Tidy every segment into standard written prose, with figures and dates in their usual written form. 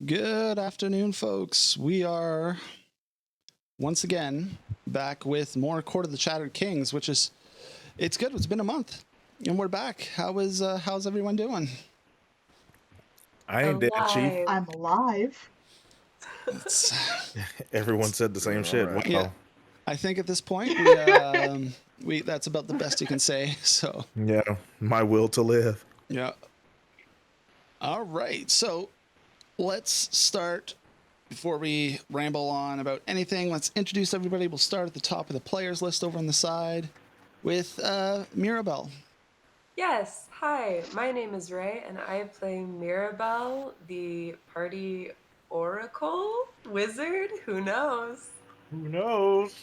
Good afternoon, folks. We are once again back with more Court of the Shattered Kings, which is it's good. It's been a month, and we're back. How's everyone doing? I ain't dead, Chief. I'm alive. Everyone said the same shit. Right. Wow. Yeah. I think at this point we that's about the best you can say. So Yeah, my will to live. yeah. All right. So let's start. Before we ramble on about anything, let's introduce everybody. We'll start at the top of the players list over on the side with Mirabelle. Yes, hi, my name is Ray, and I play Mirabelle, the party oracle wizard. Who knows? Who knows?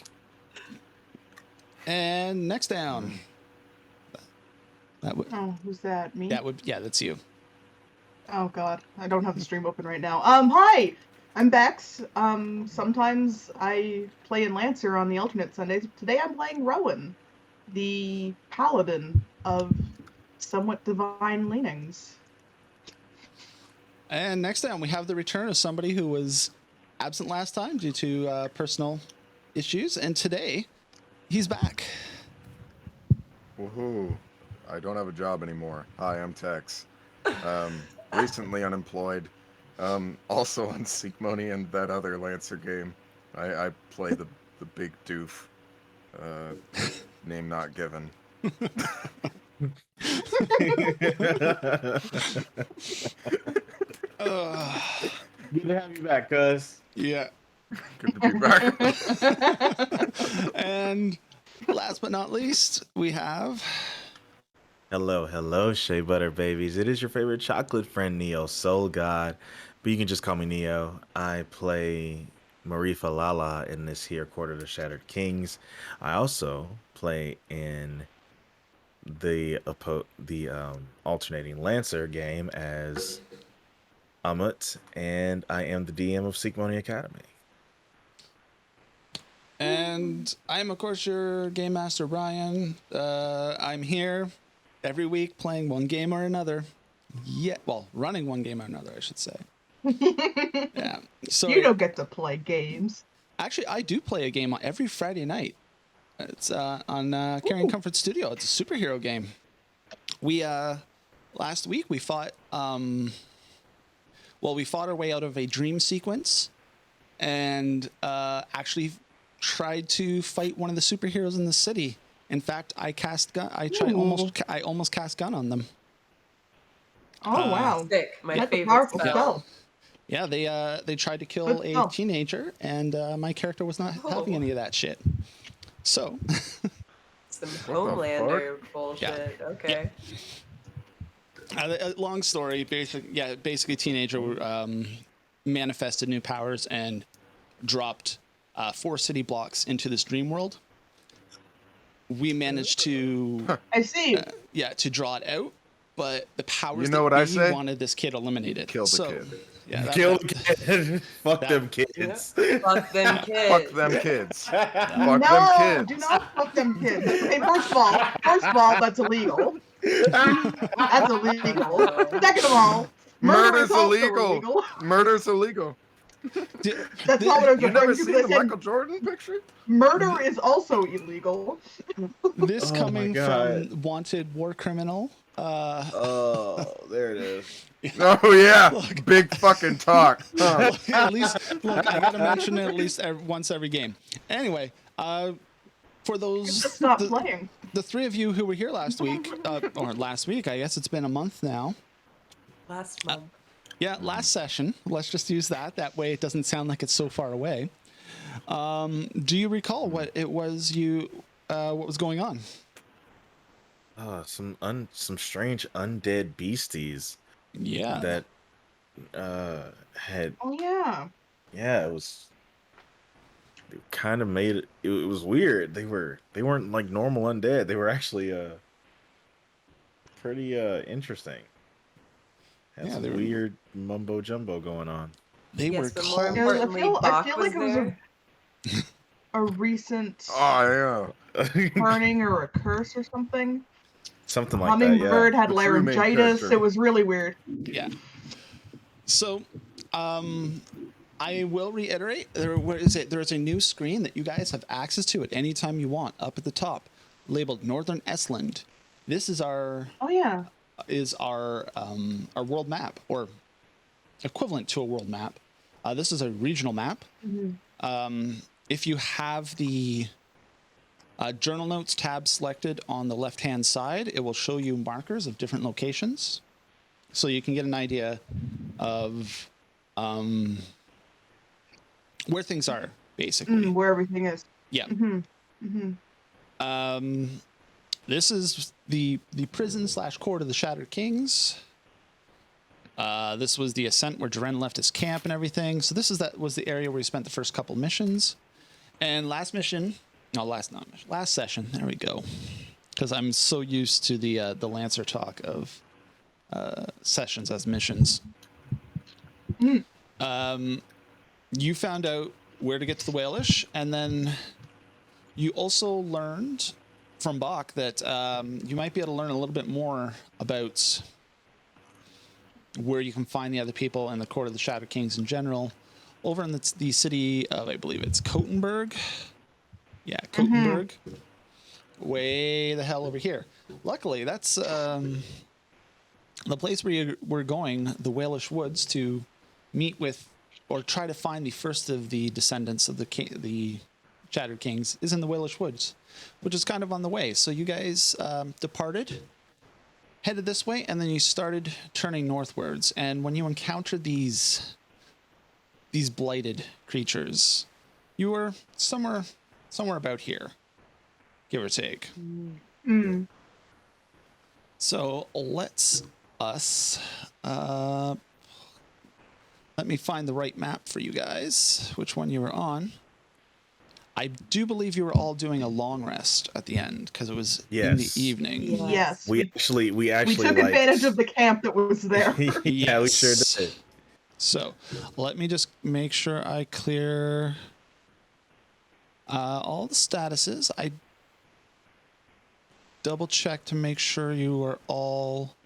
And next down. Oh, who's that? Me? That's you. Oh god, I don't have the stream open right now. Hi! I'm Bex. Sometimes I play in Lancer on the alternate Sundays. Today I'm playing Rowan, the paladin of somewhat divine leanings. And next down, we have the return of somebody who was absent last time due to personal issues, and today he's back. Woohoo. I don't have a job anymore. Hi, I'm Tex. Recently unemployed. Also on Seek Money and that other Lancer game. I play the big doof. Name not given. Good to have you back, cuz. Yeah. Good to be back. And last but not least, we have... Hello, Shea Butter babies. It is your favorite chocolate friend, Neo Soul God. But you can just call me Neo. I play Marifa Lala in this here Court of the Shattered Kings. I also play in the alternating Lancer game as Amut, and I am the DM of Seek Money Academy. And I'm, of course, your Game Master, Brian. I'm here every week playing one game or another. Yeah, well, running one game or another, I should say. Yeah. So You don't get to play games. actually, I do play a game every Friday night. It's on Carrying Comfort Studio. It's a superhero game. We last week we fought we fought our way out of a dream sequence, and actually tried to fight one of the superheroes in the city. In fact, I cast gun. I almost cast gun on them. Oh wow. Sick, my That's a favorite powerful spell. spell. Yeah, they tried to kill Good a spell. teenager, and my character was not having any of that shit. So, Some the Homelander bullshit. Okay. long story. Basically, teenager manifested new powers and dropped 4 city blocks into this dream world. We managed to I see. to draw it out, but the powers You know what I say? wanted this kid eliminated. Kill the kid. Yeah, Kill the kid. Fuck that- them kids. Fuck them kids. Fuck them kids. Fuck No, them do kids. not fuck them kids. Okay, first of all, that's illegal. That's illegal. Second of all, murder is Murder's also illegal. illegal. Murder's illegal. That's not what I was You never referring to. seen Because the I said Michael Jordan picture? murder is also illegal. This Oh my coming God. from wanted war criminal. Oh, there it is. Oh yeah, big fucking talk. Huh. At least, look, I gotta mention it at least once every game. Anyway, for those Just stop playing. the 3 of you who were here last week, or last week, I guess it's been a month now. Last month. Yeah, last session. Let's just use that. That way, it doesn't sound like it's so far away. Do you recall what it was what was going on? Some strange undead beasties Yeah. that had Oh yeah. it was kind of made it was weird. They weren't like normal undead. They were actually pretty interesting. Had Yeah, some they were- weird mumbo jumbo going on. They were Yes, but more called. Yeah, I importantly, feel Bach like was it was there. a recent Oh burning or a curse or something. Something like that, Hummingbird had The true main laryngitis. character. It was really weird. Yeah. So, I will reiterate, there's a new screen that you guys have access to at any time you want, up at the top, labeled Northern Estlund. This is our Oh yeah. our world map, or equivalent to a world map. This is a regional map. If you have the journal notes tab selected on the left-hand side, it will show you markers of different locations, so you can get an idea of where things are, basically. Where everything is. Yeah. This is the prison / court of the Shattered Kings. This was the ascent where Jaren left his camp and everything. So was the area where he spent the first couple missions. And last session, there we go. Because I'm so used to the Lancer talk of sessions as missions. You found out where to get to the Whalish, and then you also learned from Bach that you might be able to learn a little bit more about where you can find the other people in the Court of the Shattered Kings in general, over in the city of, I believe it's Kothenburg. Yeah, Kothenburg. Way the hell over here. Luckily, that's the place where we're going, the Whalish Woods, to meet with or try to find the first of the descendants of the Shattered Kings, is in the Whalish Woods, which is kind of on the way. So you guys departed, headed this way, and then you started turning northwards. And when you encountered these blighted creatures, you were somewhere about here, give or take. So let me find the right map for you guys, which one you were on. I do believe you were all doing a long rest at the end, because it was in the evening. Yes. We actually We took advantage of the camp that was there. Yeah, we sure did. So let me just make sure I clear all the statuses. I double check to make sure you are all...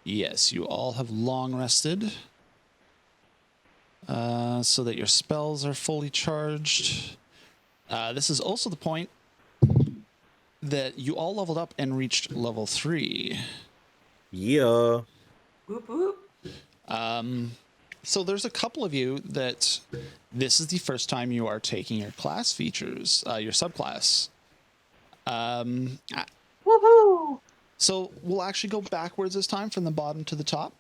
Yes, you all have long rested. So that your spells are fully charged. This is also the point that you all leveled up and reached level 3. Yeah. Whoop whoop. So there's a couple of you that this is the first time you are taking your class features, your subclass. Woohoo! So we'll actually go backwards this time from the bottom to the top.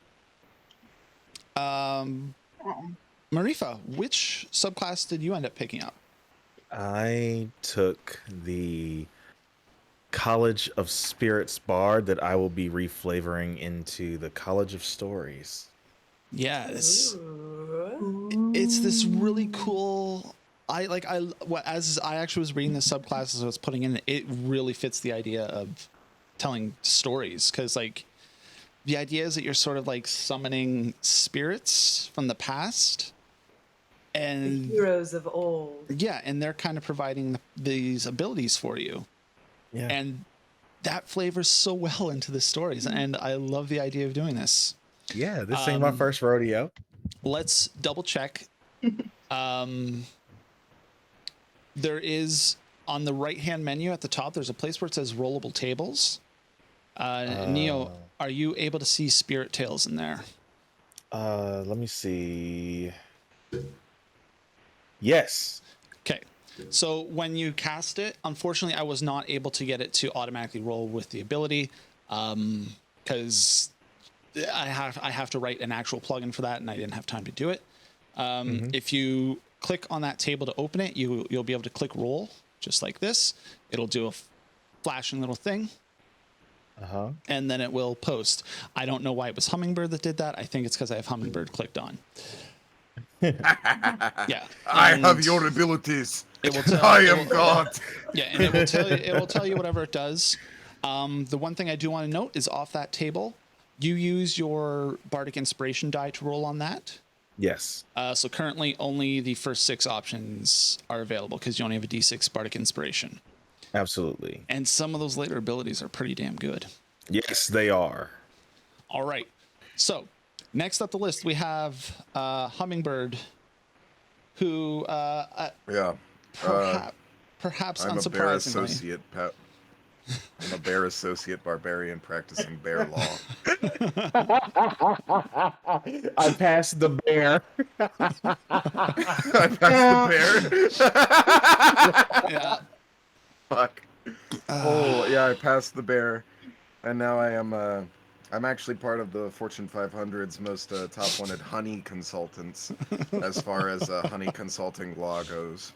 Marifa, which subclass did you end up picking up? I took the College of Spirits Bard that I will be reflavoring into the College of Stories. Yeah, it's Ooh. this really cool... as I actually was reading the subclasses I was putting in, it really fits the idea of telling stories, because like the idea is that you're sort of like summoning spirits from the past, and Heroes of old. yeah, and they're kind of providing these abilities for you. Yeah. And that flavors so well into the stories, and I love the idea of doing this. Yeah, this ain't my first rodeo. Let's double check. There is, on the right-hand menu at the top, there's a place where it says rollable tables. Neo, are you able to see spirit tales in there? Let me see. Yes. Okay. So when you cast it, unfortunately, I was not able to get it to automatically roll with the ability, because I have to write an actual plugin for that, and I didn't have time to do it. If you click on that table to open it, you'll be able to click roll just like this. It'll do a flashing little thing. And then it will post. I don't know why it was Hummingbird that did that. I think it's because I have Hummingbird clicked on. Yeah. I have your abilities. It will tell, I am God. Yeah, and it will tell you whatever it does. The one thing I do want to note is off that table, you use your Bardic Inspiration die to roll on that. Yes. So currently only the first 6 options are available, because you only have a D6 Bardic Inspiration. Absolutely. And some of those later abilities are pretty damn good. Yes, they are. All right. So Next up the list, we have Hummingbird, who Yeah. perhaps I'm a bear unsurprisingly. associate. I'm a bear associate barbarian practicing bear law. I passed the bear. I passed the bear. Yeah. Fuck. Oh yeah, I passed the bear, and now I am. I'm actually part of the Fortune 500's most top wanted honey consultants, as far as honey consulting law goes.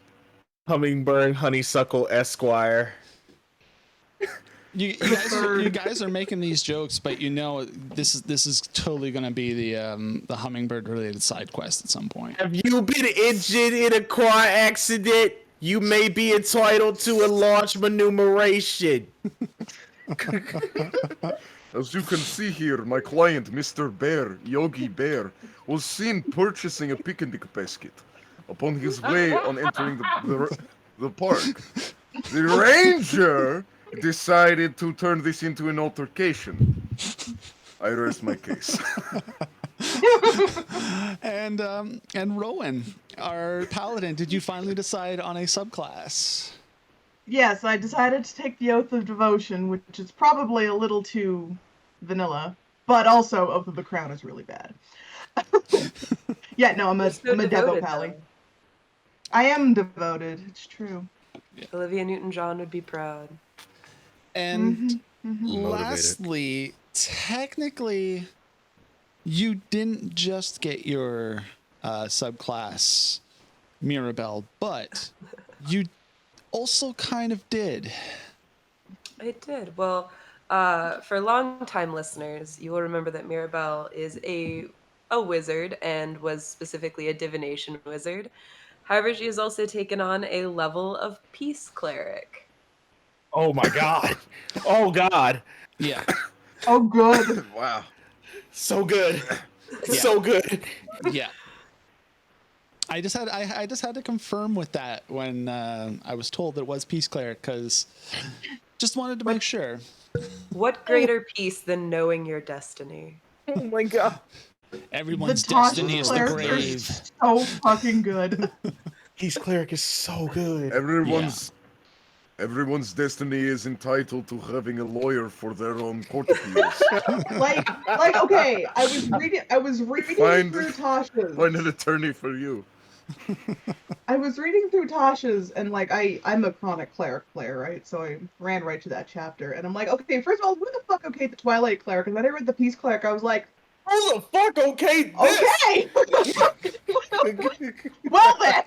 Hummingbird Honeysuckle Esquire. You guys are making these jokes, but you know this is totally going to be the Hummingbird related side quest at some point. Have you been injured in a car accident? You may be entitled to a large remuneration. As you can see here, my client, Mr. Bear, Yogi Bear, was seen purchasing a picnic basket. Upon his way on entering the park, the ranger decided to turn this into an altercation. I rest my case. And Rowan, our paladin, did you finally decide on a subclass? Yes, I decided to take the Oath of Devotion, which is probably a little too vanilla, but also Oath of the Crown is really bad. Yeah, no, I'm a Devoted, Devo pally. though. I am devoted, it's true. Olivia Newton-John would be proud. And Mhm. lastly, technically, you didn't just get your subclass Mirabelle, but you also kind of did. I did. Well, for long-time listeners, you will remember that Mirabelle is a wizard and was specifically a divination wizard. However, she has also taken on a level of peace cleric. Oh my god. Oh god. Yeah. Oh, good. Wow. So good. Yeah. So good. Yeah. I just had to confirm with that when I was told that it was peace cleric, because just wanted to make sure. What greater peace than knowing your destiny? Oh my god. Everyone's The Tasha destiny is the clerics grave. are so fucking good. Peace cleric is so good. Everyone's destiny is entitled to having a lawyer for their own court appeals. like, okay, I was reading through Tasha's. Find an attorney for you. I was reading through Tasha's, and like I'm a chronic cleric player, right? So I ran right to that chapter, and I'm like, okay, first of all, who the fuck okayed the Twilight cleric? And then I read the Peace cleric, I was like, Who the fuck okay this? okay. Well then.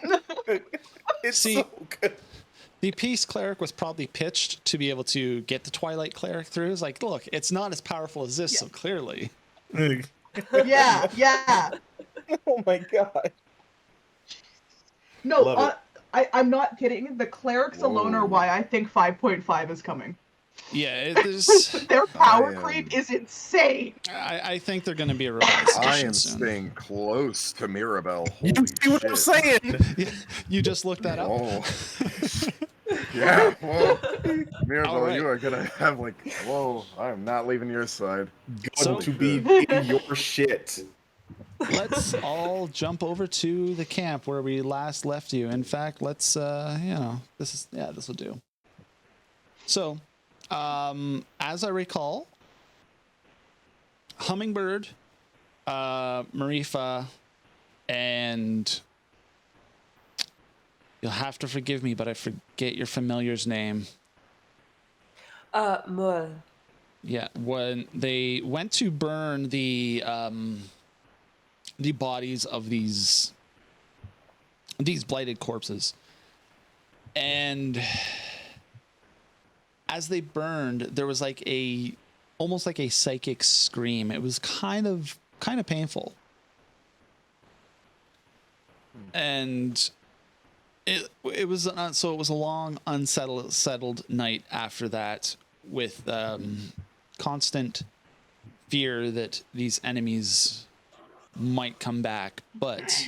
It's See, so good. the peace cleric was probably pitched to be able to get the Twilight cleric through. It's like, look, it's not as powerful as this, so clearly. Yeah. Oh my god. No, Love I'm not kidding. The clerics alone are Whoa. why I think 5.5 is coming. Yeah, it is. Their power I am- creep is insane. I think they're going to be a revised I edition am soon. staying close to Mirabelle. You Holy see what I'm shit. saying? You just looked that up. Oh. Yeah, whoa. Mirabelle, All right. you are gonna have whoa, I am not leaving your side. Going to be in your shit. Let's all jump over to the camp where we last left you. In fact, let's this will do. So, as I recall, Hummingbird, Marifa, and you'll have to forgive me, but I forget your familiar's name. Mull. Yeah, when they went to burn the bodies of these blighted corpses, and as they burned, there was almost like a psychic scream. It was kind of painful, and it was so it was a long unsettled night after that, with constant fear that these enemies might come back. But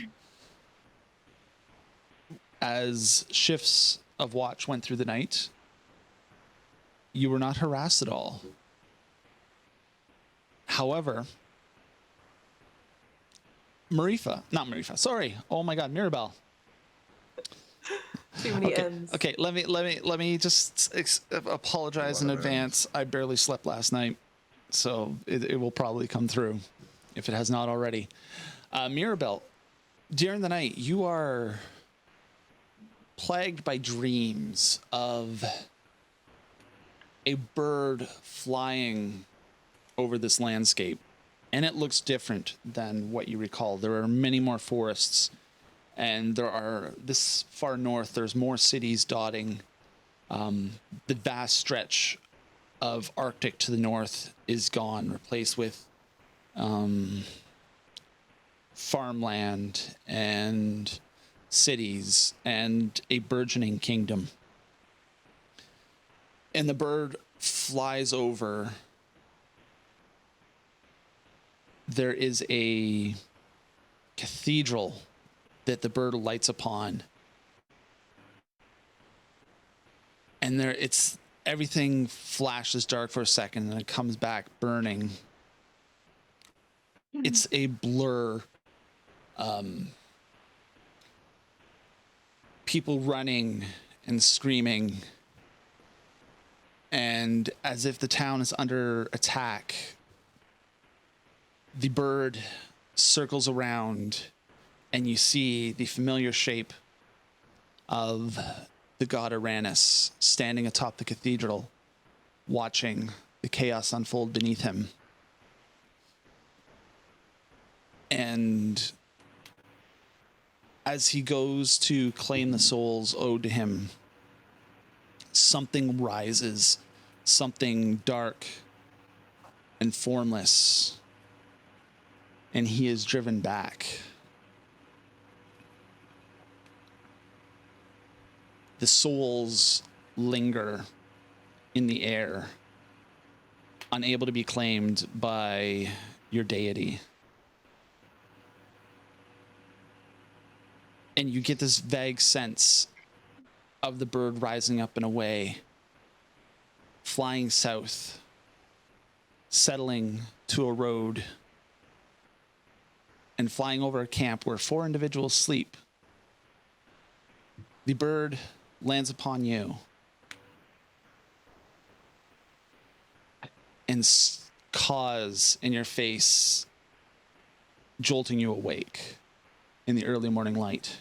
as shifts of watch went through the night, you were not harassed at all. However, Not Marifa. Sorry. Oh my God, Mirabelle. Too many Okay. M's. Okay. Let me just apologize in A lot of advance. I barely slept last night, so it will probably come through if it has not already. Mirabelle, during the night, you are plagued by dreams of a bird flying over this landscape, and it looks different than what you recall. There are many more forests, and there are, this far north, there's more cities dotting. The vast stretch of Arctic to the north is gone, replaced with farmland and cities and a burgeoning kingdom. And the bird flies over. There is a cathedral that the bird lights upon. And there it's everything flashes dark for a second and it comes back burning. It's a blur. People running and screaming, and as if the town is under attack, the bird circles around, and you see the familiar shape of the god Uranus standing atop the cathedral, watching the chaos unfold beneath him. And as he goes to claim the souls owed to him, something rises, something dark and formless, and he is driven back. The souls linger in the air, unable to be claimed by your deity. And you get this vague sense of the bird rising up and away, flying south, settling to a road, and flying over a camp where 4 individuals sleep. The bird lands upon you and caws in your face, jolting you awake in the early morning light.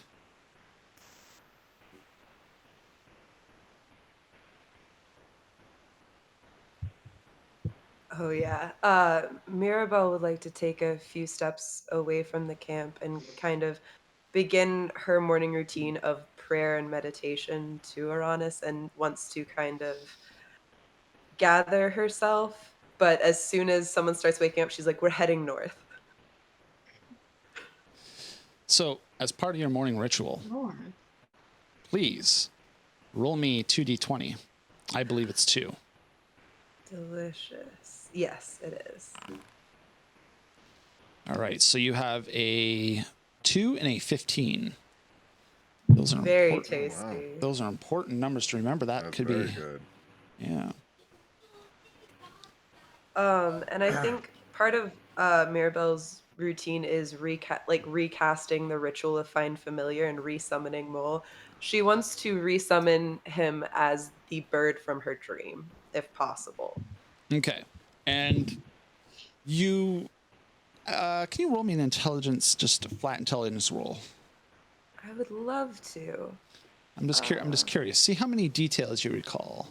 Oh yeah. Mirabelle would like to take a few steps away from the camp and kind of begin her morning routine of prayer and meditation to Uranus, and wants to kind of gather herself. But as soon as someone starts waking up, she's like, "We're heading north." So, as part of your morning ritual, Lord. please roll me 2d20. I believe it's 2. Delicious. Yes, it is. All right, so you have a 2 and a 15. Those are Very important. tasty. Those are important numbers to remember. That That's could very be good. Yeah. And I think part of Mirabelle's routine is recasting the ritual of Find Familiar and resummoning Mole. She wants to resummon him as the bird from her dream, if possible. Okay. And you can you roll me an intelligence, just a flat intelligence roll? I would love to. I'm just curious. See how many details you recall.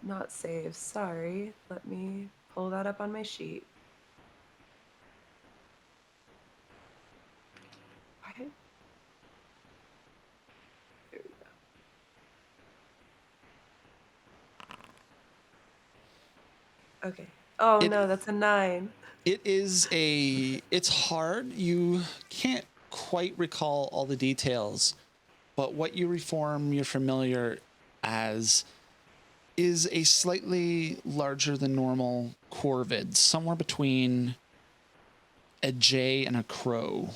Not save. Sorry. Let me pull that up on my sheet. Why? There we go. Okay. Oh no, that's a 9. It's hard. You can't quite recall all the details, but what you reform your familiar as is a slightly larger than normal corvid, somewhere between a jay and a crow.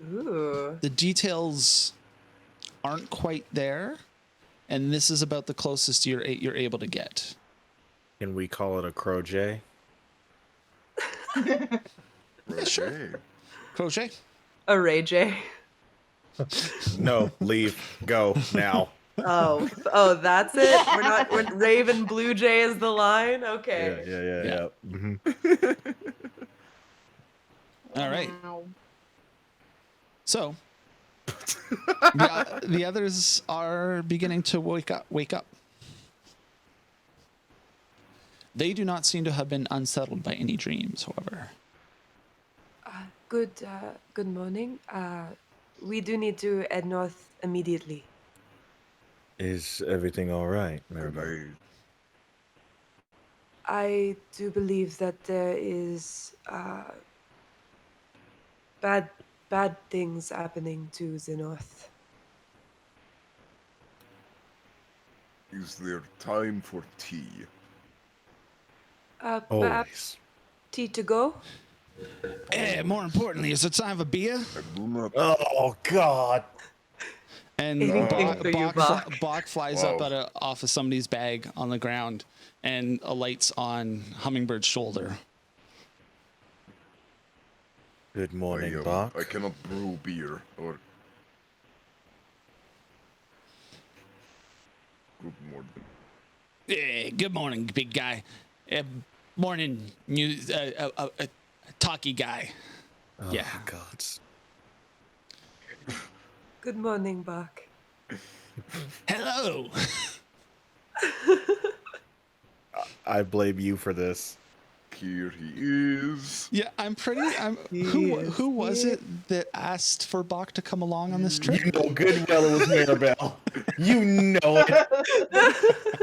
Ooh. The details aren't quite there, and this is about the closest you're able to get. Can we call it a crow jay? Roger. Crochet. A Ray J. No, leave. Go now. Oh, that's it. We're Raven Blue Jay is the line. Okay. Yeah. hmm All right. Wow. So the others are beginning to wake up. They do not seem to have been unsettled by any dreams, however. Good morning. We do need to head north immediately. Is everything all right, Good Mirabelle? night. I do believe that there is bad things happening to the north. Is there time for tea? Perhaps Always. tea to go. More importantly, is it time for beer? I do not. Oh God. And Anything for you, Bach. Bach flies up Wow. off of somebody's bag on the ground and alights on Hummingbird's shoulder. Good morning, I Bach. cannot brew beer or. Good morning. Good morning, big guy. Morning, talky guy. Oh, Yeah. God. Good morning, Bach. Hello. I blame you for this. Here he is. Yeah, who was it that asked for Bach to come along on this trip? You know good well it was Mirabelle. You know it.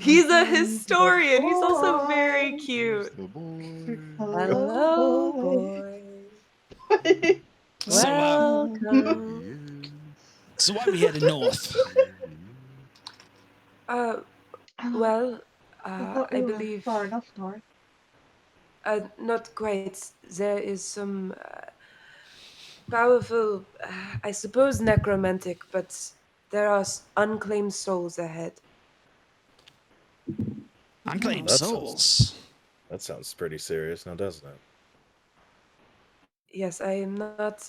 He's a historian. He's also very Here's cute. the boy. Hello, boy. boy. So, Welcome. He is. So why we headed north? Well, I thought we I were believe far enough north. not quite. There is some powerful, I suppose, necromantic, but there are unclaimed souls ahead. Unclaimed That souls. That sounds pretty serious now, doesn't it? Yes, I am not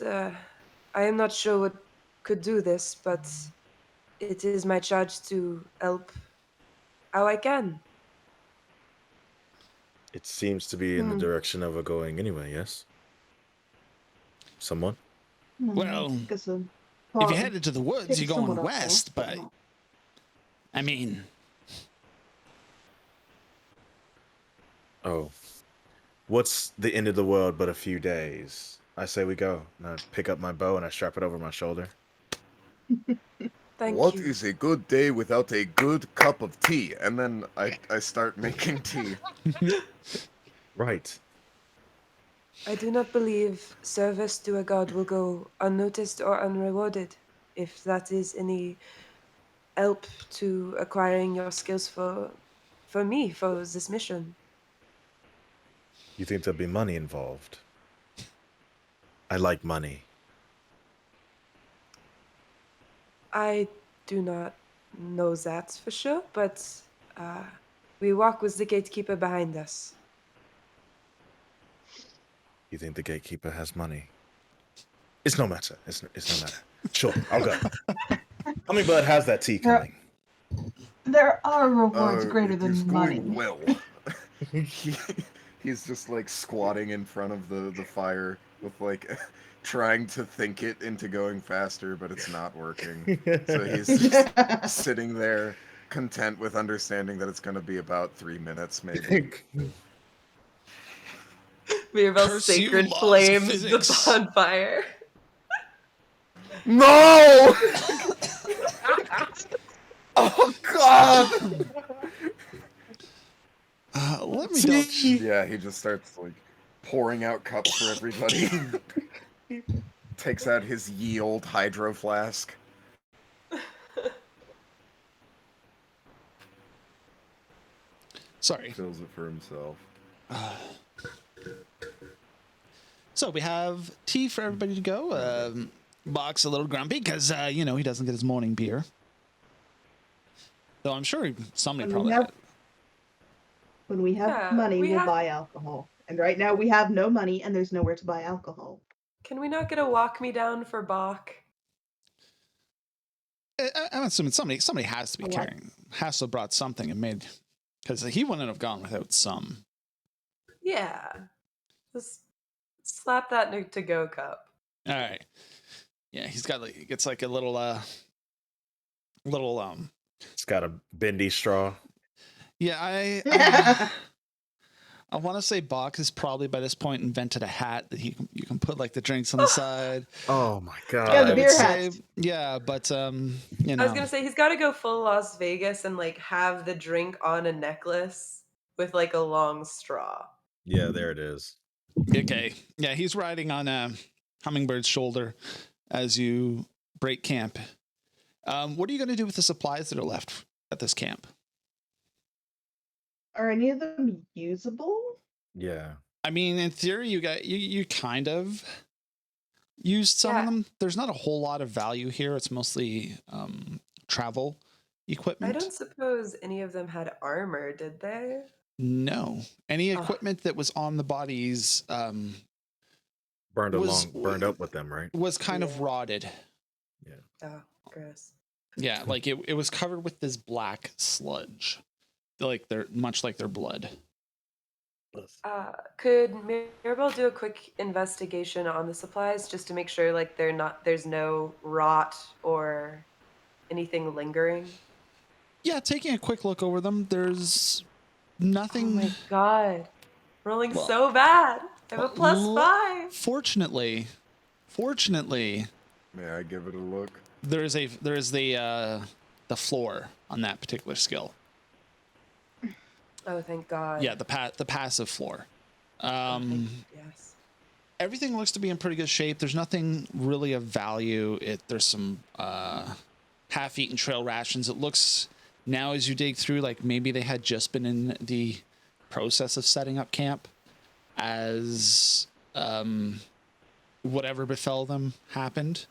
sure what could do this, but it is my charge to help how I can. It seems to be in the Hmm. direction of a going anyway, yes? Someone? Well, Guess if you headed to the woods, you're going west, but I mean, Oh. What's the end of the world but a few days? I say we go. And I pick up my bow and I strap it over my shoulder. Thank What you. is a good day without a good cup of tea? And then I start making tea. Right. I do not believe service to a god will go unnoticed or unrewarded. If that is any help to acquiring your skills for me, for this mission. You think there'll be money involved? I like money. I do not know that for sure, but we walk with the gatekeeper behind us. You think the gatekeeper has money? It's no matter. It's no matter. Sure, I'll go. Hummingbird has that tea coming. There are rewards greater It is than money. going well. He's just like squatting in front of the fire with like trying to think it into going faster, but it's not working. So he's just sitting there, content with understanding that it's going to be about 3 minutes, maybe. Mirabelle's Curse you, sacred laws of flames physics. the bonfire. No! Oh God! Let me double check. Yeah, he just starts like pouring out cups for everybody. Takes out his ye old hydro flask. Sorry. Fills it for himself. So we have tea for everybody to go. Bach's a little grumpy because, he doesn't get his morning beer. Though I'm sure somebody When probably we have money, we we'll have- buy alcohol. And right now we have no money and there's nowhere to buy alcohol. Can we not get a walk me down for Bach? I'm assuming somebody has to be A what? carrying, has to have brought something and made, because he wouldn't have gone without some. Yeah. Just slap that in a to-go cup. All right. Yeah, he's got like, it's like a little It's got a bendy straw. yeah, I want to say Bach has probably by this point invented a hat that you can put like the drinks on the side. Oh my god. Yeah, the I beer would hat. say, yeah, but you I know, was gonna say he's got to go full Las Vegas and like have the drink on a necklace with like a long straw. Yeah, there it is. okay, yeah, he's riding on a hummingbird's shoulder as you break camp. What are you going to do with the supplies that are left at this camp? Are any of them usable? Yeah. I mean, in theory, you kind of used some of Yeah. them. There's not a whole lot of value here. It's mostly travel I equipment. don't suppose any of them had armor, did they? No, any Ugh. equipment that was on the bodies Burned Was- burned up with them, right? was kind of Yeah. rotted. Oh, gross. Yeah, like it was covered with this black sludge, like they're much like their blood. Could Mirabelle do a quick investigation on the supplies just to make sure like there's no rot or anything lingering? Yeah, taking a quick look over them, there's Oh nothing. my god. Rolling Well- so bad. I have a well, +5. Fortunately, May I give it a look? there is the floor on that particular skill. Oh, thank god. Yeah, the passive floor. Yes. Everything looks to be in pretty good shape. There's nothing really of value. There's some half-eaten trail rations. It looks now as you dig through like maybe they had just been in the process of setting up camp as whatever befell them happened.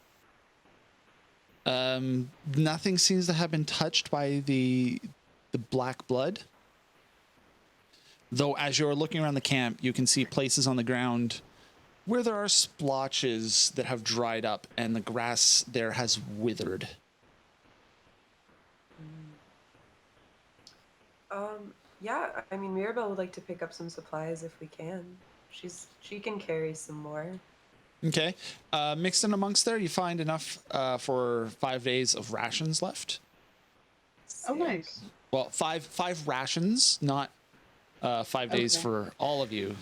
Nothing seems to have been touched by the black blood. Though as you're looking around the camp, you can see places on the ground where there are splotches that have dried up and the grass there has withered. Yeah, I mean Mirabelle would like to pick up some supplies if we can. She can carry some more. Okay. Mixed in amongst there, you find enough for 5 days of rations left. Oh, Sick. nice. Well, five rations, not 5 days Okay. for all of you.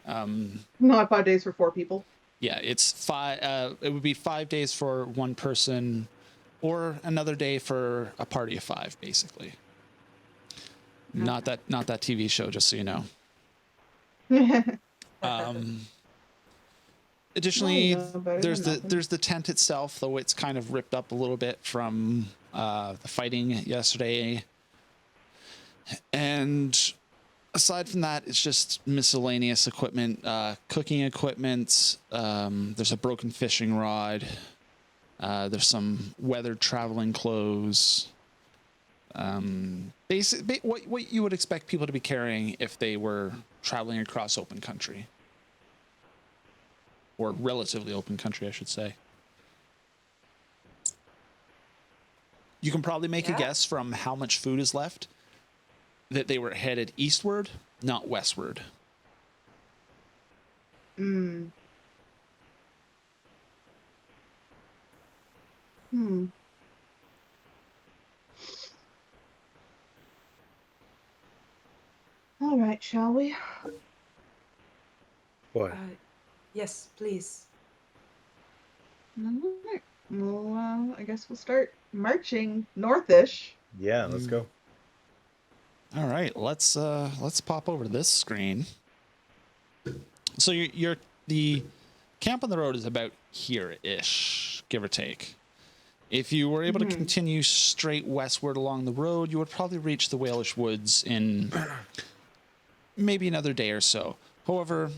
Not 5 days for 4 people. Yeah, it's five. It would be 5 days for one person, or another day for a party of 5, basically. Not that TV show, just so you know. Additionally, Well, no, better there's than the nothing. there's the tent itself, though it's kind of ripped up a little bit from the fighting yesterday. And aside from that, it's just miscellaneous equipment, cooking equipment. There's a broken fishing rod. There's some weathered traveling clothes. What you would expect people to be carrying if they were traveling across open country. Or relatively open country, I should say. You can probably make a Yeah. guess from how much food is left that they were headed eastward, not westward. Hmm. All right, shall we? What? Yes, please. Alright. Well, I guess we'll start marching northish. Yeah, let's go. All right, let's pop over to this screen. So you're the camp on the road is about here-ish, give or take. If you were able to continue straight westward along the road, you would probably reach the Walish Woods in maybe another day or so. However,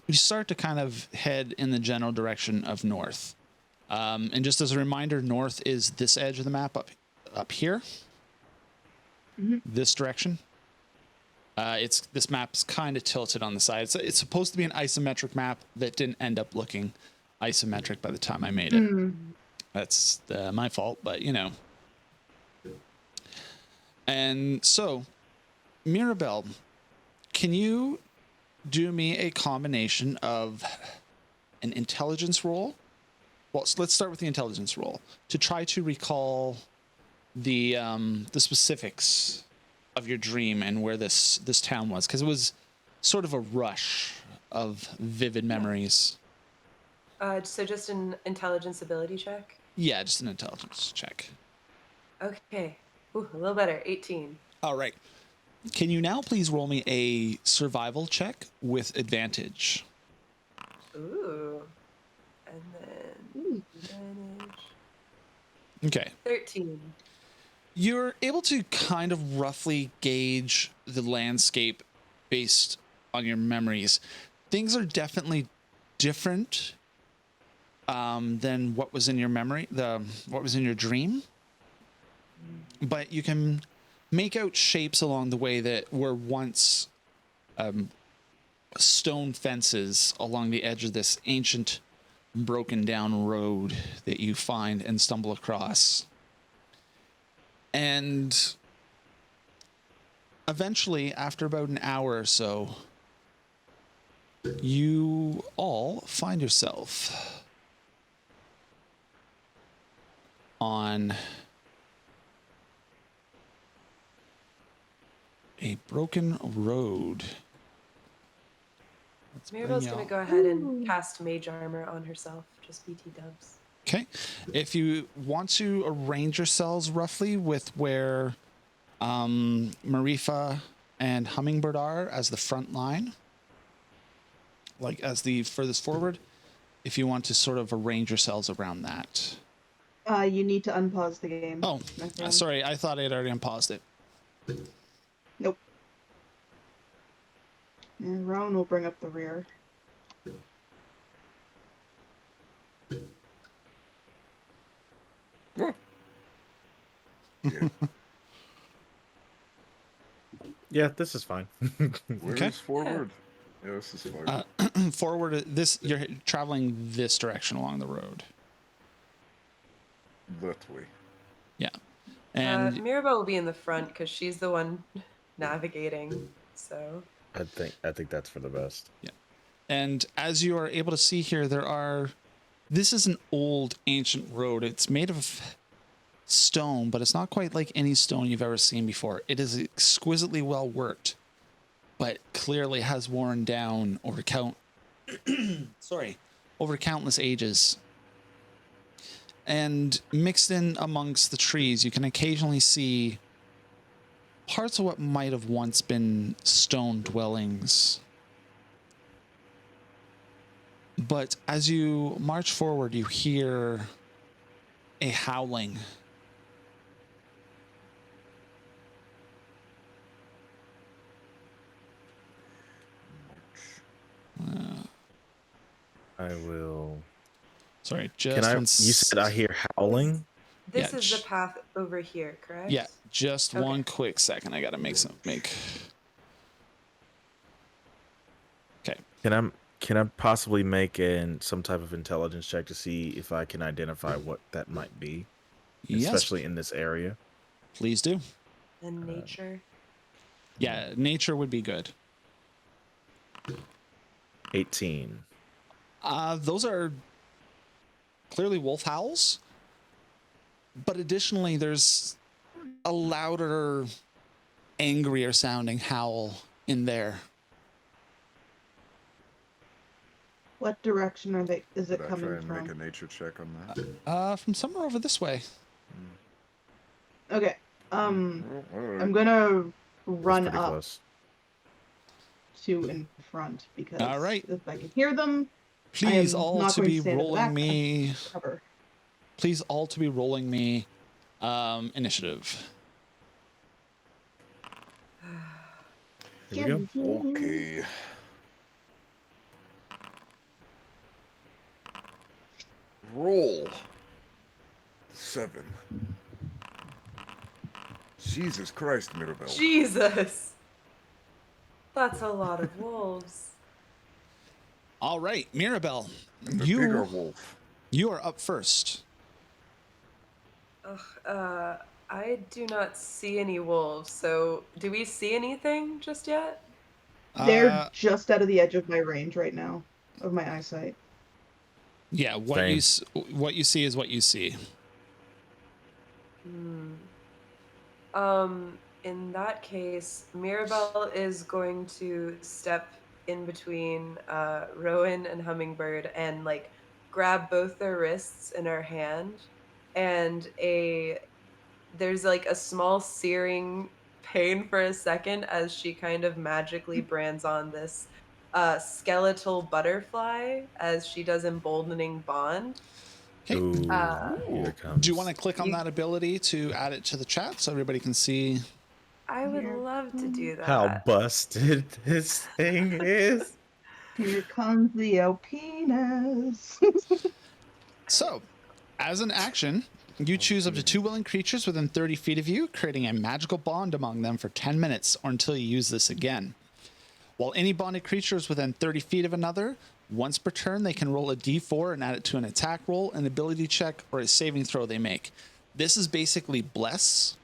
you start to kind of head in the general direction of north. And just as a reminder, north is this edge of the map up here. This direction. This map's kind of tilted on the side. It's supposed to be an isometric map that didn't end up looking isometric by the time I made it. That's my fault, but you know. And so, Mirabelle, can you do me a combination of an intelligence roll? Well, so let's start with the intelligence roll to try to recall the specifics of your dream and where this town was, because it was sort of a rush of vivid memories. So just an intelligence ability check? Yeah, just an intelligence check. Okay. Ooh, a little better. 18. All right. Can you now please roll me a survival check with advantage? Ooh. And then advantage. Okay. 13. You're able to kind of roughly gauge the landscape based on your memories. Things are definitely different than what was in your memory, what was in your dream. But you can make out shapes along the way that were once stone fences along the edge of this ancient broken down road that you find and stumble across. And eventually, after about an hour or so, you all find yourself on a broken road. Mirabelle's going to go ahead and cast mage armor on herself. Just BT dubs. Okay. If you want to arrange yourselves roughly with where Marifa and Hummingbird are as the front line, like as the furthest forward, if you want to sort of arrange yourselves around that. You need to unpause the game. Oh, my friend. sorry. I thought I had already unpaused it. Nope. And Rowan will bring up the rear. Yeah. Yeah, this is fine. Where's Okay. forward? Yeah, this is fine. Forward, you're traveling this direction along the road. That way. Yeah. And Mirabelle will be in the front because she's the one navigating. So I think that's for the best. And as you are able to see here, this is an old ancient road. It's made of stone, but it's not quite like any stone you've ever seen before. It is exquisitely well worked, but clearly has worn down over countless ages. And mixed in amongst the trees, you can occasionally see parts of what might have once been stone dwellings. But as you march forward, you hear a howling. I will. Sorry, Can I? You said I hear howling. this Yeah, is the path over here, correct? Yeah, just Okay. one quick second. I gotta make. Okay. Can I possibly make some type of intelligence check to see if I can identify what that might be, Yes, especially in this area? please do. And nature. Yeah, nature would be good. 18. Those are clearly wolf howls, but additionally, there's a louder, angrier sounding howl in there. What direction is it Did I try coming and make a from? nature check on that? From somewhere over this way. Okay. All right. I'm gonna That's run pretty up close. to in front because All right. if I can hear them, Please am all not to going be to stand in the rolling back. me. cover. Please all to be rolling me initiative. Here we go. Okay. Roll. 7. Jesus Christ, Mirabelle. Jesus. That's a lot of wolves. All right, Mirabelle, And a bigger you wolf. you are up first. Ugh, I do not see any wolves. So, do we see anything just yet? They're Uh, just out of the edge of my range right now, of my eyesight. yeah, Same. what you see is what you see. Hmm. In that case, Mirabelle is going to step in between Rowan and Hummingbird and like grab both their wrists in her hand, and a there's like a small searing pain for a second as she kind of magically brands on this skeletal butterfly as she does emboldening bond. Okay. Uh, Ooh, here Ooh. it Do you want to comes. click on you, that ability to add it to the chat so everybody can see? I would Here, love to do How that. busted this thing is. here comes the Alpinas. So, as an action, you choose up to 2 willing creatures within 30 feet of you, creating a magical bond among them for 10 minutes or until you use this again. While any bonded creature is within 30 feet of another, once per turn, they can roll a d4 and add it to an attack roll, an ability check, or a saving throw they make. This is basically Bless,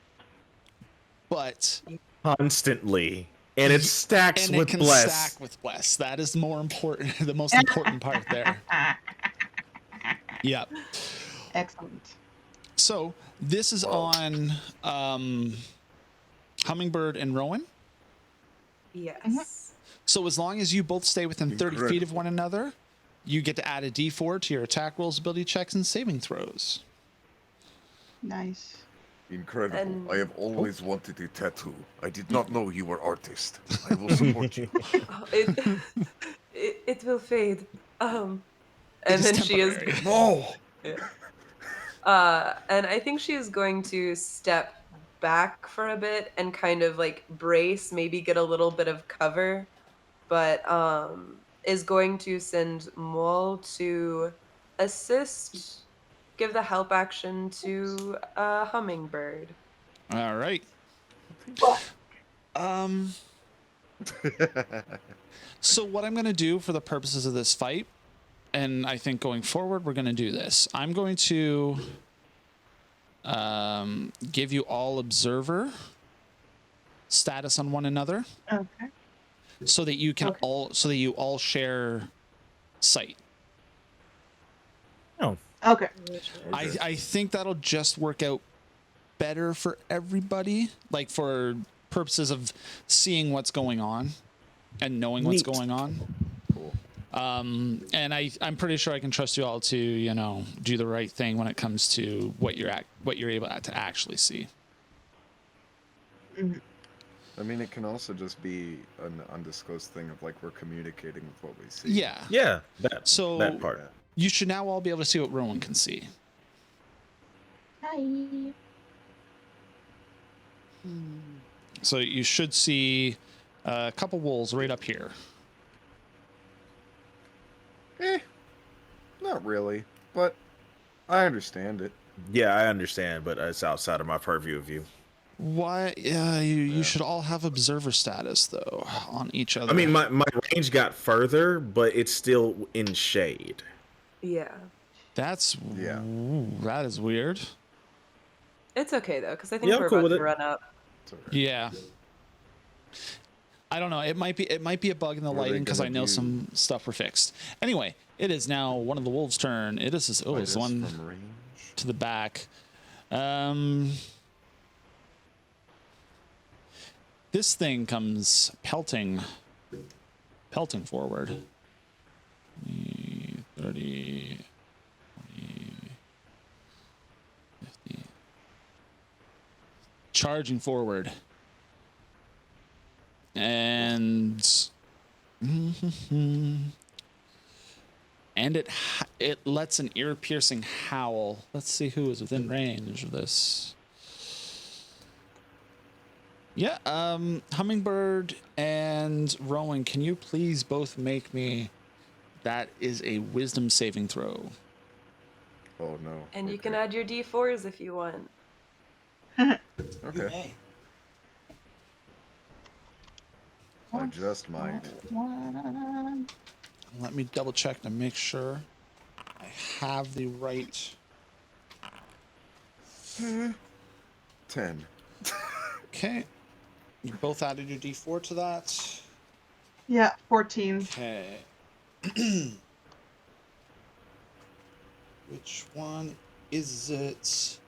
but Constantly. And it stacks and it with can bless. stack with Bless. That is more important, the most important part there. Yep. Excellent. So this is Whoa. on Hummingbird and Rowan. Yes. So as long as you both stay within 30 feet of Incredible. one another, you get to add a d4 to your attack rolls, ability checks, and saving throws. Nice. Incredible. And- I have always wanted a tattoo. I did not know you were artist. I will support you. Oh, it will fade. It And is then she is temporary. No! yeah. And I think she is going to step back for a bit and kind of like brace, maybe get a little bit of cover, but is going to send Mol to assist, give the help action to Hummingbird. All right. But Um. So what I'm going to do for the purposes of this fight, and I think going forward, we're going to do this. I'm going to give you all observer status on one another, okay. so that you can Okay. all share sight. Oh, Okay. I think that'll just work out better for everybody, like for purposes of seeing what's going on and knowing what's Neat. going on. Cool. And I'm pretty sure I can trust you all to, do the right thing when it comes to what you're able to actually see. Mhm. I mean, it can also just be an undisclosed thing of like we're communicating with what we see. Yeah. yeah, that So part. Yeah. you should now all be able to see what Rowan can see. Hi. So you should see a couple wolves right up here. Not really, but I understand it. Yeah, I understand, but it's outside of my purview of view. Why? You should all have observer status though on each other. I mean, my range got further, but it's still in shade. Yeah. That's Yeah. ooh, that is weird. It's okay though, because I think Yeah, I'm we're cool about with to it. run up. It's all right. Yeah. I don't know. It might be a bug in the What are they lighting because I gonna know do? some stuff were fixed. Anyway, it is now one of the wolves' turn. It is Fight it's us one from range. to the back. This thing comes pelting forward. 30, 40, 50. Charging forward. And and it lets an ear-piercing howl. Let's see who is within range of this. Yeah, Hummingbird and Rowan, can you please both make me? That is a wisdom saving throw. Oh no. And you Okay. can add your D4s if you want. Okay. I just might. Let me double check to make sure I have the right. 10. Okay. You both added your D4 to that. Yeah, 14. Okay. Which one is it?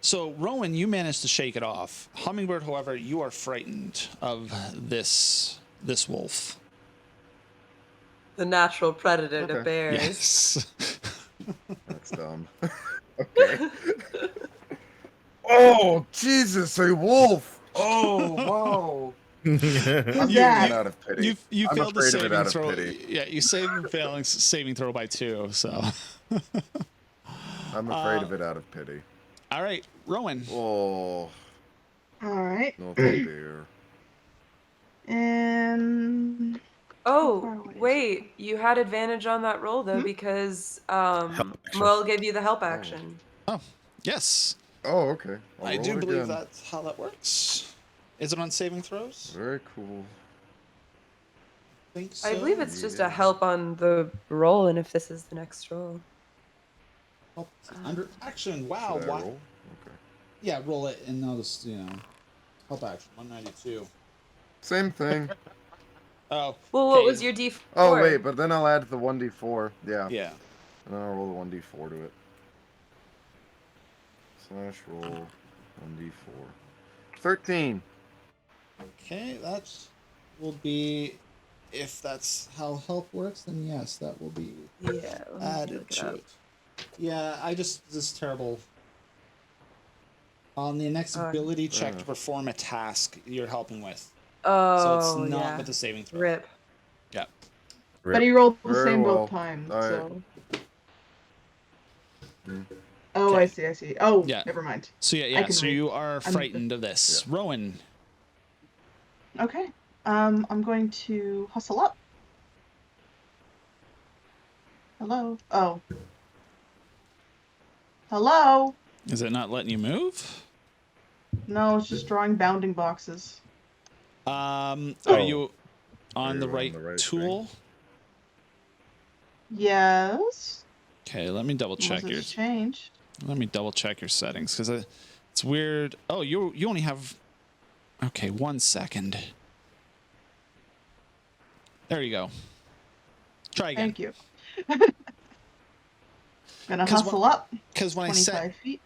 So, Rowan, you managed to shake it off. Hummingbird, however, you are frightened of this wolf. The natural predator to Okay. bears. Yes. That's dumb. Okay. Oh, Jesus, a wolf! Oh, wow. I'm Who's doing that? it out of pity. You I'm failed the afraid of it saving out of throw. pity. Yeah, you saved failing saving throw by 2. So, I'm afraid of it out of pity. all right, Rowan. Oh, All right. not the bear. And far Oh, away is wait. You had advantage on that roll, though, Hmm? because action. Moel gave you the help action. Oh, yes, Oh, okay. I'll I roll do it believe again. that's how that works. Is it on saving throws? Very cool. I think so. I believe it's just a Yeah. help on the roll, and if this is the next roll. Oh, under action. Wow. Should I Why? roll? Okay. Yeah, roll it and notice, help action 192. Same thing. Oh. Well, what okay. was your D4? Oh, wait, but then I'll add the 1d4. Yeah. Yeah. And then I'll roll the 1d4 to it. Slash roll 1d4. 13. Okay, that will be. If that's how help works, then yes, that will be Yeah, let me added look it to up. it. Yeah, this is terrible. On the next ability check to perform a task you're helping with. So Oh, it's not yeah. with the saving throw. Rip. Yeah. But he rolled the Very same well. both times, All right. so. Hmm. Oh, Okay. I see. Oh, Yeah. never mind. So I yeah. can So read. you are frightened of this, Rowan. Okay. I'm going to hustle up. Hello. Oh. Hello. Is it not letting you move? No, it's just drawing bounding boxes. Are Oh. you on Are the you right, on the right tool? Yes. Okay, let me double check Unless your. it's changed. Let me double check your settings because it's weird. Oh, you only have. Okay, 1 second. There you go. Try again. Thank you. Gonna hustle up. Because when 25 feet.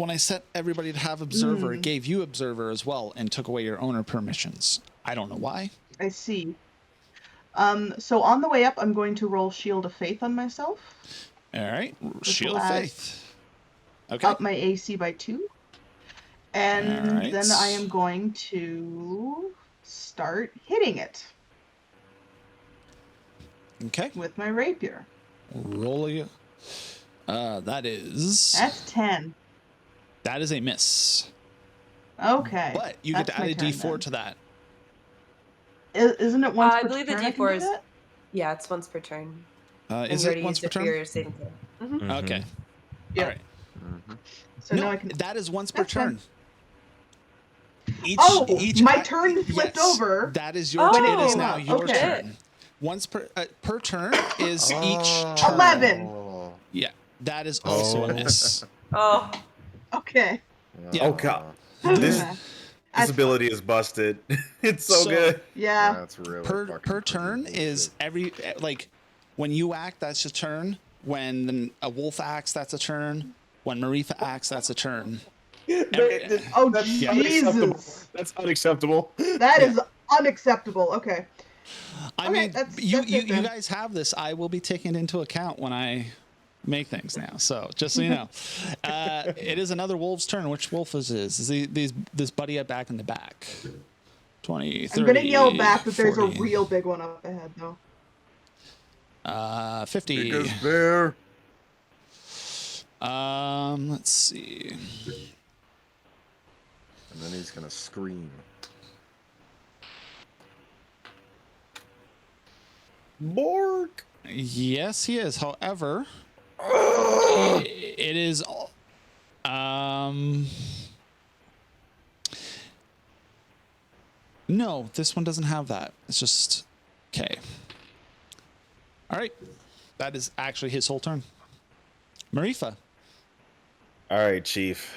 I set everybody to have observer, it gave you observer as well and took away your owner permissions. I don't know why. I see. So on the way up, I'm going to roll Shield of Faith on myself. All right, Shield will of add Faith. Okay. Up my AC by 2. And Alright. then I am going to start hitting it Okay. with my rapier. Roll a. That is. That's 10. That is a miss. Okay. But you get that's to add my a turn D4 then. to that. Isn't it once I per believe the turn I can D4 do is. that? Yeah, it's once per turn. And Is you it already once used per it for turn? your saving throw. Mm-hmm. Okay. Yeah. All right. Mm-hmm. So no, now I can. that is once per That's fine. turn. Each, My act- turn flipped yes, over That is your. when it it is came now up. your Okay. turn. Once per turn is each Oh. turn. 11. Yeah, that is also a Oh. miss. Oh, Okay. Yeah. Oh, God. This That's ability is busted. It's so, So- good. Yeah. That's really Per fucking turn crazy is bullshit. when you act, that's your turn. When a wolf acts, that's a turn. When Maritha acts, that's a turn. Oh, That's Jesus. unacceptable. That's unacceptable. That is unacceptable. Okay. I Okay, mean, that's you it then. guys have this. I will be taking it into account when I make things now. So just so you know, it is another wolf's turn. Which wolf is this? Is this buddy back in the back? 20, 30, I'm gonna yell back that there's 40, a real big one up ahead, though. 50. Because bear. Let's see. And then he's gonna scream. Bork. Yes, he is. However, it is. No, this one doesn't have that. It's just okay. All right, that is actually his whole turn. Marifa, All right, Chief.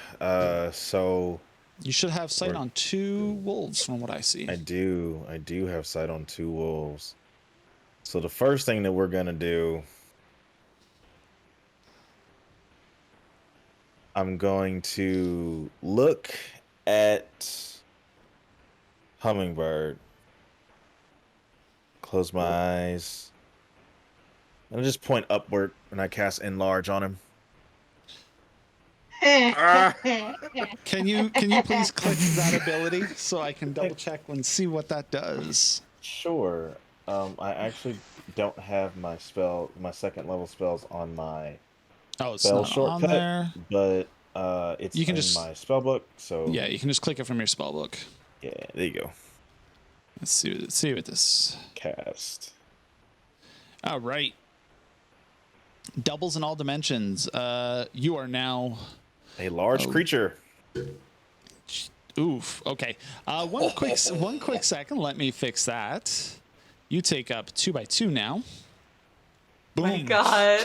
So you should have sight We're- on 2 wolves from what I see. I do have sight on 2 wolves. So the first thing that we're gonna do, I'm going to look at Hummingbird, close my eyes, and I just point upward and I cast Enlarge on him. Can you please click that ability so I can double check and see what that does? Sure. I actually don't have my second level spells on my Oh, it's spell not on shortcut, there. but it's You can in just- my spell book. So Yeah, you can just click it from your spell book. yeah, there you go. Let's see what this. Cast. All right. Doubles in all dimensions. You are now. A large Oh. creature. Oof. Okay. One quick second. Let me fix that. You take up 2x2 now. Boom. My God.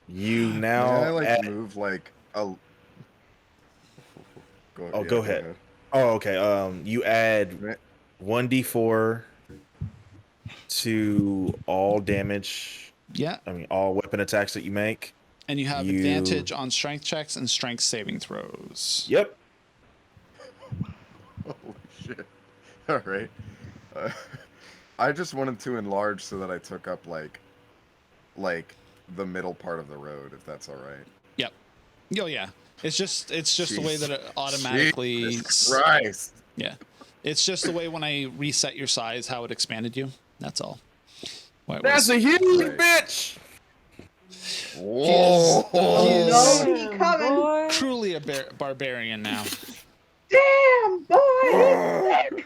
You Can now I like add- move like a? go ahead. Oh, okay. You add Right. 1d4 to all damage. Yeah, I mean, all weapon attacks that you make. and you have You- advantage on strength checks and strength saving throws. Yep. Holy shit! All right. I just wanted to enlarge so that I took up like the middle part of the road, if that's all right. Yep. Oh yeah. It's just the way that it automatically. Jesus Christ! Yeah. It's just the way when I reset your size, how it expanded you. That's all. Why it That's was- a huge Right. bitch. Whoa! He is- No, Damn, he coming. boy. truly a barbarian now. Damn, boy!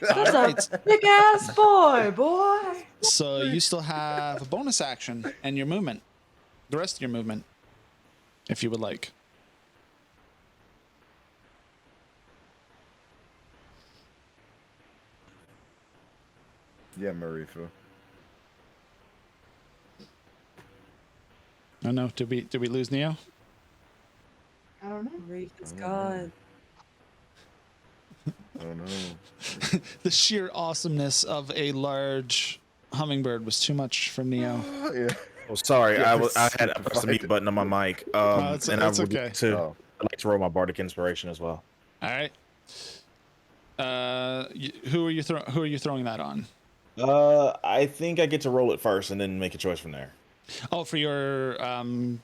That's Alright. a big ass boy. So you still have a bonus action and your movement. The rest of your movement, if you would like. Yeah, Marifa. Oh no, did we lose Neo? I don't know. Reef is gone. Oh no. The sheer awesomeness of a large hummingbird was too much for Neo. Yeah. Oh, sorry. Yeah, I had I pressed the mute button on my mic. it's and I would okay. like to. Oh. I'd like to roll my bardic inspiration as well. All right. Who are you throwing that on? I think I get to roll it first and then make a choice from there. Oh, for your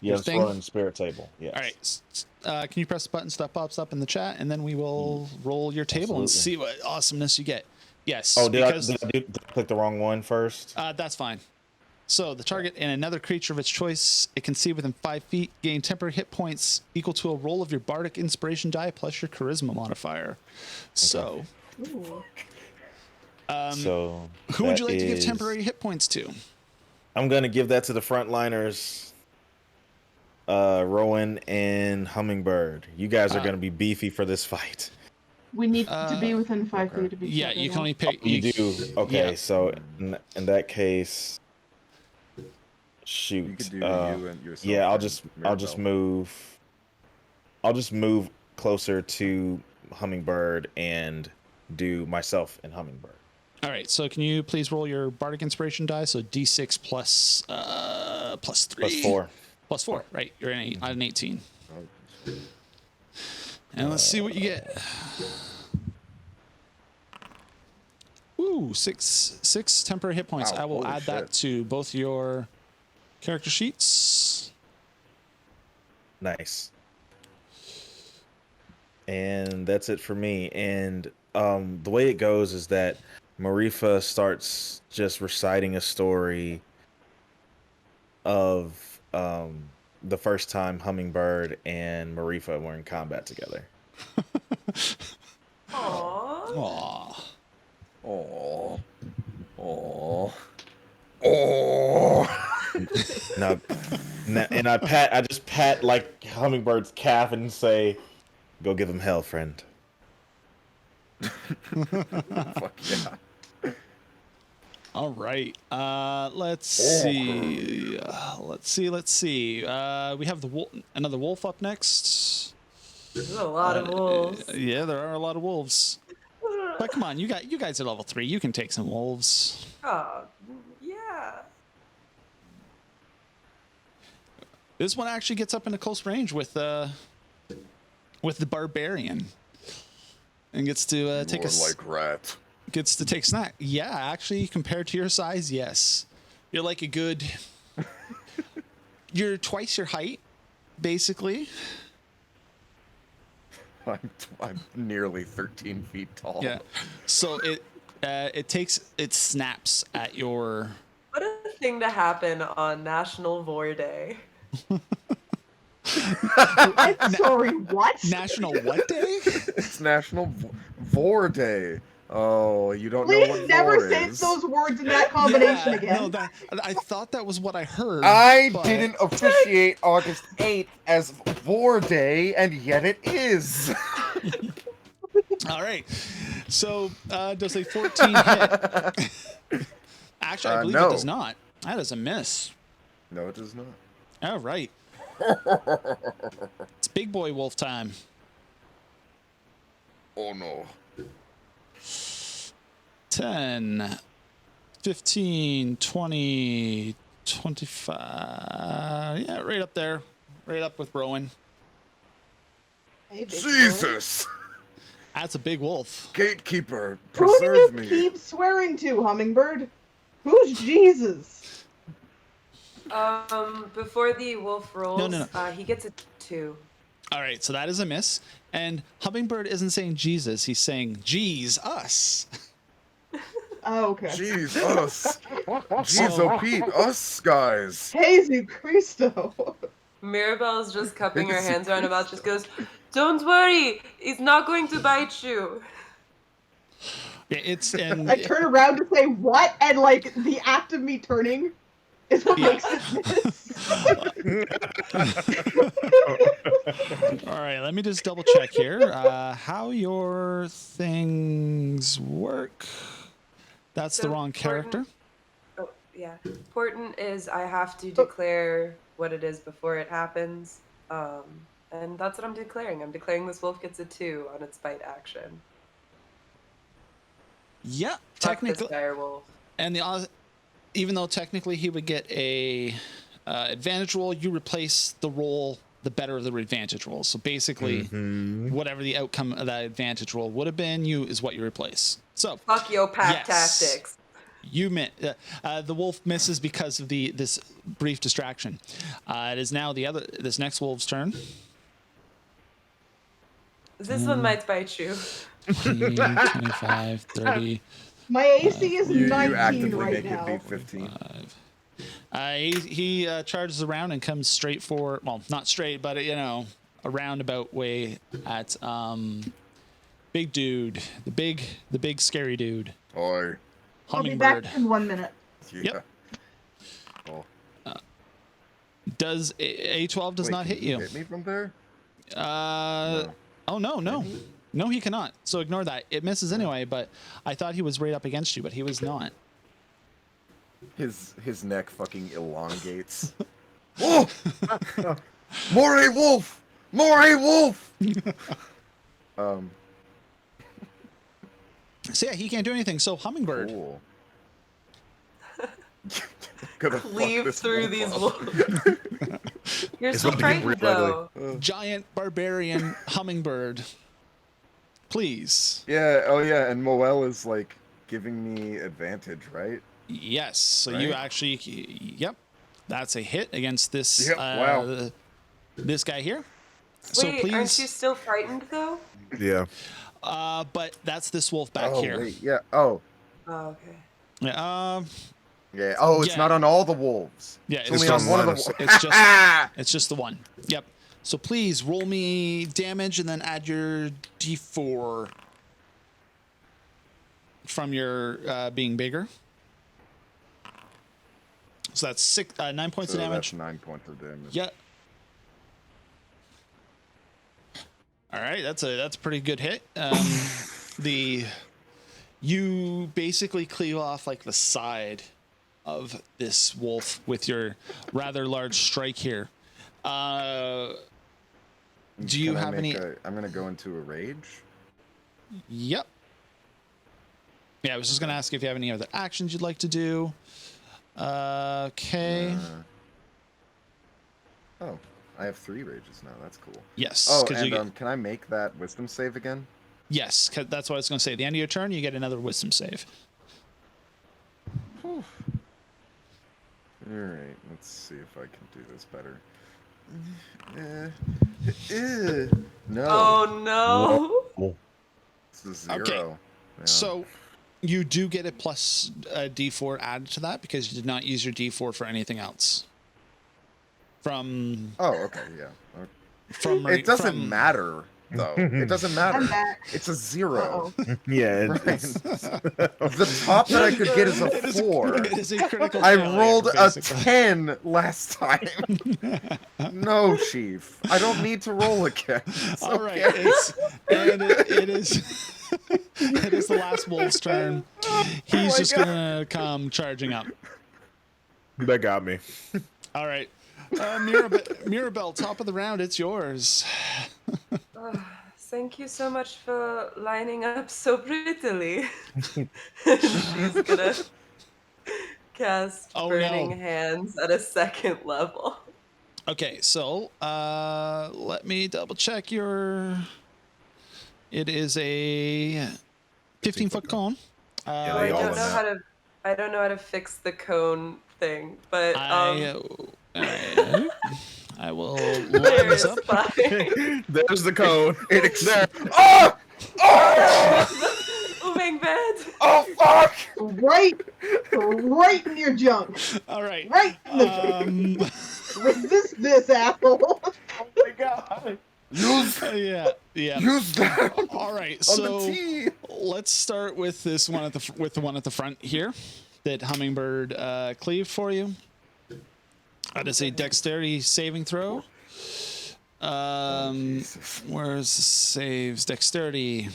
Yeah, it's thing. rolling spirit table. Yes. All right. Can you press the button so that pops up in the chat, and then we will roll your table and Absolutely. see what awesomeness you get. Yes. Oh, did I because click the wrong one first? that's fine. So the target and another creature of its choice it can see within 5 feet gain temporary hit points equal to a roll of your bardic inspiration die plus your charisma modifier. So, Ooh. So who would that you like to give is- temporary hit points to? I'm gonna give that to the frontliners, Rowan and Hummingbird. You guys are gonna be beefy for this fight. We need to be within 5 okay. feet of each Yeah, other. you can now. only pick. You do. Okay, yeah. so in that case, shoot. You could do you and yourself. Yeah, and I'll just move. I'll just move closer to Hummingbird and do myself and Hummingbird. All right. So can you please roll your bardic inspiration die? So D6 plus 3. Plus 4. Plus 4. Right. You're at an 18. Oh, And let's see what you get. Ooh, six temporary hit points. Wow, I will holy add that shit. to both your character sheets. Nice. And that's it for me. And the way it goes is that Marifa starts just reciting a story of the first time Hummingbird and Marifa were in combat together. Aww. Aw. oh, oh, oh. Now, and I just pat like Hummingbird's calf and say, "Go give him hell, friend." Fuck yeah. All right. Let's see. Let's see. We have another wolf up next. There's a lot of wolves. Yeah, there are a lot of wolves. But come on, you guys are level 3. You can take some wolves. Oh, yeah. This one actually gets up into close range with the barbarian, and gets to take a More like rat. gets to take a snack. Yeah, actually, compared to your size, yes, you're like a good. You're twice your height, basically. I'm nearly 13 feet tall. Yeah. So it snaps at your. What a thing to happen on National Vor Day. I'm sorry, what? National what day? It's National Vor Day. Oh, you don't know Please what never vor say is. those words in that combination again. No, I thought that was what I heard. I but- didn't appreciate August 8th as Vor Day, and yet it is. All right. So does a 14 hit? Actually, I believe no. it does not. That is a miss. No, it does not. All right. It's big boy wolf time. Oh no. 10, 15, 20, 25. Yeah, right up there. Right up with Rowan. Hey, big boy. Jesus! That's a big wolf. Gatekeeper, Who do you preserve me. keep swearing to, Hummingbird? Who's Jesus? Before the wolf rolls, No. he gets a 2. All right, so that is a miss. And Hummingbird isn't saying Jesus. He's saying, geez, us. Oh, okay. Jeez, us. Jeez, oh Pete, us guys. Jesus Christo. Mirabelle's just cupping her hands around her mouth, just goes, "Don't worry, he's not going to bite you." Yeah, it's and I turn around to say what, and like the act of me turning is what makes it miss. all right. Let me just double check here. How your things work? That's the So wrong character. Oh, yeah. Important is I have to declare what it is before it happens. And that's what I'm declaring. I'm declaring this wolf gets a 2 on its bite action. Yeah, Fuck this technically, dire wolf. and even though technically he would get a advantage roll, you replace the roll the better of the advantage roll. So basically, whatever the outcome of that advantage roll would have been, is what you replace. So Fuck yo pack yes. tactics. You the wolf misses because of this brief distraction. It is now this next wolf's turn. This one might bite you. 25, 30. My AC is You 19 actively right make now. it beat 15. He charges around and comes straight for, well, not straight, but a roundabout way at big dude, the big scary dude. Oi. I'll be back Hummingbird. in 1 minute. Yeah. Yep. Oh. Does A12 does Wait, not can hit he you? hit me from there? Oh no, he cannot. So ignore that. It misses anyway. But I thought he was right up against you, but he was not. His neck fucking elongates. Oh! More a wolf! More a wolf! So yeah, he can't do anything. So Hummingbird. Cool. Gonna fuck Cleave this through wolf these up. wolves. You're It's so about to get frightened real though. Giant barbarian hummingbird. Please. Yeah, oh yeah, and Moel is like giving me advantage, right? Yes. So you Right. actually, yep, that's a hit against this. Yep, wow. This guy here. So Wait, please. aren't you still frightened though? Yeah. But that's this wolf back Oh here. wait, yeah. Oh. Oh, okay. Yeah. Yeah. Oh, it's Yeah. not on all the wolves. Yeah, It's it's only just on one of one the of- wolves. It's just the one. Yep. So please roll me damage and then add your D4 from your being bigger. So that's 9 points So of damage. that's 9 points of damage. Yeah. All right, that's a pretty good hit. You basically cleave off like the side of this wolf with your rather large strike here. Do you Can I have any? I'm gonna go into a rage. Yep. Yeah, I was just gonna ask if you have any other actions you'd like to do. Okay. Oh, I have 3 rages now. That's cool. Yes. Oh, 'cause you and get, can I make that wisdom save again? yes, 'cause that's what I was gonna say. At the end of your turn, you get another wisdom save. Whew. All right, let's see if I can do this better. No, Oh no. it's a 0. Okay. Yeah. So you do get a plus D4 added to that because you did not use your D4 for anything else. From Oh, okay, yeah. from It doesn't from- matter though. It doesn't matter. I'm back. It's a 0. Uh-oh. Yeah, Right. The top that I could get is a It is 4. It is a critical. I failure, rolled a basically. 10 last time. No, Chief. I don't need to roll again. It's All right, okay. it is. It is the last wolf's turn. He's my just God. gonna come charging up. that got me. All right, Mirabelle, top of the round. It's yours. Thank you so much for lining up so prettily. She's gonna cast Oh, Burning no. Hands at a 2nd level. Okay, so let me double check your. It is a 15-foot cone. Yeah, I they all don't went know up. how to. I don't know how to fix the cone thing, but I will line there's this up. fine. There's the code. There. Oh! Moving bed. Oh, fuck! Right in your junk. All right. Right in the junk. Um, Resist this, asshole. Oh my god. Use yeah. that on All right. the So T. let's start with this one with the one at the front here that Hummingbird cleaved for you. That is a dexterity saving throw. Where's the saves? Dexterity.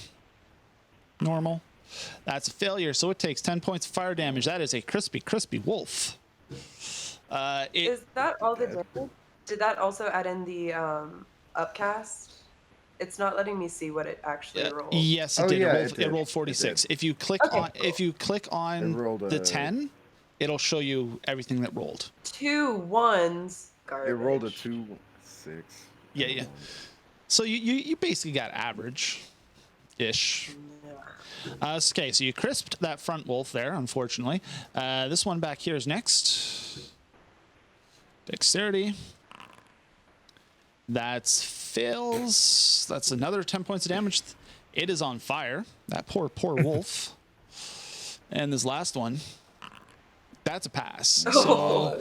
Normal. That's a failure, so it takes 10 points of fire damage. That is a crispy wolf. Is that all the damage? Did that also add in the upcast? It's not letting me see what it actually rolled. Yes, it Oh, did. yeah, It it rolled did. 46. It did. If you click Okay, on cool. if you click on It rolled the a- 10, it'll show you everything that rolled. 2 1s. Garbage. It rolled a 2, 6. Yeah. So you basically got average-ish. Okay, so you crisped that front wolf there, unfortunately. This one back here is next. Dexterity. That's fails. That's another 10 points of damage. It is on fire. That poor wolf. And this last one, that's a pass. So,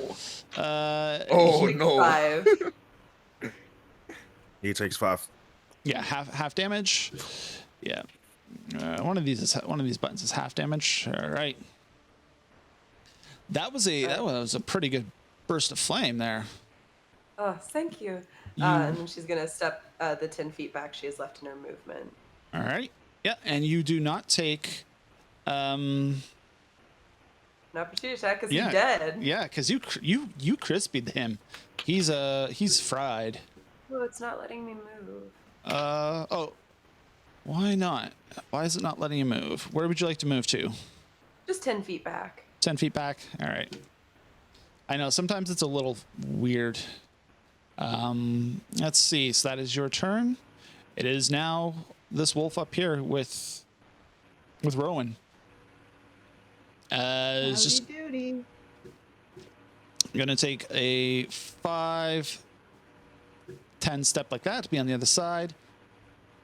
Oh no. 5. He takes 5. yeah, half damage. Yeah, one of these buttons is half damage. All right. That was a pretty good burst of flame there. Oh, thank you. And then she's gonna step the 10 feet back she has left in her movement. All right. Yeah, and you do not take. An opportunity attack because Yeah. he's dead. Yeah, because you crispied him. He's fried. Oh, it's not letting me move. Oh, why not? Why is it not letting you move? Where would you like to move to? Just 10 feet back. 10 feet back. All right. I know sometimes it's a little weird. Let's see. So that is your turn. It is now this wolf up here with Rowan. Is just Howdy-doody. gonna take a 5, 10 step like that to be on the other side,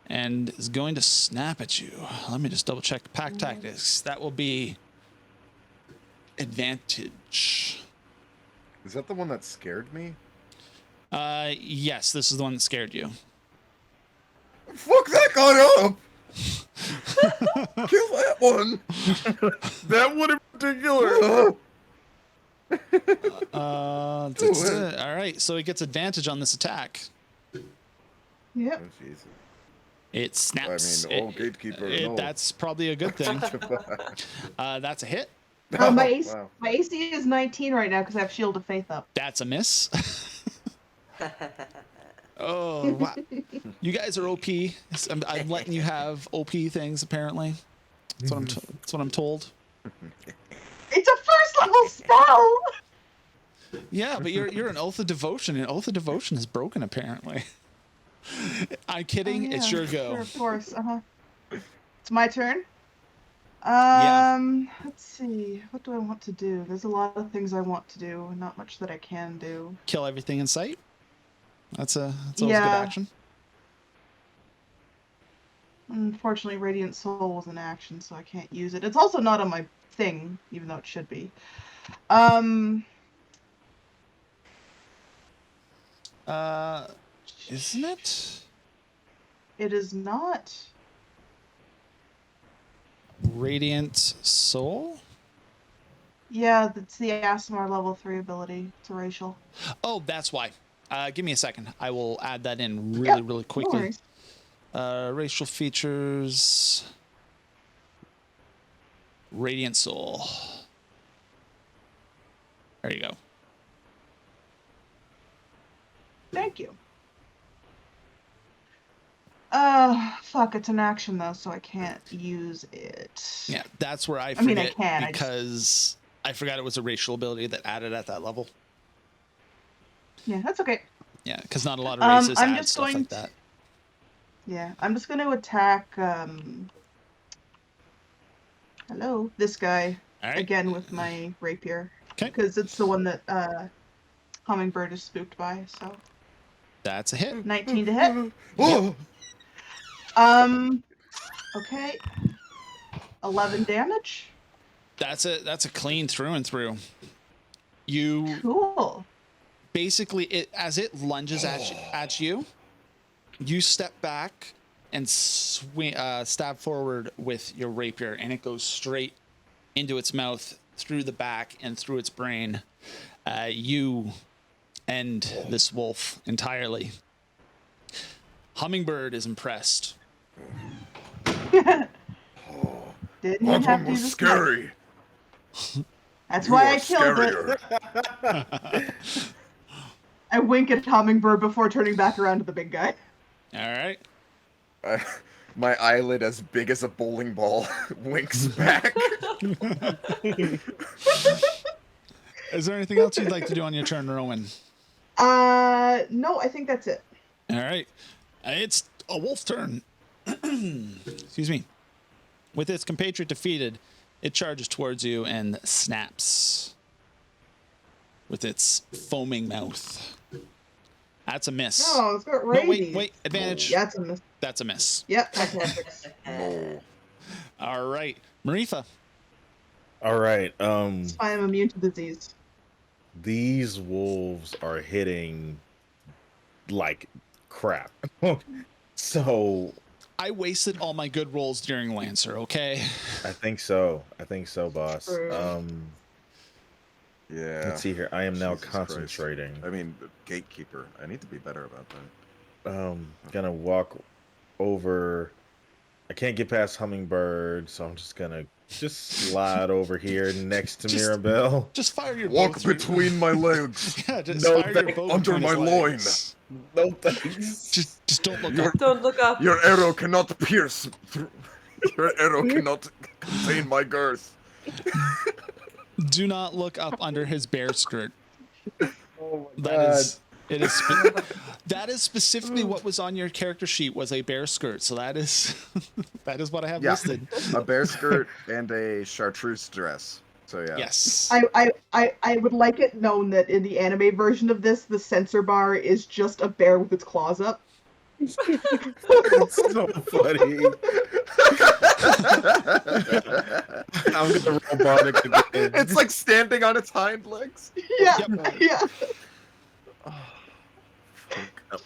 and is going to snap at you. Let me just double check pack tactics. That will be advantage. Is that the one that scared me? Yes, this is the one that scared you. Fuck that guy up! Kill that one! That one in particular. That's it. All right, so he gets advantage on this attack. Yep. Oh, Jesus. It snaps. gatekeeper. No. That's probably a good thing. Sanctify. That's a hit. Wow. My AC is 19 right now because I have Shield of Faith up. That's a miss. Oh, wow. You guys are OP. I'm letting you have OP things, apparently. That's what I'm told. It's a first level spell! Yeah, but you're an Oath of Devotion, and Oath of Devotion is broken, apparently. I'm kidding. It's your go. Sure, of course. It's my turn. Yeah. Let's see. What do I want to do? There's a lot of things I want to do, and not much that I can do. Kill everything in sight. That's always a good Yeah. action. Unfortunately, Radiant Soul was an action, so I can't use it. It's also not on my thing, even though it should be. Isn't it? It is not. Radiant Soul? Yeah, it's the Asmar level 3 ability. It's a racial. Oh, that's why. Give me a second. I will add that in really, Yep, really No quickly. worries. Racial features. Radiant Soul. There you go. Thank you. Fuck, it's an action though, so I can't use it. Yeah, that's where I I forget mean, I can, I just- because I forgot it was a racial ability that added at that level. Yeah, that's okay. Yeah, because not a lot of races I'm add just stuff going like to- that. Yeah, I'm just going to attack, hello, this guy, All right. again with my rapier. 'Kay. Because it's the one that, Hummingbird is spooked by, so. That's a hit. 19 to hit. Oh! Okay. 11 damage. That's a clean through and through. You Cool. basically as it lunges at you, you step back and swing, stab forward with your rapier, and it goes straight into its mouth, through the back, and through its brain. You end this wolf entirely. Hummingbird is impressed. Didn't That have one to was use a scary. That's You why are I killed it. I wink at Hummingbird before turning back around to the big guy. All right. My eyelid, as big as a bowling ball, winks back. Is there anything else you'd like to do on your turn, Rowan? No, I think that's it. All right. It's a wolf's turn. Excuse me. With its compatriot defeated, it charges towards you and snaps with its foaming mouth. That's a miss. Oh, it's got No, rabies. wait. Advantage. Yeah, it's a miss. That's a miss. Yep, athletics. No. All right. Marifa. All right. That's why I'm immune to disease. These wolves are hitting like crap. So I wasted all my good rolls during Lancer, okay? I think so, boss. True. Yeah. Let's see here. I am now Jesus Christ. concentrating. I mean, gatekeeper. I need to be better about that. Gonna walk over. I can't get past Hummingbird, so I'm just gonna slide over here next to Just- Mirabelle. Just fire your Walk bow through- between my legs. Yeah, just No, fire your thank- bow under between my his loin. legs. No thanks. Just don't look You're- up. Don't look up. Your arrow cannot pierce through. Your arrow cannot contain my girth. Do not look up under his bear skirt. Oh my That is specifically what was on your character sheet, was a bear skirt. So that is what I have Yeah. listed. A bear skirt and a chartreuse dress. So yeah. Yes. I would like it known that in the anime version of this, the sensor bar is just a bear with its claws up. It's so funny. I'm gonna robotic again. It's like standing on its hind legs. Yeah, Yep. yeah.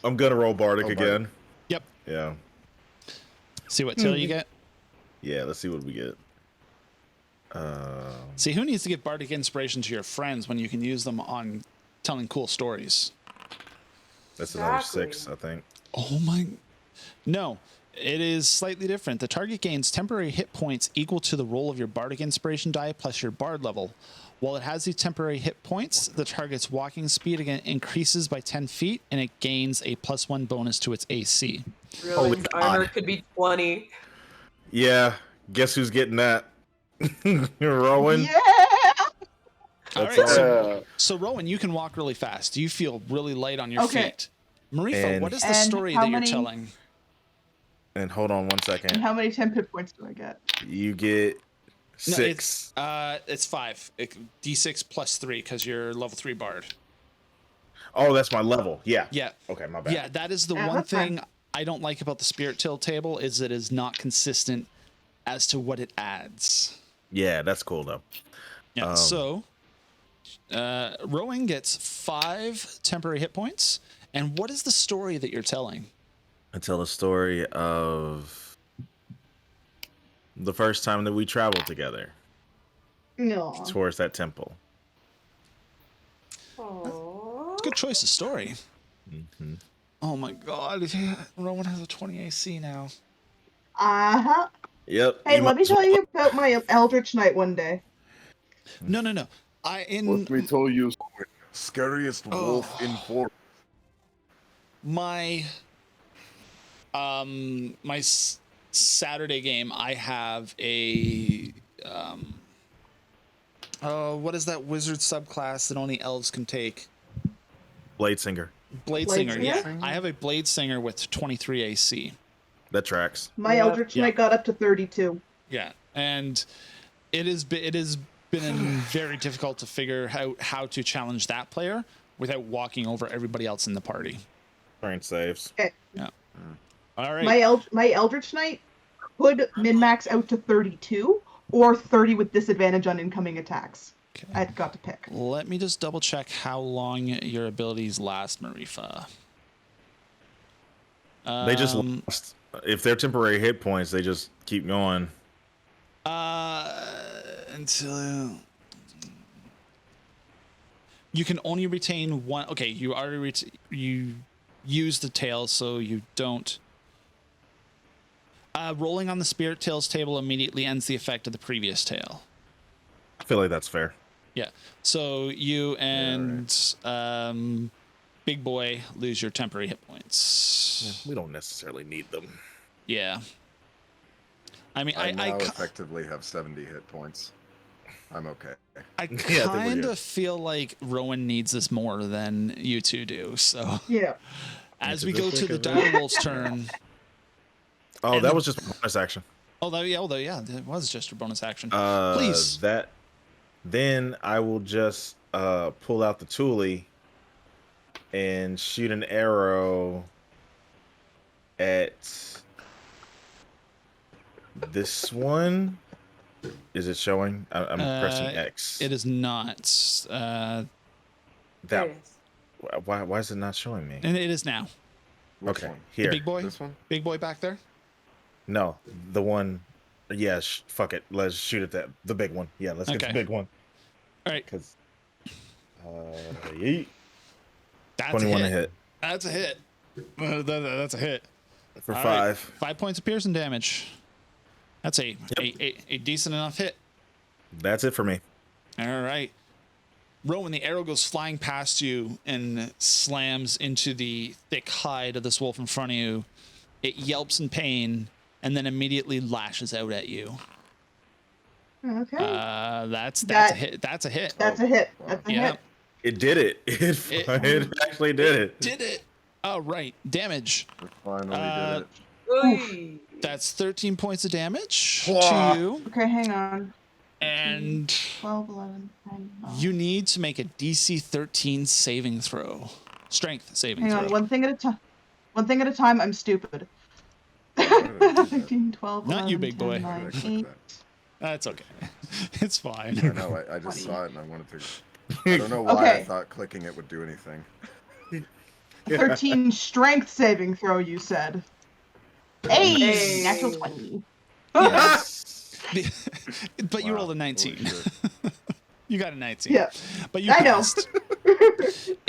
I'm gonna roll Bardic Oh, my. again. Yep. Yeah. See what till you get. Yeah, let's see what we get. See, who needs to give bardic inspiration to your friends when you can use them on telling cool stories? That's another Exactly. 6, I think. Oh my. No. It is slightly different. The target gains temporary hit points equal to the roll of your bardic inspiration die plus your bard level. While it has these temporary hit points, the target's walking speed again increases by 10 feet, and it gains a +1 bonus to its AC. Ruin's God. armor could be 20. Yeah, guess who's getting that? Rowan. Yeah. All That's right, all. so Rowan, you can walk really fast. You feel really light on your Okay. feet. Marifa, what is the And story how that you're many- telling? And hold on one And second. how many temp hit points do I get? You get No, 6. it's 5. D6 plus 3 because you're level 3 bard. Oh, that's my level. Yeah. Yeah. Okay, my bad. Yeah, that is the Yeah, one that's fine. thing I don't like about the Spirit Till table is it is not consistent as to what it adds. Yeah, that's cool though. Yeah. So, Rowan gets 5 temporary hit points. And what is the story that you're telling? I tell the story of the first time that we traveled together No. towards that temple. Aww. Good choice of story. Mm-hmm. Oh my God, Rowan has a 20 AC now. Uh-huh. Yep. Hey, you let me might as tell well- you about my Eldritch Knight one day. No. Let me tell you something. Scariest wolf in forest. My Saturday game, I have a what is that wizard subclass that only elves can take? Blade Singer. Blade Blade Singer. Yeah, Singer? I have a Blade Singer with 23 AC. That tracks. My Yeah. Eldritch Yeah. Knight got up to 32. Yeah, and it has been very difficult to figure out how to challenge that player without walking over everybody else in the party. Turn saves. Okay. All right. My Eldritch Knight could min-max out to 32 or 30 with disadvantage on incoming attacks. Okay. I got to pick. Let me just double check how long your abilities last, Marifa. They just lost. If they're temporary hit points, they just keep going. Until you can only retain one. Okay, you already you use the tail, so you don't. Rolling on the Spirit Tails table immediately ends the effect of the previous tail. I feel like that's fair. Yeah. So you and Big Boy lose your temporary hit points. We don't necessarily need them. Yeah. I mean, I I now ki- effectively have 70 hit points. I'm okay. I think we're kind good. of feel like Rowan needs this more than you two do. So Yeah. as Is we this go to like the a- Direwolf's turn. Oh, And that the- was just a bonus action. Although yeah, it was just a bonus action. Uh, Please. Then I will just pull out the toolie and shoot an arrow at this one. Is it showing? I'm pressing X. It is not. There That. it is. Why is it not showing me? And it is now. Which Okay, one? The here. big boy? This one? Big boy back there? No, the one. Yeah, fuck it. Let's shoot at the big one. Yeah, let's get Okay. the big one. All right. Cause, yeet. That's 21 a to hit. hit That's a hit. That's a hit. for All 5. right. 5 points of piercing damage. That's a decent enough hit. That's it for me. All right. Rowan, the arrow goes flying past you and slams into the thick hide of this wolf in front of you. It yelps in pain and then immediately lashes out at you. Okay. That's a That- hit. That's a hit. That's a hit. That's a Yeah. hit. It did it. It actually did it. Did it. All right. Damage. We finally Uh, did it. Oy. That's 13 points of damage Whoa. to you. Okay, hang on. And 12, 11, 10, 12. you need to make a DC 13 saving throw. Strength saving Hang throw. on, one thing at a time. One thing at a time, I'm stupid. did I do that? 13, 12, Not 11, you, big 10, boy. 9, Why did I click 8. That's okay. It's fine. I know, I just 20. saw it and I wanted to. I don't know why I Okay. thought clicking it would do anything. 13 strength saving throw, you said. Hey, Hey. natural 20. But you Wow, rolled a holy 19. shit. You got a 19. Yeah, But you I know. passed.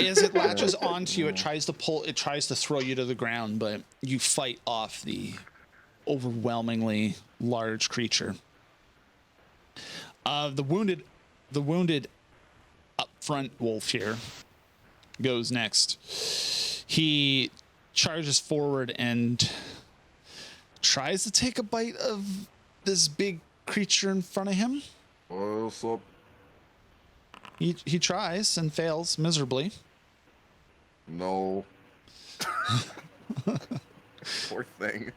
As it latches onto you, it tries to throw you to the ground, but you fight off the overwhelmingly large creature. The wounded up front wolf here goes next. He charges forward and tries to take a bite of this big creature in front of him. What's up? He tries and fails miserably. No. Poor thing.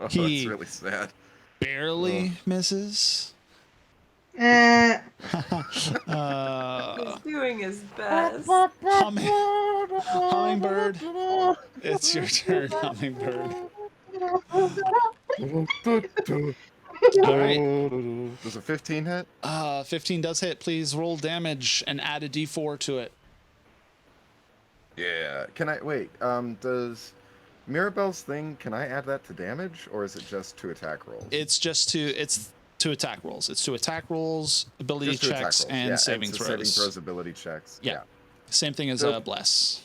Oh, He- that's really sad. Barely misses. Eh. Uh, He's doing his best. Hummingbird, it's your turn, Hummingbird. All right. Does a 15 hit? 15 does hit. Please roll damage and add a d4 to it. Yeah. Can I wait? Does Mirabelle's thing? Can I add that to damage, or is it just to attack rolls? It's to attack rolls. It's to attack rolls, ability Just to attack checks, rolls. and Yeah, saving to throws. Saving throws, ability checks. Yeah. Same thing as So- bless.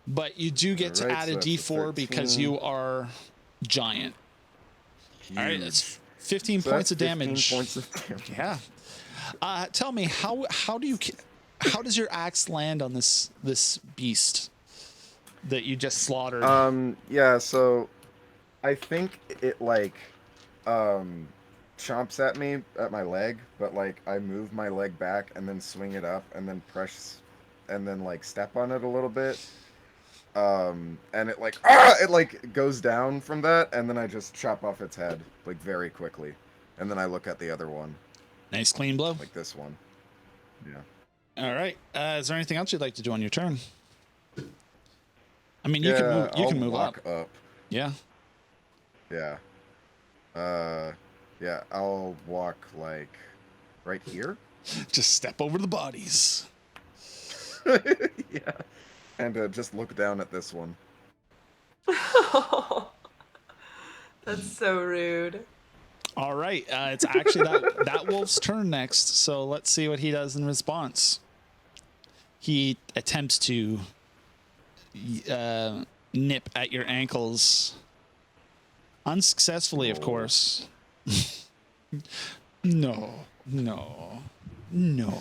But you do get to Alright, add so a that's a d4 because 13. you are giant. All right, Huge. it's 15 So points that's of damage. 15 points of damage. Yeah. Tell me how does your axe land on this beast that you just slaughtered? Yeah, so I think it like chomps at me at my leg, but like I move my leg back and then swing it up and then press and then like step on it a little bit. And it like goes down from that, and then I just chop off its head like very quickly. And then I look at the other one, Nice clean blow. like this one. Yeah. All right. Is there anything else you'd like to do on your turn? I mean, you can move. You I'll can move walk up. up. Yeah. Yeah. Yeah, I'll walk like right here. Just step over the bodies. Yeah. And just look down at this one. That's so rude. All right. It's actually that wolf's turn next. So let's see what he does in response. He attempts to nip at your ankles. Unsuccessfully, of course. No. No. No.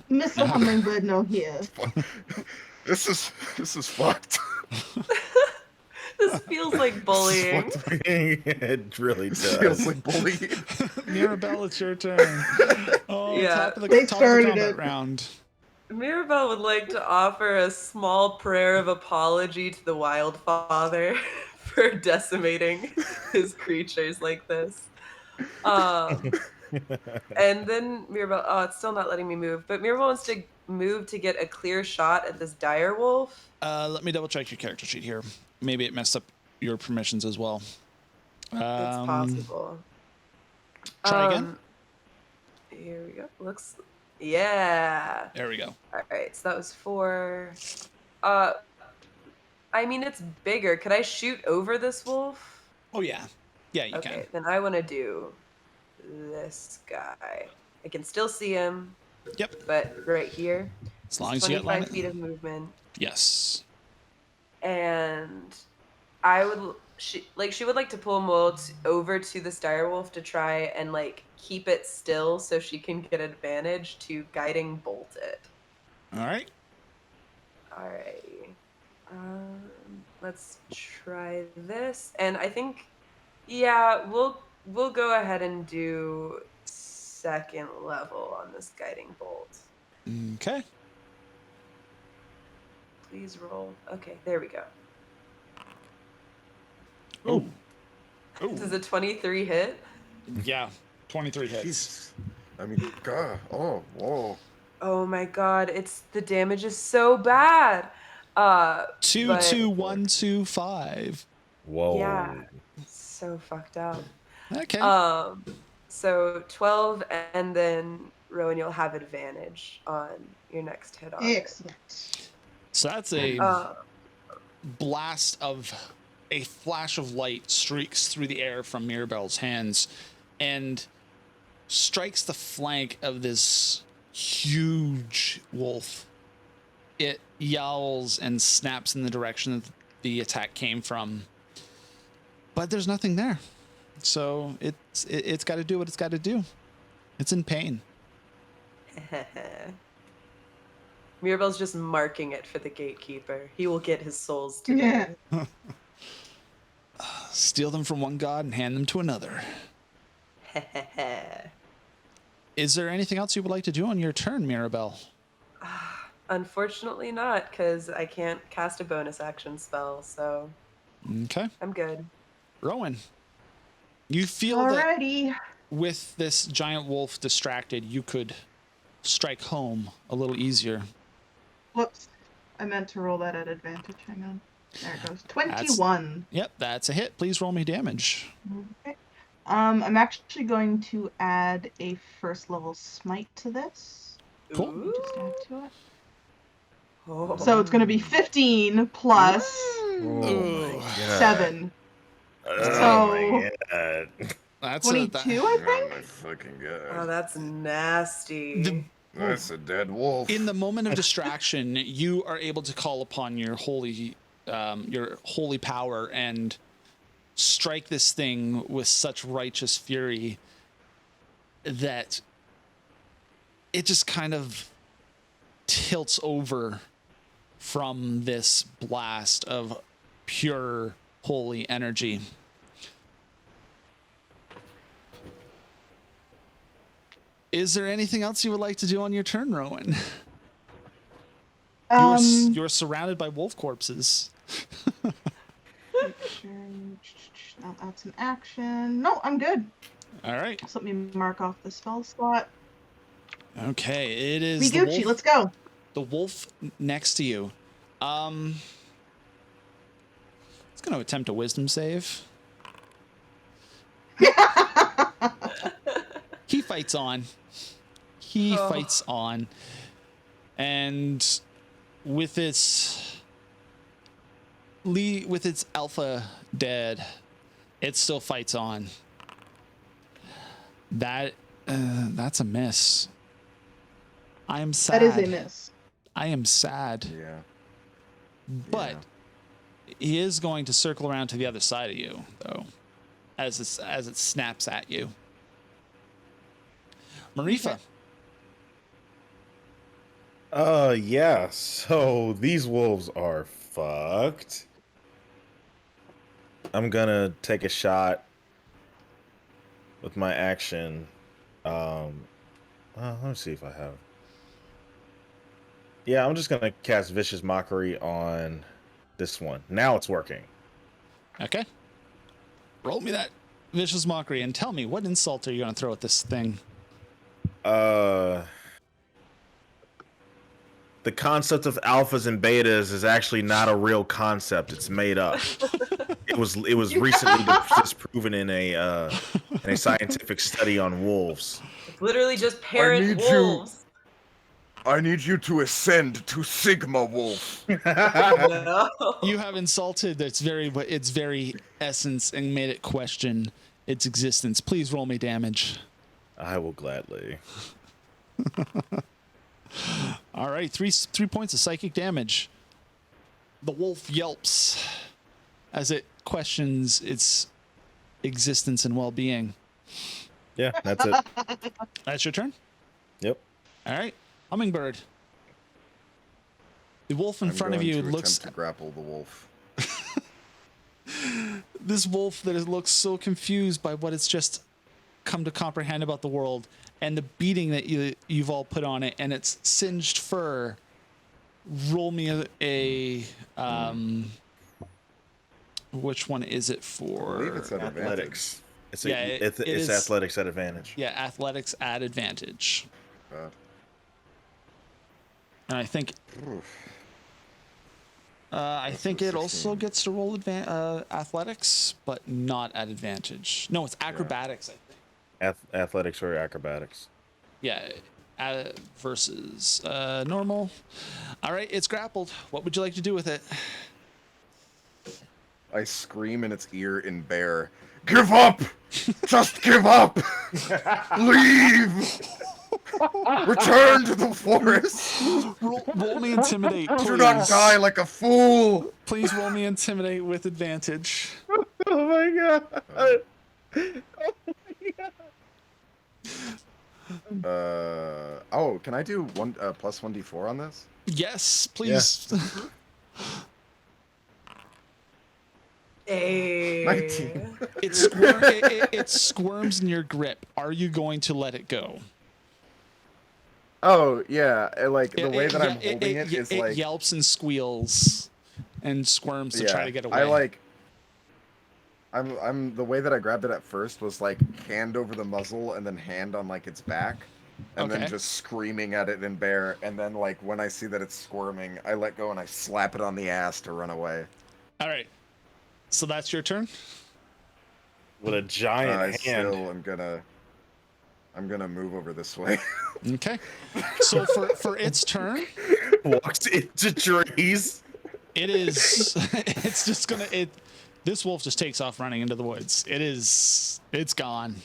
Mr. Hummingbird, no here. This is fucked. This feels like bullying. It really This does. feels like bullying. Mirabelle, it's your turn. Oh, Yeah. top of the They top of the started combat it. round. Mirabelle would like to offer a small prayer of apology to the Wild Father for decimating his creatures like this. And then Mirabelle, oh, it's still not letting me move, but Mirabelle wants to move to get a clear shot at this dire wolf. Let me double check your character sheet here. Maybe it messed up your permissions as well. It's possible. Try again. Here we go. Yeah. There we go. All right, so that was 4. I mean, it's bigger. Could I shoot over this wolf? Oh yeah, yeah, you Okay, then I want to do this guy. I can still see him, can. Yep. but right here. As long as you get 25 line. feet of movement. Yes. And I would she would like to pull Mold over to this direwolf to try and like keep it still so she can get advantage to guiding bolt it. All right. Alright. Let's try this. And I think yeah, we'll go ahead and do 2nd level on this guiding bolt. Okay. Please roll. Okay, there we go. Oh. Does a 23 hit? Yeah. 23 hits. Jesus. I mean, God. Oh, whoa. Oh my god, the damage is so bad. 22125. Whoa. Yeah. So fucked up. Okay. So 12, and then Rowan, you'll have advantage on your next hit on it. Excellent. So that's a Uh, a flash of light streaks through the air from Mirabelle's hands and strikes the flank of this huge wolf. It yowls and snaps in the direction the attack came from. But there's nothing there. So it's got to do what it's got to do. It's in pain. Mirabelle's just marking it for the gatekeeper. He will get his souls today. Steal them from one god and hand them to another. Is there anything else you would like to do on your turn, Mirabelle? Unfortunately not, because I can't cast a bonus action spell, so Okay. I'm good. Rowan, you feel Alrighty. that with this giant wolf distracted, you could strike home a little easier. Whoops. I meant to roll that at advantage. Hang on. There it goes. 21. Yep, that's a hit. Please roll me damage. Okay. I'm actually going to add a first level smite to this. Cool. Let me just add to it. Oh. So it's going to be 15 plus Oh my god. 7. Oh my god. That's 22, I Oh think? my fucking Oh, god. that's nasty. That's a dead wolf. In the moment of distraction, you are able to call upon your holy power and strike this thing with such righteous fury that it just kind of tilts over from this blast of pure holy energy. Is there anything else you would like to do on your turn, Rowan? You're surrounded by wolf corpses. Now that's an action. No, I'm good. All right. Just let me mark off the spell slot. Okay, it is Gucci, let's go. the wolf next to you. It's going to attempt a wisdom save. He fights on. He fights on. And with its alpha dead, it still fights on. That's a miss. I am sad. That is a miss. I am sad. Yeah. But he is going to circle around to the other side of you, though, as it snaps at you. Marifa. Yeah, so these wolves are fucked. I'm gonna take a shot with my action. Let me see if I have. Yeah, I'm just gonna cast Vicious Mockery on this one. Now it's working. Okay. Roll me that Vicious Mockery and tell me, what insult are you going to throw at this thing? The concept of alphas and betas is actually not a real concept. It's made up. It was recently disproven in a scientific study on wolves. It's literally just parent need wolves. I need you to ascend to Sigma Wolf. No. You have insulted its very essence and made it question its existence. Please roll me damage. I will gladly. All right, three points of psychic damage. The wolf yelps as it questions its existence and well-being. Yeah, that's it. That's your turn? Yep. All right. Hummingbird. The wolf in I'm front of going you to looks... attempt to grapple the wolf. This wolf that looks so confused by what it's just come to comprehend about the world and the beating that you've all put on it and its singed fur. Roll me a which one is it for? I believe it's at Athletics. It's it is athletics at advantage. Yeah, athletics at advantage. advantage. And I think it also 16. gets to roll athletics, but not at advantage. No, it's acrobatics, I think. Athletics or acrobatics. Yeah, versus normal. All right, it's grappled. What would you like to do with it? I scream in its ear in bear. Give up! Just give up! Leave! Return to the forest. Roll me intimidate, please. Do not die like a fool. Please roll me intimidate with advantage. Oh my god. Oh, can I do one plus 1d4 on this? Yes, please. Hey. 19. It squirms in your grip. Are you going to let it go? Oh yeah, like the way that I'm holding it is like it yelps and squeals and squirms to try to get away. I'm the way that I grabbed it at first was like hand over the muzzle and then hand on like its back, and then just screaming at it in bear, and then like when I see that it's squirming, I let go and I slap it on the ass to run away. All right, so that's your turn. With a giant hand. I'm gonna move over this way. Okay. So for its turn, walks into trees. It is. It's just gonna. This wolf just takes off running into the woods. It's gone.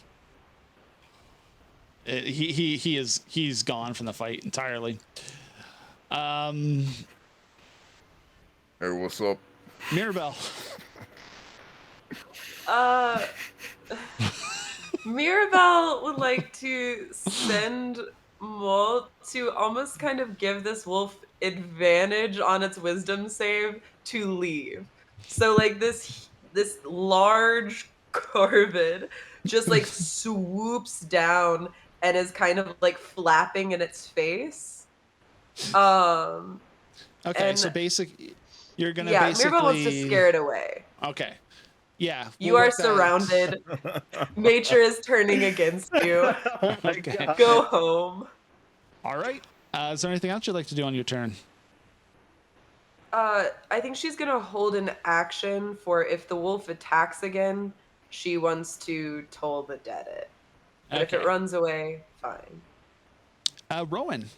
He's gone from the fight entirely. Hey, what's up? Mirabelle. Mirabelle would like to send Mole to almost kind of give this wolf advantage on its wisdom save to leave. So like this large corvid just like swoops down and is kind of like flapping in its face. Okay, so you're gonna basically. Mirabelle wants to scare it away. Okay. Yeah. You are surrounded. Nature is turning against you. Oh my god. Go home. All right. Is there anything else you'd like to do on your turn? I think she's gonna hold an action for if the wolf attacks again, she wants to toll the dead it. But if it runs away, fine. Rowan.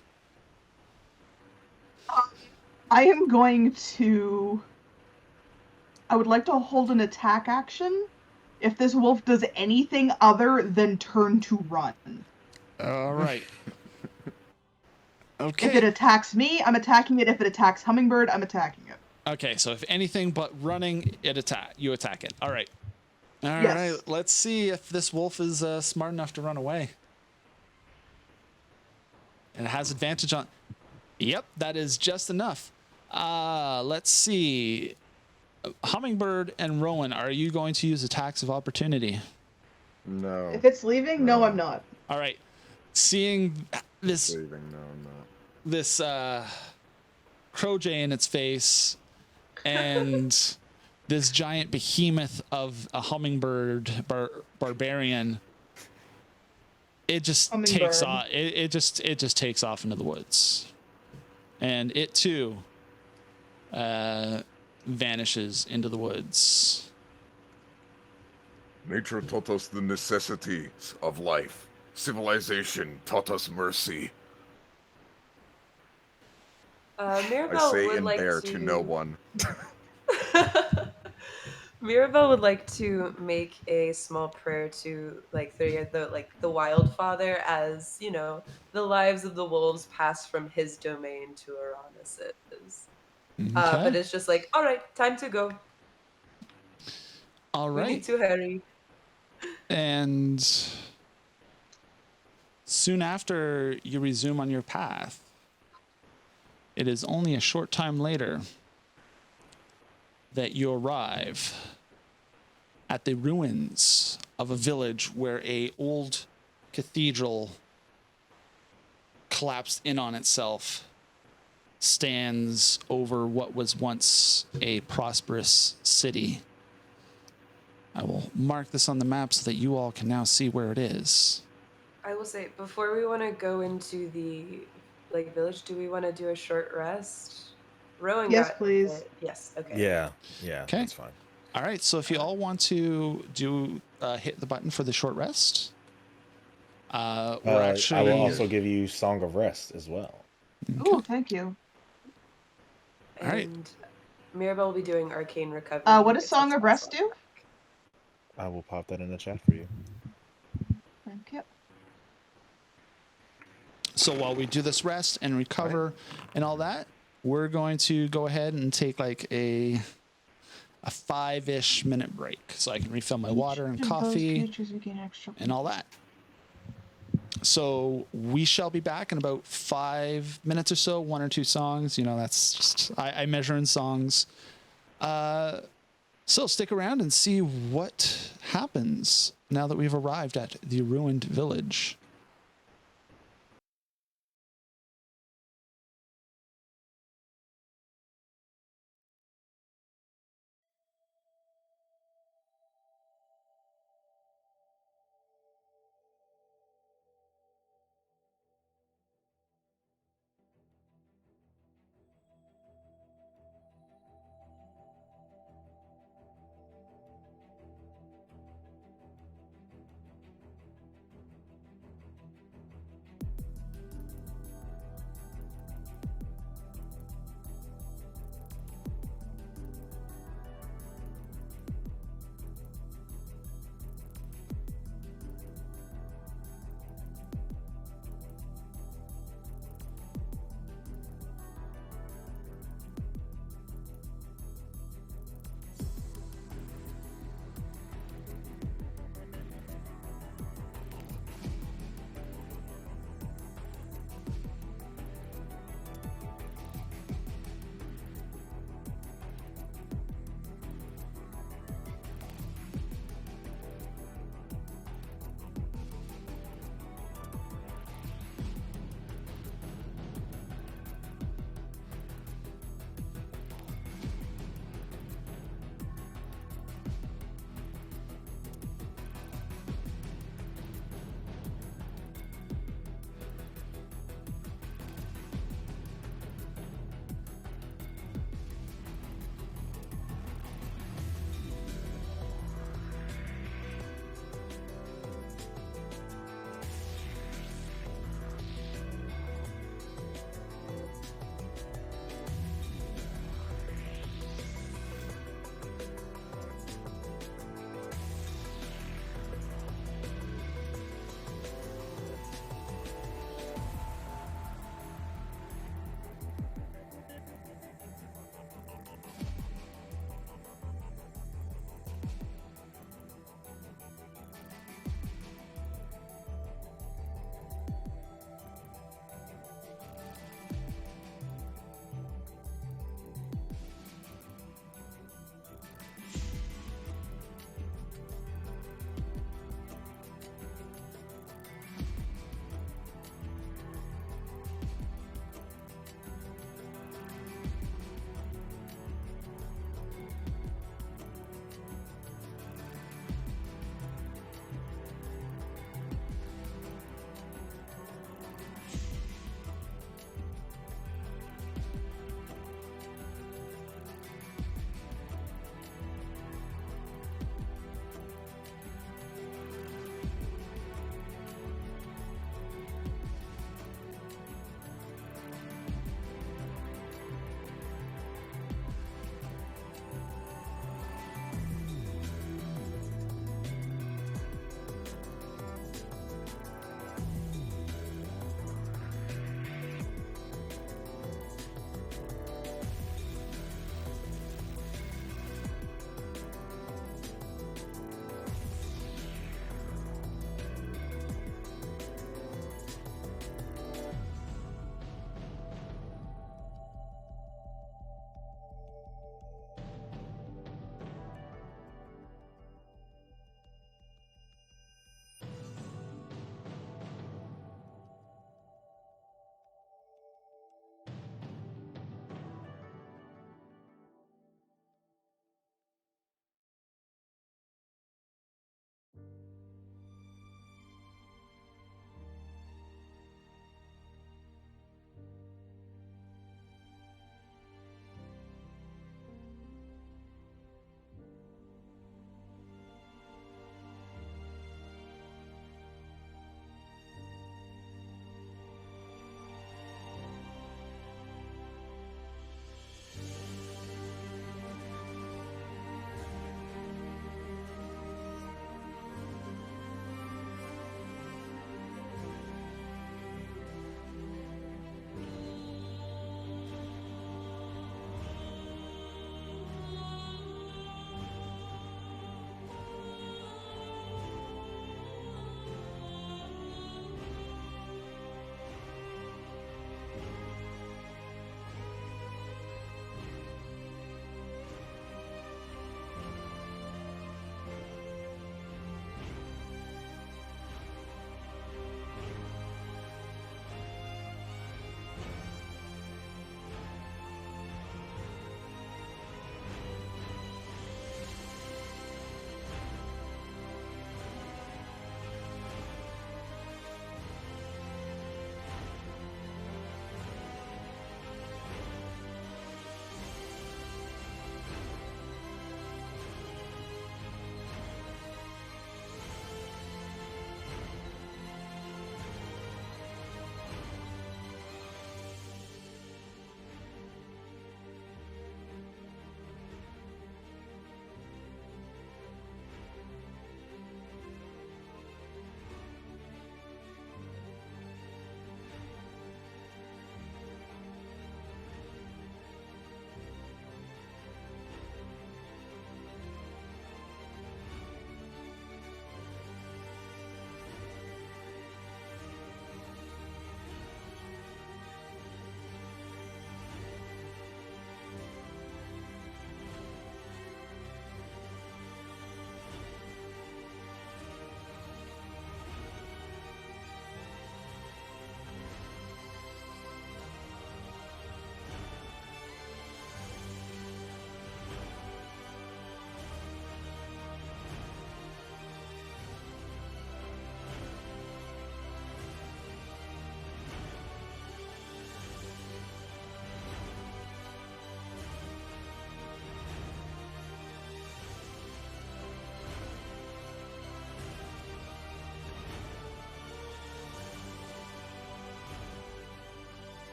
I am going to... I would like to hold an attack action if this wolf does anything other than turn to run. All right. Okay. If it attacks me, I'm attacking it. If it attacks Hummingbird, I'm attacking it. Okay, so if anything but running, you attack it. All right. All right. Let's see if this wolf is smart enough to run away. And it has advantage on... Yep, that is just enough. Let's see. Hummingbird and Rowan, are you going to use attacks of opportunity? No. If it's leaving, no, I'm not. All right. Seeing this... Leaving, no, I'm not. This crowjay in its face and this giant behemoth of a hummingbird barbarian, it just takes off. It just takes off into the woods, and it too vanishes into the woods. Nature taught us the necessities of life. Civilization taught us mercy. Mirabelle I say would in like bear to no one. Mirabelle would like to make a small prayer to the Wildfather, as you know, the lives of the wolves pass from his domain to Aranis's. Okay. But it's just like, all right, time to go. All right. We need to hurry. And soon after you resume on your path, it is only a short time later that you arrive at the ruins of a village where an old cathedral collapsed in on itself stands over what was once a prosperous city. I will mark this on the map so that you all can now see where it is. I will say, before we want to go into the village, do we want to do a short rest? Rowan Yes, please. Yes, okay. Yeah, Okay. That's fine. All right, so if you all want to do hit the button for the short rest, we're actually... I will also give you Song of Rest as well. Oh, thank you. All right. And Mirabelle will be doing Arcane Recovery. What does Song of Rest do? I will pop that in the chat for you. Thank you. So while we do this rest and recover and all that, we're going to go ahead and take like a 5-ish minute break so I can refill my water and coffee and all that. So we shall be back in about 5 minutes or so, 1 or 2 songs. You know, that's just, I measure in songs. So stick around and see what happens now that we've arrived at the ruined village.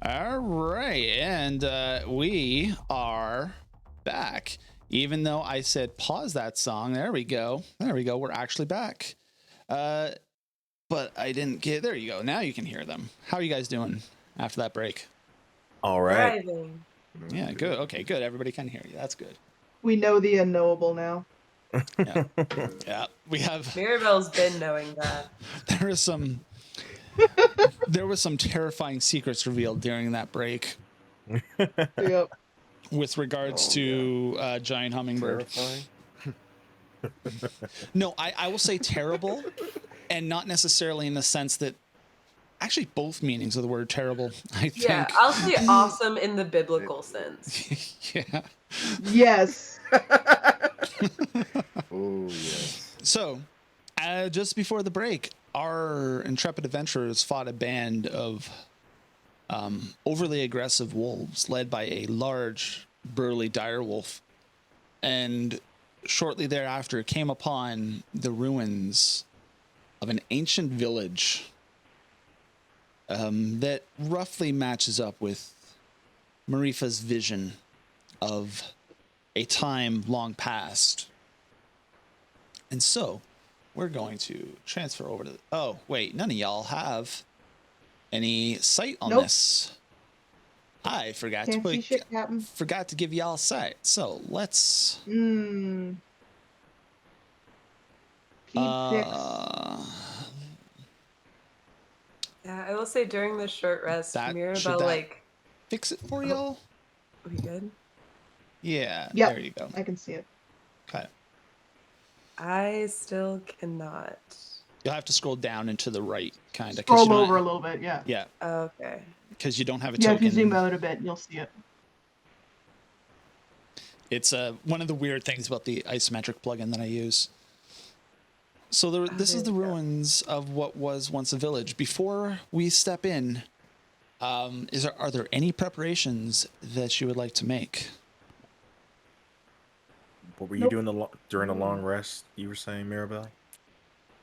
All right, and we are back. Even though I said pause that song, there we go. We're actually back. But I didn't get. There you go. Now you can hear them. How are you guys doing after that break? All right. Thriving. Yeah, good. Okay, good. Everybody can hear you. That's good. We know the unknowable now. Yeah, yeah. We have. Mirabelle's been knowing that. There was some terrifying secrets revealed during that break Yep. with regards to giant hummingbird. Terrifying. No, I will say terrible, and not necessarily in the sense that. Actually, both meanings of the word terrible, I think. Yeah, I'll say awesome in the biblical sense. Yeah. Yes. Oh yes. So, just before the break, our intrepid adventurers fought a band of overly aggressive wolves led by a large, burly direwolf. And shortly thereafter came upon the ruins of an ancient village that roughly matches up with Marifa's vision of a time long past. And so we're going to transfer over to oh wait, none of y'all have any sight on Nope. this. I forgot Can't see shit, Captain. forgot to give y'all sight. So let's Mmm. Keep Yeah, I will say during the short rest, Should Mirabelle, that- fix it for y'all. we good? Yeah, Yep. there you go. I can see it. Okay. I still cannot. You'll have to scroll down and to the right, kind of. Scroll over a little bit, yeah. Yeah, Okay. because you don't have a Yeah, if token. you zoom out a bit, you'll see it. It's one of the weird things about the isometric plugin that I use. So this is the there you go. ruins of what was once a village. Before we step in, are there any preparations that you would like to make? What were you Nope. doing during the long rest? You were saying, Mirabelle?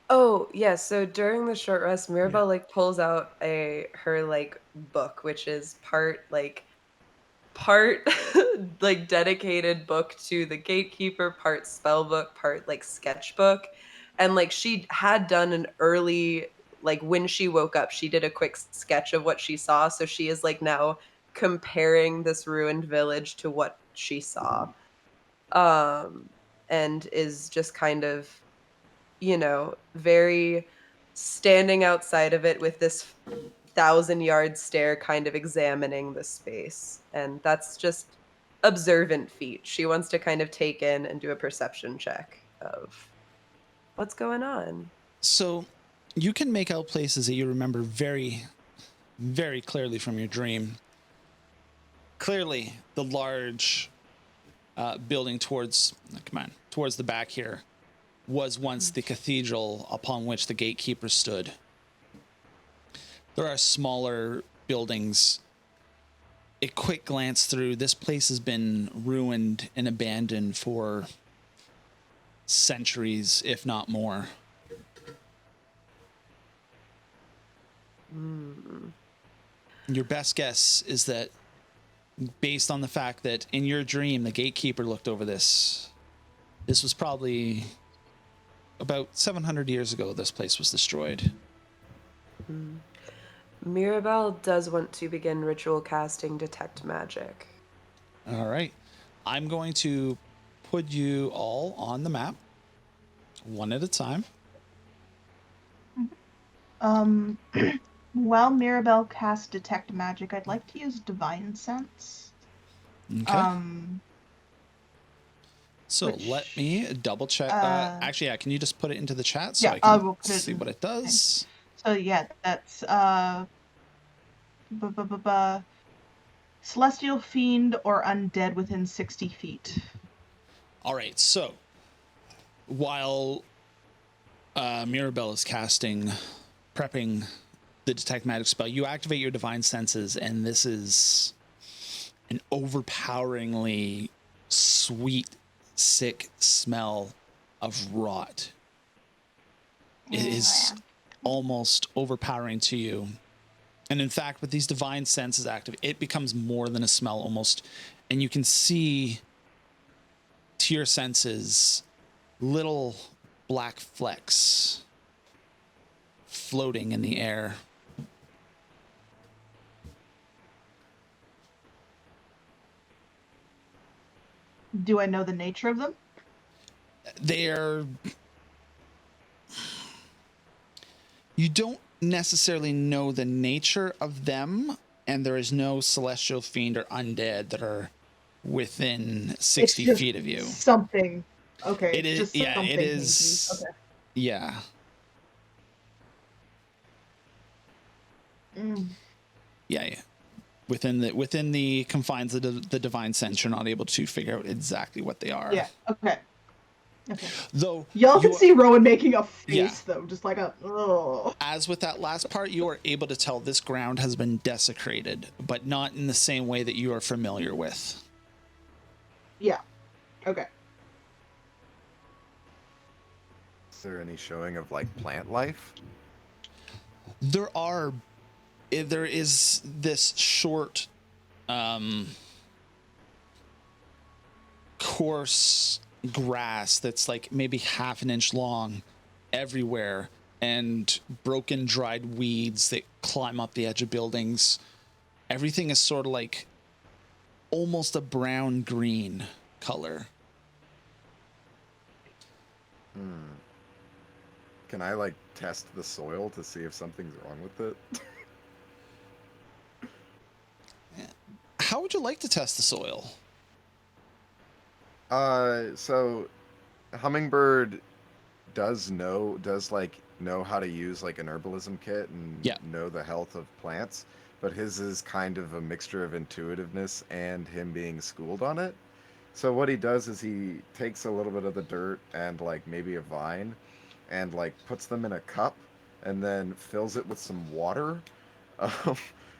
Oh, yeah, so during the short rest, Mirabelle like pulls out her like book, which is part like dedicated book to the gatekeeper, part spell book, part like sketchbook. And like she had done an early like when she woke up, she did a quick sketch of what she saw. So she is like now comparing this ruined village to what she saw. And is just kind of, very standing outside of it with this 1,000-yard stare, kind of examining the space. And that's just observant feat. She wants to kind of take in and do a perception check of what's going on. So you can make out places that you remember very, very clearly from your dream. Clearly, the large building towards the back here was once the cathedral upon which the gatekeeper stood. There are smaller buildings. A quick glance through, this place has been ruined and abandoned for centuries, if not more. Your best guess is that based on the fact that in your dream, the gatekeeper looked over this was probably about 700 years ago this place was destroyed. Mirabelle does want to begin ritual casting Detect Magic. All right. I'm going to put you all on the map one at a time. While Mirabelle casts Detect Magic, I'd like to use Divine Sense. Okay. So which, let me double check. Actually, yeah, can you just put it into the chat so yeah, I I can will put it see in what it does? So yeah, that's Celestial Fiend or Undead within 60 feet. All right, so while Mirabelle is prepping the Detect Magic spell, you activate your Divine Senses, and this is an overpoweringly sweet, sick smell of rot. It is almost overpowering to you. And in fact, with these divine senses active, it becomes more than a smell almost. And you can see to your senses little black flecks floating in the air. Do I know the nature of them? They're... You don't necessarily know the nature of them, and there is no celestial fiend or undead that are within 60 It's just feet of you. Something. Okay. It is, just yeah, something it is. hinky. Okay. Yeah. Yeah. Within the confines of the divine sense, you're not able to figure out exactly what they are. Yeah. Okay. Okay. Though Y'all can see Rowan making a face, Yeah. though, just like a. Ugh. As with that last part, you are able to tell this ground has been desecrated, but not in the same way that you are familiar with. Yeah. Okay. Is there any showing of like plant life? There is this short, coarse grass that's like maybe half an inch long everywhere, and broken dried weeds that climb up the edge of buildings. Everything is sort of like almost a brown green color. Can I like test the soil to see if something's wrong with it? How would you like to test the soil? So Hummingbird does know how to use like an herbalism kit and Yeah. know the health of plants, but his is kind of a mixture of intuitiveness and him being schooled on it. So what he does is he takes a little bit of the dirt and like maybe a vine and like puts them in a cup and then fills it with some water, um,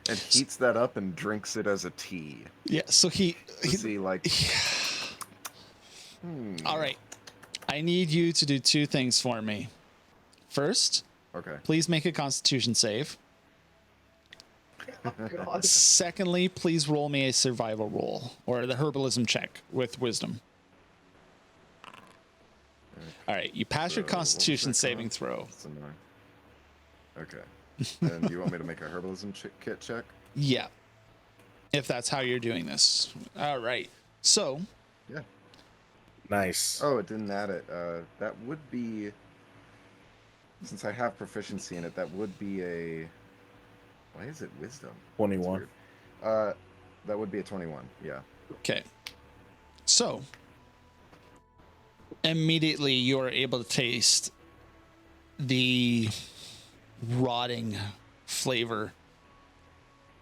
and heats that up and drinks it as a tea. Yeah, so he like All right. I need you to do two things for me. First, Okay. please make a constitution save. Oh, God. Secondly, please roll me a survival roll or the herbalism check with wisdom. All right, you pass your So, what was constitution that saving con? throw. That's annoying. Okay. And do you want me to make a herbalism kit check? Yeah. If that's how you're doing this. All right. So, Yeah. Nice. Oh, it didn't add it. That would be, since I have proficiency in it, that would be a. Why is it wisdom? That's 21. weird. That would be a 21. Yeah. okay. So, immediately you are able to taste the rotting flavor,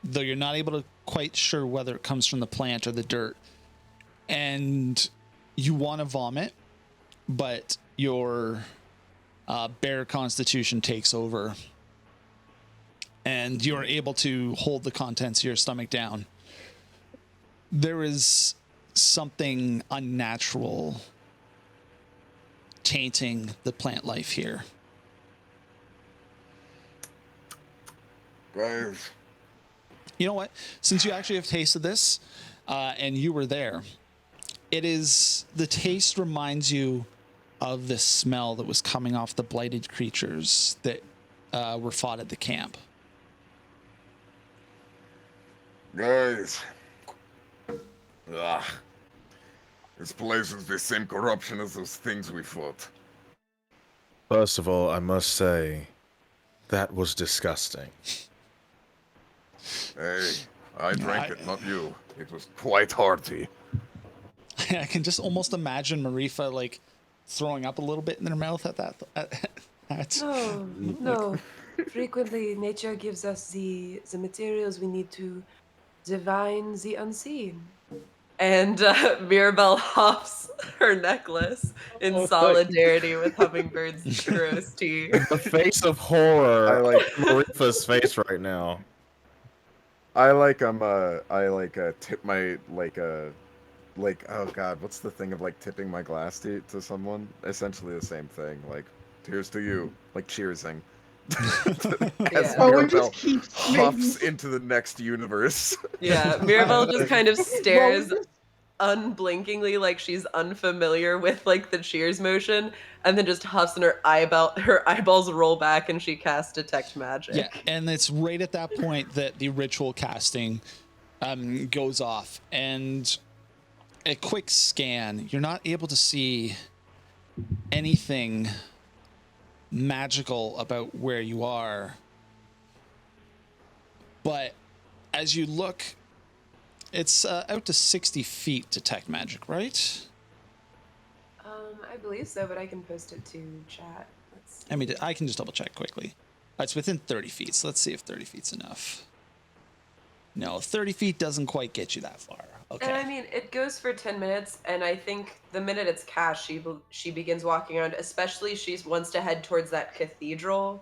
though you're not able to quite sure whether it comes from the plant or the dirt. And you want to vomit, but your bear constitution takes over, and you're able to hold the contents of your stomach down. There is something unnatural tainting the plant life here. Guys. You know what? Since you actually have tasted this, and you were there, the taste reminds you of the smell that was coming off the blighted creatures that were fought at the camp. Guys. Ugh. This place is the same corruption as those things we fought. First of all, I must say, that was disgusting. Hey, I drank it, not you. It was quite hearty. I can just almost imagine Marifa like throwing up a little bit in their mouth at that. No, no. Frequently, nature gives us the materials we need to divine the unseen. And Mirabelle hops her necklace in solidarity with Hummingbird's gross tea. The face of horror. I like Marifa's face right now. I tip my oh god, what's the thing of like tipping my glass to someone? Essentially the same thing. Like, cheers to you. Like cheersing. As Yeah. Rowan Mirabelle just keeps huffs making. into the next universe. Yeah, Mirabelle just kind of Rowan stares just unblinkingly like she's unfamiliar with like the cheers motion, and then just huffs and her eyeballs roll back and she casts detect Yeah, magic. and it's right at that point that the ritual casting goes off, and a quick scan, you're not able to see anything magical about where you are. But as you look, it's out to 60 feet detect magic, right? I believe so, but I can post it to chat. Let's I mean, I can just double check quickly. It's within 30 feet, so let's see if 30 feet's enough. No, 30 feet doesn't quite get you that far. Okay. And I mean, it goes for 10 minutes, and I think the minute it's cast, she begins walking around. Especially, she wants to head towards that cathedral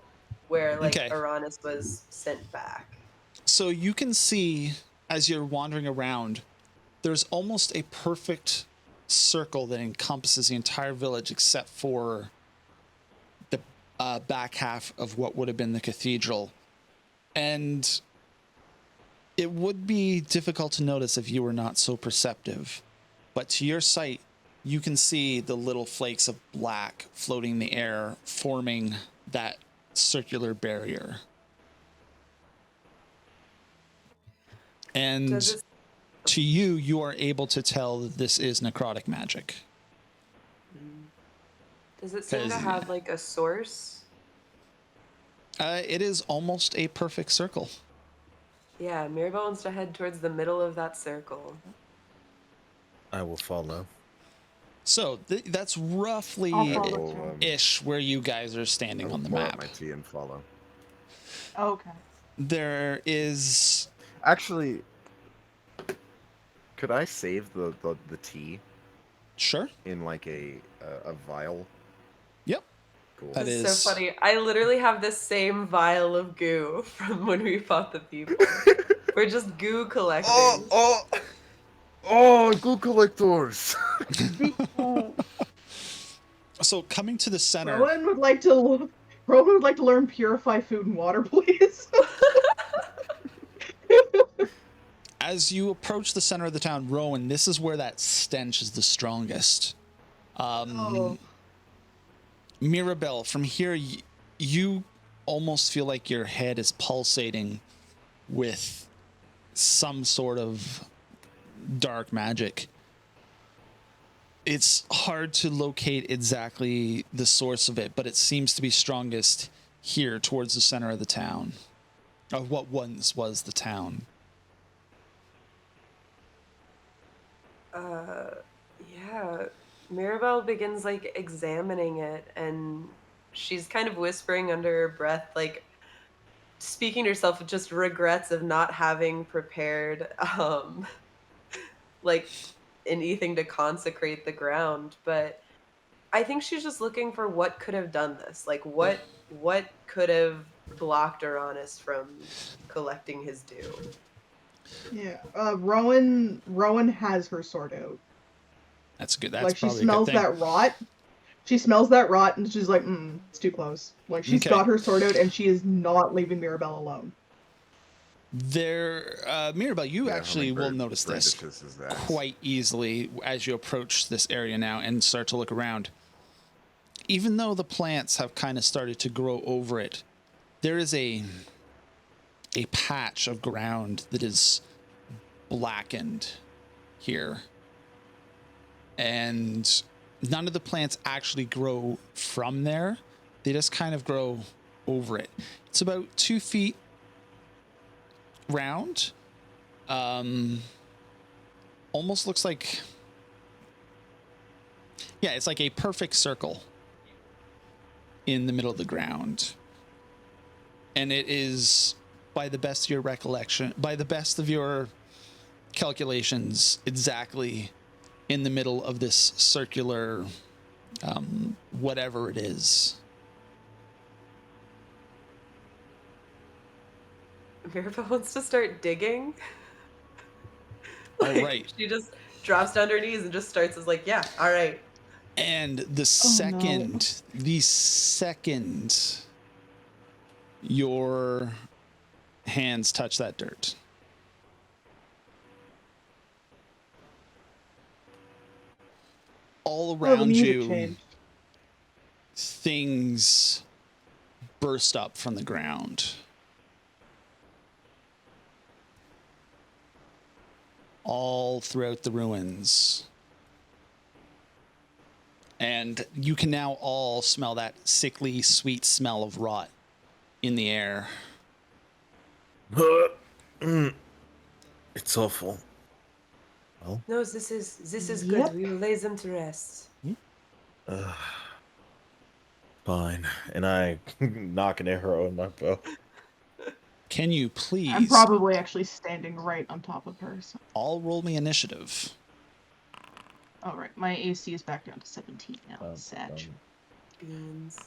where like Okay. Uranus was sent back. So you can see as you're wandering around, there's almost a perfect circle that encompasses the entire village except for the back half of what would have been the cathedral. And it would be difficult to notice if you were not so perceptive. But to your sight, you can see the little flakes of black floating in the air, forming that circular barrier. And Does it to you, you are able to tell that this is necrotic magic. does it seem to 'Cause- have like a source? It is almost a perfect circle. Yeah, Mirabelle wants to head towards the middle of that circle. I will follow. So that's I'll roughly follow. Will, ish where you guys are standing on the pour out map. my tea and follow. Okay. There is Actually, could I save the tea sure. in like a vial? Yep. Cool. That It's is so funny. I literally have the same vial of goo from when we fought the people. We're just goo collectors. Oh, good collectors. So coming to the center. Rowan would like to learn purify food and water, please. As you approach the center of the town, Rowan, this is where that stench is the strongest. Oh. Mirabelle, from here, you almost feel like your head is pulsating with some sort of dark magic. It's hard to locate exactly the source of it, but it seems to be strongest here towards the center of the town, of what once was the town. Yeah. Mirabelle begins like examining it, and she's kind of whispering under her breath, like speaking to herself with just regrets of not having prepared like anything to consecrate the ground. But I think she's just looking for what could have done this. Like what could have blocked Uranus from collecting his due. Yeah. Rowan has her sword out. That's good. That's Like she probably a smells good thing. that rot. She smells that rot and she's like, it's too close. Like she's Okay. got her sword out and she is not leaving Mirabelle alone. Mirabelle, you Yeah, actually will Hummingbird notice this brandishes his axe. quite easily as you approach this area now and start to look around. Even though the plants have kind of started to grow over it, there is a patch of ground that is blackened here. And none of the plants actually grow from there. They just kind of grow over it. It's about 2 feet round. Almost looks like, yeah, it's like a perfect circle in the middle of the ground. And it is, by the best of your recollection, by the best of your calculations, exactly in the middle of this circular whatever it is. Mirabelle wants to start digging. All right. She just drops down to her knees and just starts as like, yeah, all right. And the Oh, no. second your hands touch that dirt. All the around music you, changed. things burst up from the ground. All throughout the ruins. And you can now all smell that sickly, sweet smell of rot in the air. It's awful. Well, No, this is Yep. good. We will lay them to rest. fine. And I knock an arrow in my bow. Can you I'm please probably actually standing right on top of her. So. all roll me initiative? All right, my AC is back down to 17 now. Sag. Beans.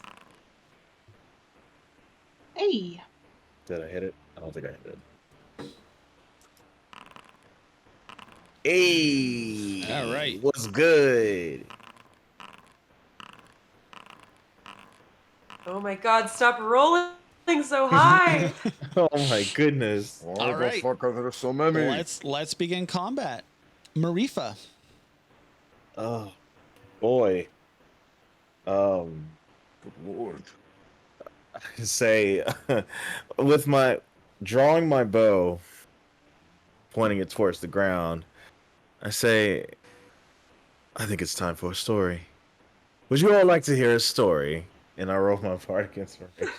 Hey. Did I hit it? I don't think I hit it. Hey! All right. What's good? Oh my god, stop rolling so high! Oh my goodness. Why All the right. fuck are there so many? Let's begin combat. Marifa. Oh boy. Good lord. Say with my drawing my bow, pointing it towards the ground, I say, I think it's time for a story. Would you all like to hear a story? And I roll my bardic inspiration.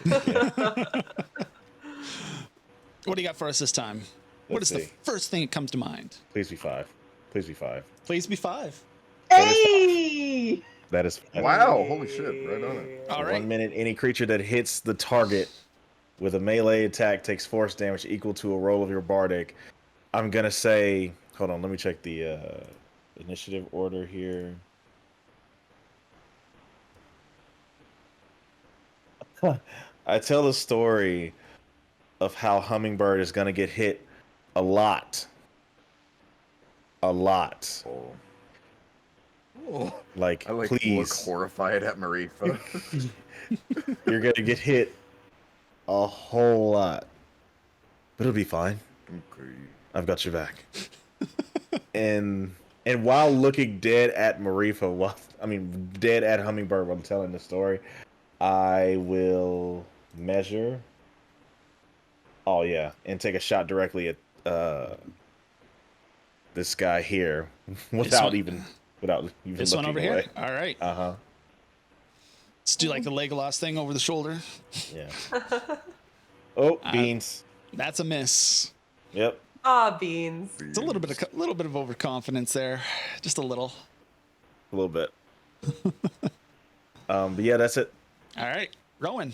What do you got for us this time? What Let's is see. the first thing that comes to mind? Please be 5. Please be 5. Please be 5. Hey. That is 5. Wow, holy shit, right on it. All For right. 1 minute, any creature that hits the target with a melee attack takes force damage equal to a roll of your bardic. I'm gonna say, hold on, let me check the initiative order here. I tell the story of how Hummingbird is gonna get hit a lot. A lot. Oh. Oh. Like, I look please. horrified at Marifa. You're gonna get hit a whole lot. But it'll be fine. Okay. I've got your back. and while looking dead at Marifa, dead at Hummingbird while I'm telling the story, I will measure. Oh yeah, and take a shot directly at this guy here without even This one looking over away. here. All right. Uh-huh. Let's do like the Legolas thing over the shoulder. Yeah. Oh, beans. That's a miss. Yep. Ah, beans. It's a little bit of overconfidence there, just a little. A little bit. But yeah, that's it. All right, Rowan.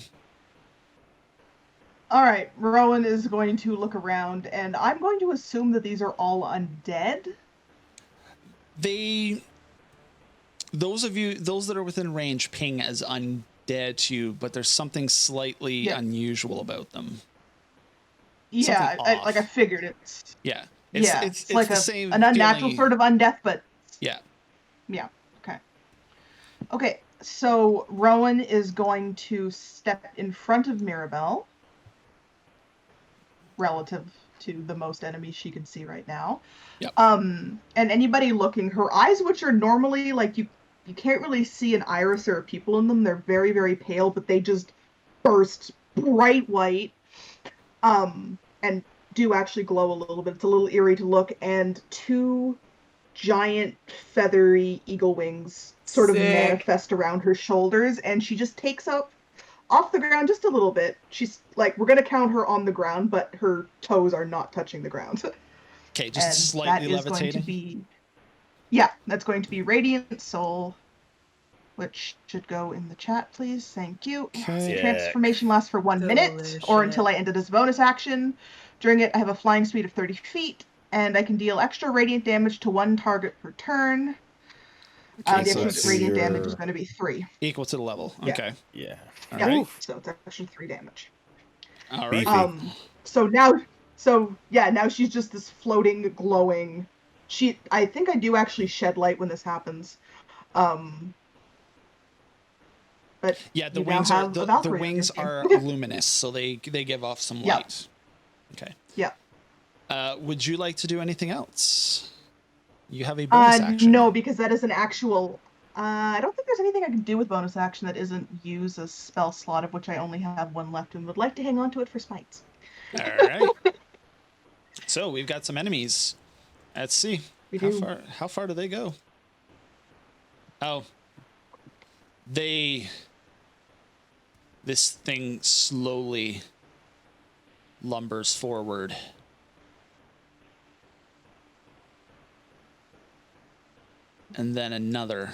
All right, Rowan is going to look around, and I'm going to assume that these are all undead. Those that are within range ping as undead to you, but there's something slightly unusual about them. Yeah, I figured it's. Yeah. It's like the same an unnatural feeling. sort of undeath, but. Yeah. Yeah. Okay. Okay. So Rowan is going to step in front of Mirabelle, relative to the most enemies she can see right now. Yep. And anybody looking, her eyes, which are normally like you can't really see an iris or a pupil in them. They're very, very pale, but they just burst bright white. And do actually glow a little bit. It's a little eerie to look, and 2 giant feathery eagle wings sort of Sick. manifest around her shoulders, and she just takes up off the ground just a little bit. She's like, we're gonna count her on the ground, but her toes are not touching the ground. Okay, just and slightly that is levitating. going to be, yeah, that's going to be Radiant Soul, which should go in the chat, please. Thank you. Okay. Yeah. Transformation lasts for 1 minute, or until I end it as a bonus action. During it, I have a flying speed of 30 feet, and I can deal extra radiant damage to 1 target per turn. Okay, The so extra radiant damage is going to be 3. Equal to the level. Yeah. Okay. Yeah. All Yeah, right. so it's extra 3 damage. All right. Beefy. Now she's just this floating, glowing. I think I do actually shed light when this happens. But Yeah, the you now wings are have a the Valkyrie on wings your are team. luminous, so they give off some Yeah. light. Okay. Yeah. Would you like to do anything else? You have a bonus action. No, because that is an actual. I don't think there's anything I can do with bonus action that isn't use a spell slot, of which I only have one left, and would like to hang on to it for smites. All right. So we've got some enemies. Let's see. We How do. far? How far do they go? Oh. This thing slowly lumbers forward. And then another.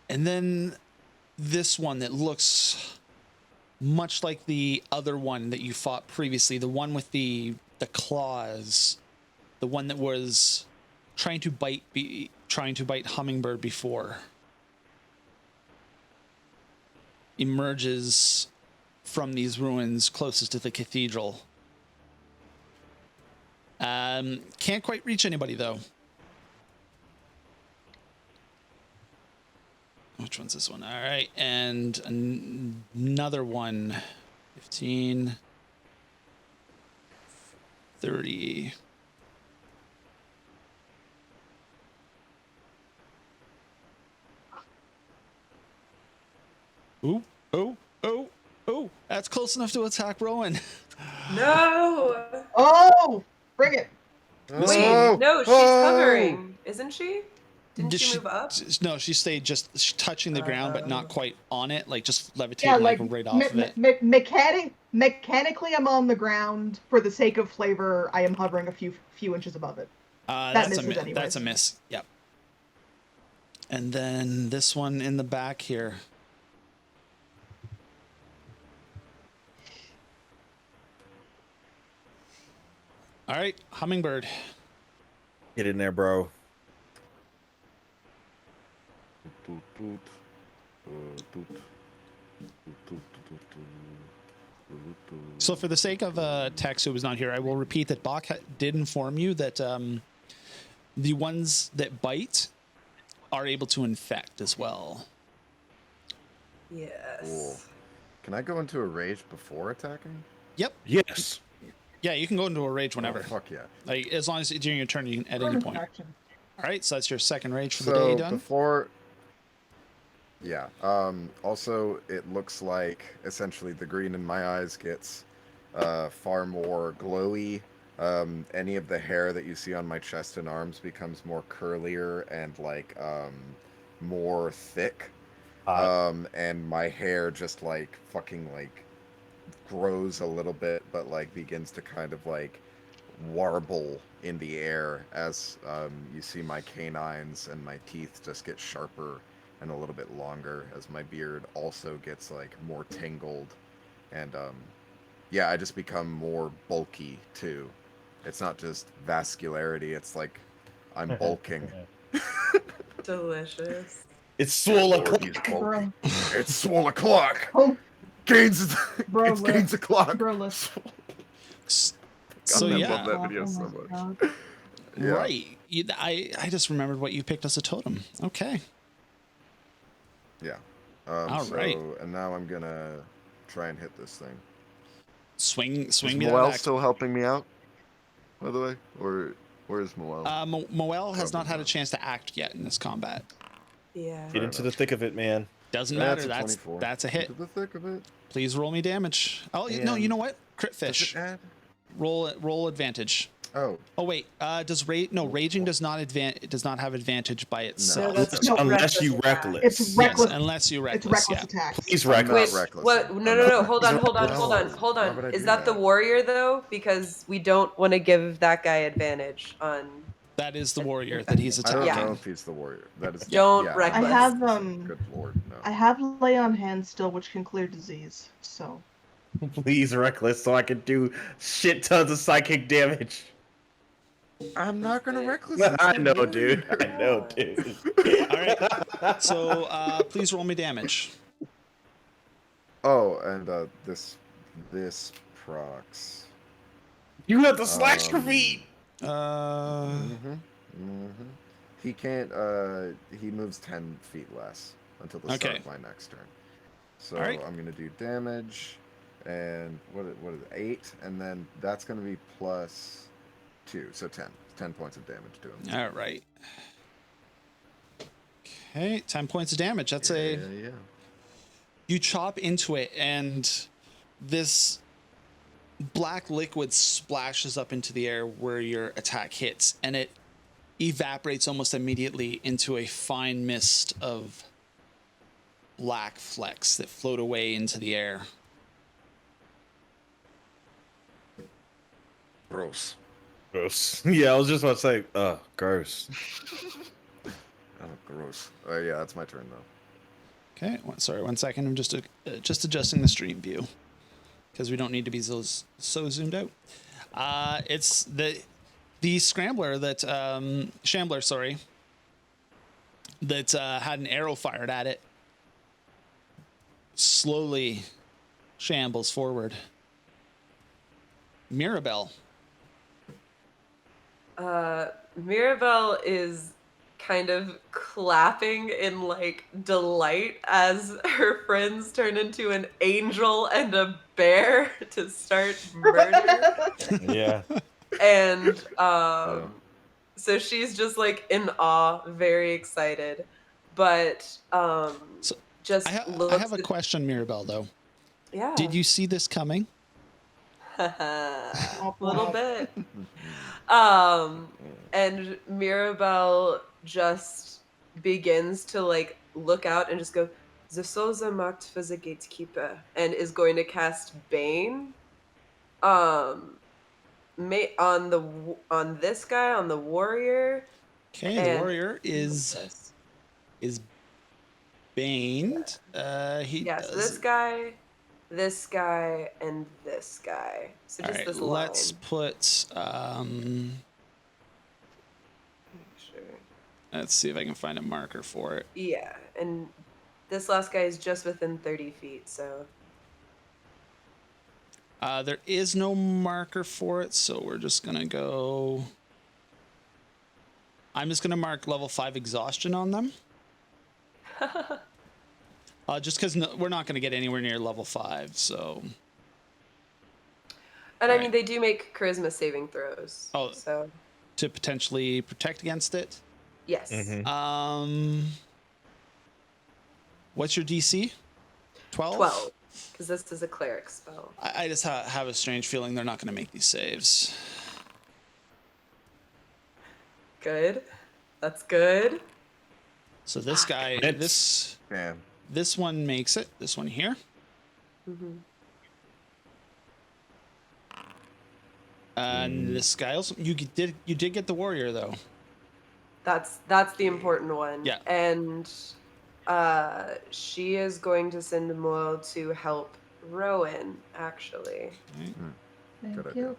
And then this one that looks much like the other one that you fought previously, the one with the claws, the one that was trying to bite Hummingbird before, emerges from these ruins closest to the cathedral. Can't quite reach anybody though. Which one's this one? All right, and another one. 15, 30. Ooh, oh, that's close enough to attack Rowan. No. Oh, bring it! Wait, Oh, no, she's oh. hovering, isn't she? Didn't she move up? No, she stayed just touching the ground, but not quite on it, like just levitating Yeah, like like right off of it. mechanically, I'm on the ground. For the sake of flavor, I am hovering a few inches above it. That's a misses that's a anyways. miss. Yep. And then this one in the back here. All right, Hummingbird. Get in there, bro. So for the sake of Tex, who was not here, I will repeat that Bach did inform you that the ones that bite are able to infect as well. Yes. Cool. Can I go into a rage before attacking? Yep. Yes. Yeah, you can go into a rage whenever. Oh, fuck yeah. Like as long as during your turn, you can at any Bonus point. action. All right, so that's your second rage for the So day done. before, yeah. Also, it looks like essentially the green in my eyes gets far more glowy. Any of the hair that you see on my chest and arms becomes more curlier and like more thick. And my hair just like fucking like grows a little bit, but like begins to kind of like warble in the air as you see my canines and my teeth just get sharper and a little bit longer as my beard also gets like more tangled, and yeah, I just become more bulky too. It's not just vascularity, it's like I'm bulking. Delicious. It's swole Lord, he's bulking. Bro, It's swole o'clock. oh, Gains Bro, it's gains o'clock. bro, list. So God, I yeah, love that video Oh so my much. God. Yeah. right. I just remembered what you picked as a totem. Okay. Yeah. All so, right. And now I'm gonna try and hit this thing. Swing Is me that Moel axe. still helping me out, by the way? Or where is Moel? Moel has not Probably had a not. chance to act yet in this combat. Yeah. Get into the thick of it, man. Doesn't That's matter. a That's 24. that's a hit. Into the thick of it. Please roll me damage. Oh no, you know what? Crit Does fish. it add? Roll advantage. Oh, Oh wait, raging does not have advantage by No, itself. that's No, Unless you reckless reckless. It's Yes, reckless. unless you It's reckless. reckless Yeah. attack. Please I'm not reckless. reckless. What? I'm No, not no, no. Hold on, hold on, reckless. hold on, No. hold Why on. would I Is do that the that? warrior though? Because we don't want to give that guy advantage on. That is the warrior that he's I don't attacking. know if he's the warrior. That is Don't yeah, reckless. I have Good lord, no. I have lay on hands still, which can clear disease. So Please reckless so I can do shit tons of psychic damage. I'm not gonna reckless. I know, dude. I know, dude. All right. So please roll me damage. Oh, and this procs. You have to slash your feet. He can't. He moves 10 feet less until the start of my next turn. So I'm gonna do damage, and what is it? 8, and then that's gonna be plus 2, so 10. 10 points of damage to him. All right. Okay, 10 points of damage. That's Yeah. You chop into it, and this black liquid splashes up into the air where your attack hits, and it evaporates almost immediately into a fine mist of black flecks that float away into the air. Gross. Gross. Yeah, I was just about to say, gross. Oh, gross. Yeah, that's my turn though. Okay, sorry, 1 second. I'm just adjusting the stream view because we don't need to be so zoomed out. It's the scrambler that Shambler, sorry, that had an arrow fired at it. Slowly shambles forward. Mirabelle. Mirabelle is kind of clapping in like delight as her friends turn into an angel and a bear to start murder. Yeah. And so she's just like in awe, very excited, but just I looks have a question, Mirabelle, though. Yeah. Did you see this coming? A little bit. And Mirabelle just begins to like look out and just go, "The souls are marked for the gatekeeper," and is going to cast Bane. On this guy, on the warrior. Okay, the warrior is baned. So this guy, and this guy. So just this line. Let's put Sure. Let's see if I can find a marker for it. Yeah, and this last guy is just within 30 feet, so. There is no marker for it, so we're just gonna go. I'm just gonna mark level 5 exhaustion on them. Just because we're not gonna get anywhere near level 5, so. And I mean, they do make charisma saving throws. Oh, so. To potentially protect against it. Yes. Mm-hmm. What's your DC? 12? 12. Because this is a cleric spell. I just have a strange feeling they're not going to make these saves. Good. That's good. So this guy, this one makes it. This one here. Mm-hmm. And this guy also, you did get the warrior though. That's the important one. Yeah. And she is going to send Moel to help Rowan, actually. Right. Thank you.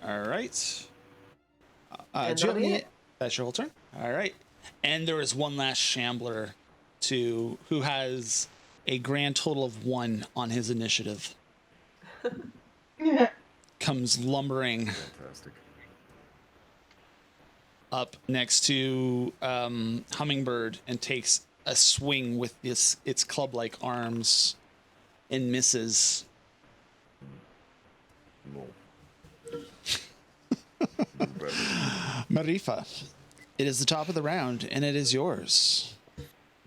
All right. And do you have that'll be any, it. that's your whole turn? All right. And there is one last Shambler who has a grand total of 1 on his initiative. Comes lumbering Fantastic. up next to Hummingbird and takes a swing with its club-like arms and misses. No. Marifa, it is the top of the round, and it is yours.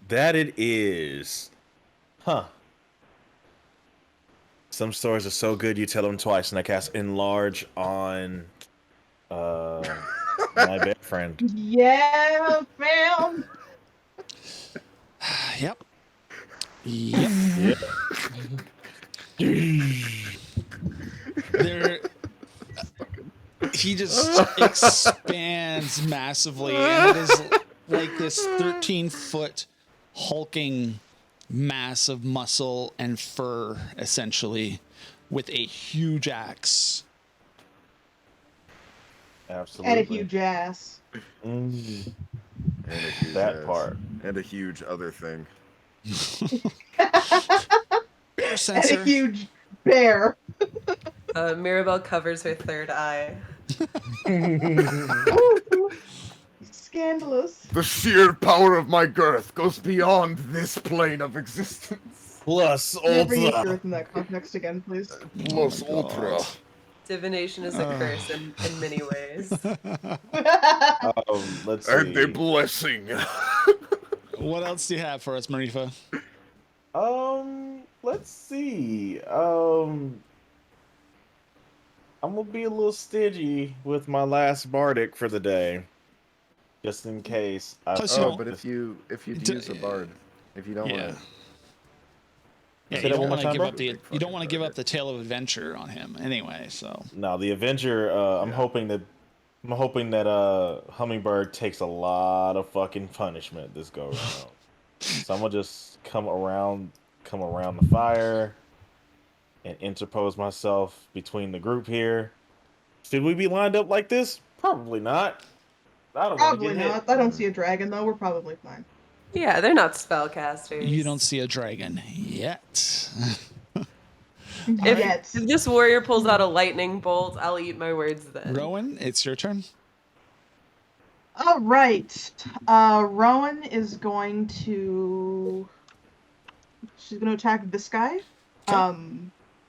That it is. Huh. Some stories are so good you tell them twice, and I cast Enlarge on my bear friend. Yeah, fam. Yep. There. He just expands massively, and it is like this 13-foot hulking mass of muscle and fur, essentially, with a huge axe. Absolutely. And a huge ass. Mm. And a huge That ass. part. And a huge other thing. Bear And sensor. a huge bear. Mirabelle covers her third eye. Scandalous. The sheer power of my girth goes beyond this plane of existence. Plus Never use ultra. girth in that context again, please. Plus Oh my ultra. God. Divination is a curse in many ways. Let's And a see. blessing. What else do you have for us, Marifa? Let's see. I'm gonna be a little stingy with my last bardic for the day, just in case. Plus, you Oh, don't- but if you D- use a bard, if you don't Yeah. want to. Yeah, Say you that don't one more want to time, give bro? up the you don't want to give up the tale of adventure on him anyway. So No, the Avenger. I'm Yeah. hoping that Hummingbird takes a lot of fucking punishment this go around. So I'm gonna just come around the fire and interpose myself between the group here. Should we be lined up like this? Probably not. I don't want to Probably get hit. not. I don't see a dragon though. We're probably fine. Yeah, they're not spellcasters. you don't see a dragon yet. If, Yet. if this warrior pulls out a lightning bolt, I'll eat my words then. Rowan, it's your turn. All right. Rowan is going to. She's going to attack this guy.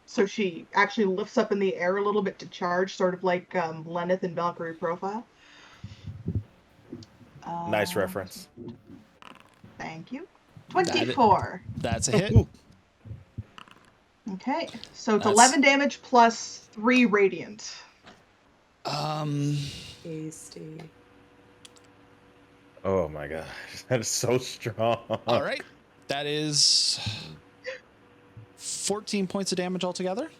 So she actually lifts up in the air a little bit to charge, sort of like Lenneth in Valkyrie Profile. Nice reference. Thank you. 24. That's a hit. Okay, so it's That's- 11 damage plus 3 radiant. Tasty. Oh my god, that is so strong. All right, that is 14 points of damage altogether.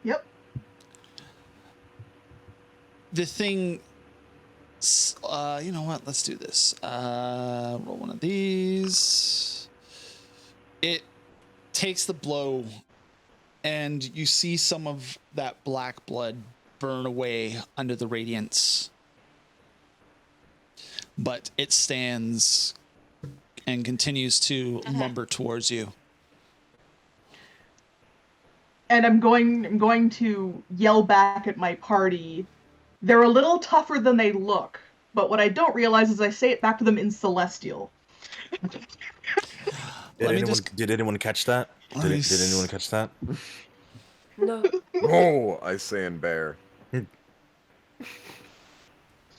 Yep. The thing, you know what? Let's do this. Roll one of these. It takes the blow, and you see some of that black blood burn away under the radiance. But it stands and continues to lumber towards you. And I'm going to yell back at my party. They're a little tougher than they look, but what I don't realize is I say it back to them in Celestial. Did anyone catch that? Let me Did anyone catch that? No. Oh, I say in bear.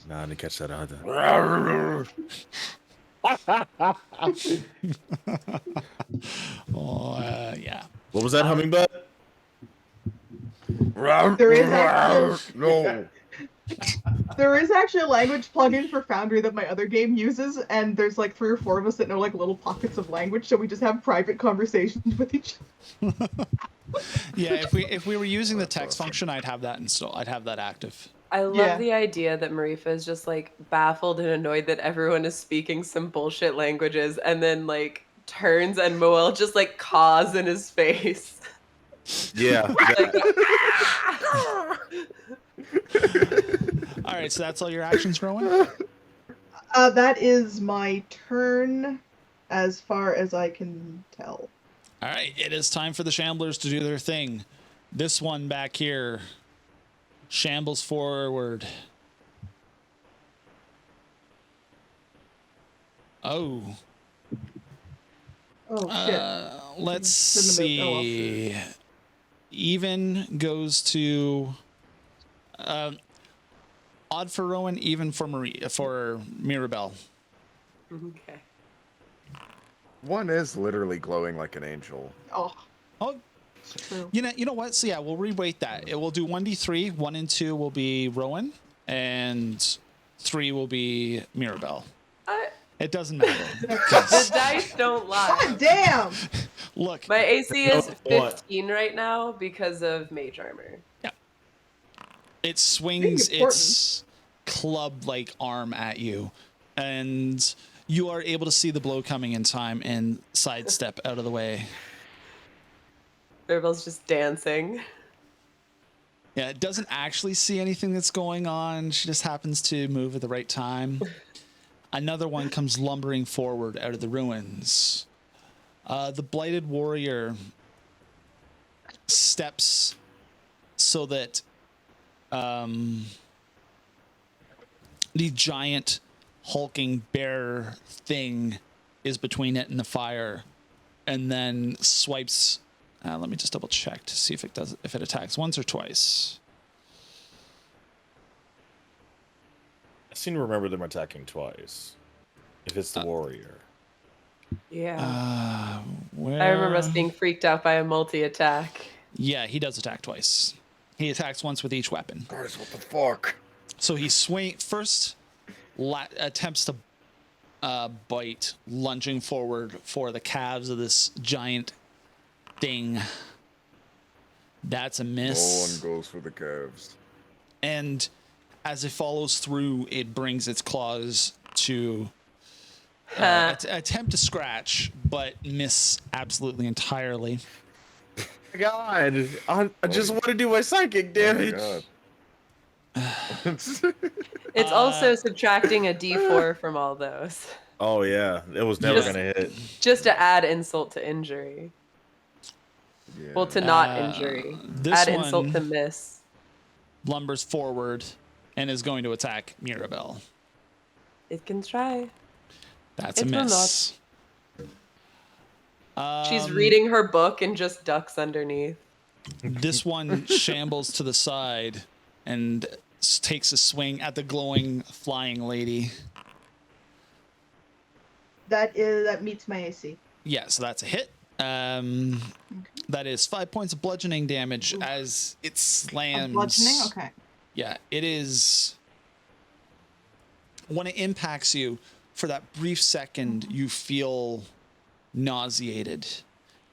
No, I didn't catch that either. Yeah. What was that, Hummingbird? There is actually, No. there is actually a language plugin for Foundry that my other game uses, and there's like 3 or 4 of us that know like little pockets of language, so we just have private conversations with each other. Yeah, if we were using the text function, I'd have that installed. I'd have that active. I love Yeah. the idea that Marifa is just like baffled and annoyed that everyone is speaking some bullshit languages and then like turns and Moel just like caws in his face. Yeah. Like, All right, so that's all your actions, Rowan? That is my turn, as far as I can tell. All right, it is time for the Shamblers to do their thing. This one back here shambles forward. Oh. Oh shit. Let's Shouldn't have moved. Oh, well. see. Even goes to odd for Rowan, even for Mirabelle. okay. One is literally glowing like an angel. Oh, Oh, it's true. you know what? So yeah, we'll reweight that. It will do 1d3. 1 and 2 will be Rowan, and 3 will be Mirabelle. It doesn't matter. The dice don't lie. God damn! Look, My AC is What? 15 right now because of mage armor. it swings Being important. its club-like arm at you, and you are able to see the blow coming in time and sidestep out of the way. Mirabelle's just dancing. Yeah, it doesn't actually see anything that's going on. She just happens to move at the right time. Another one comes lumbering forward out of the ruins. The Blighted Warrior steps so that the giant hulking bear thing is between it and the fire, and then swipes. Let me just double check to see if it attacks once or twice. I seem to remember them attacking twice. If it's the warrior. Yeah. Where... I remember us being freaked out by a multi-attack. Yeah, he does attack twice. He attacks once with each weapon. Guys, what the fuck? So he first attempts to bite, lunging forward for the calves of this giant thing. That's a miss. No one goes for the calves. And as it follows through, it brings its claws to attempt to scratch, but miss absolutely entirely. God, I just want to do my psychic damage. Oh It's also subtracting a d4 from all those. Oh yeah, it was never gonna hit. Just to add insult to injury. yeah. Well, to not injury. This Add insult one to miss. lumbers forward and is going to attack Mirabelle. It can try. That's a It will miss. She's reading her book and just ducks underneath. This one shambles to the side and takes a swing at the glowing flying lady. That meets my AC. Yeah, so that's a hit. That is 5 points of bludgeoning damage as it slams. Bludgeoning? Okay. Yeah, it is. When it impacts you, for that brief second, you feel nauseated,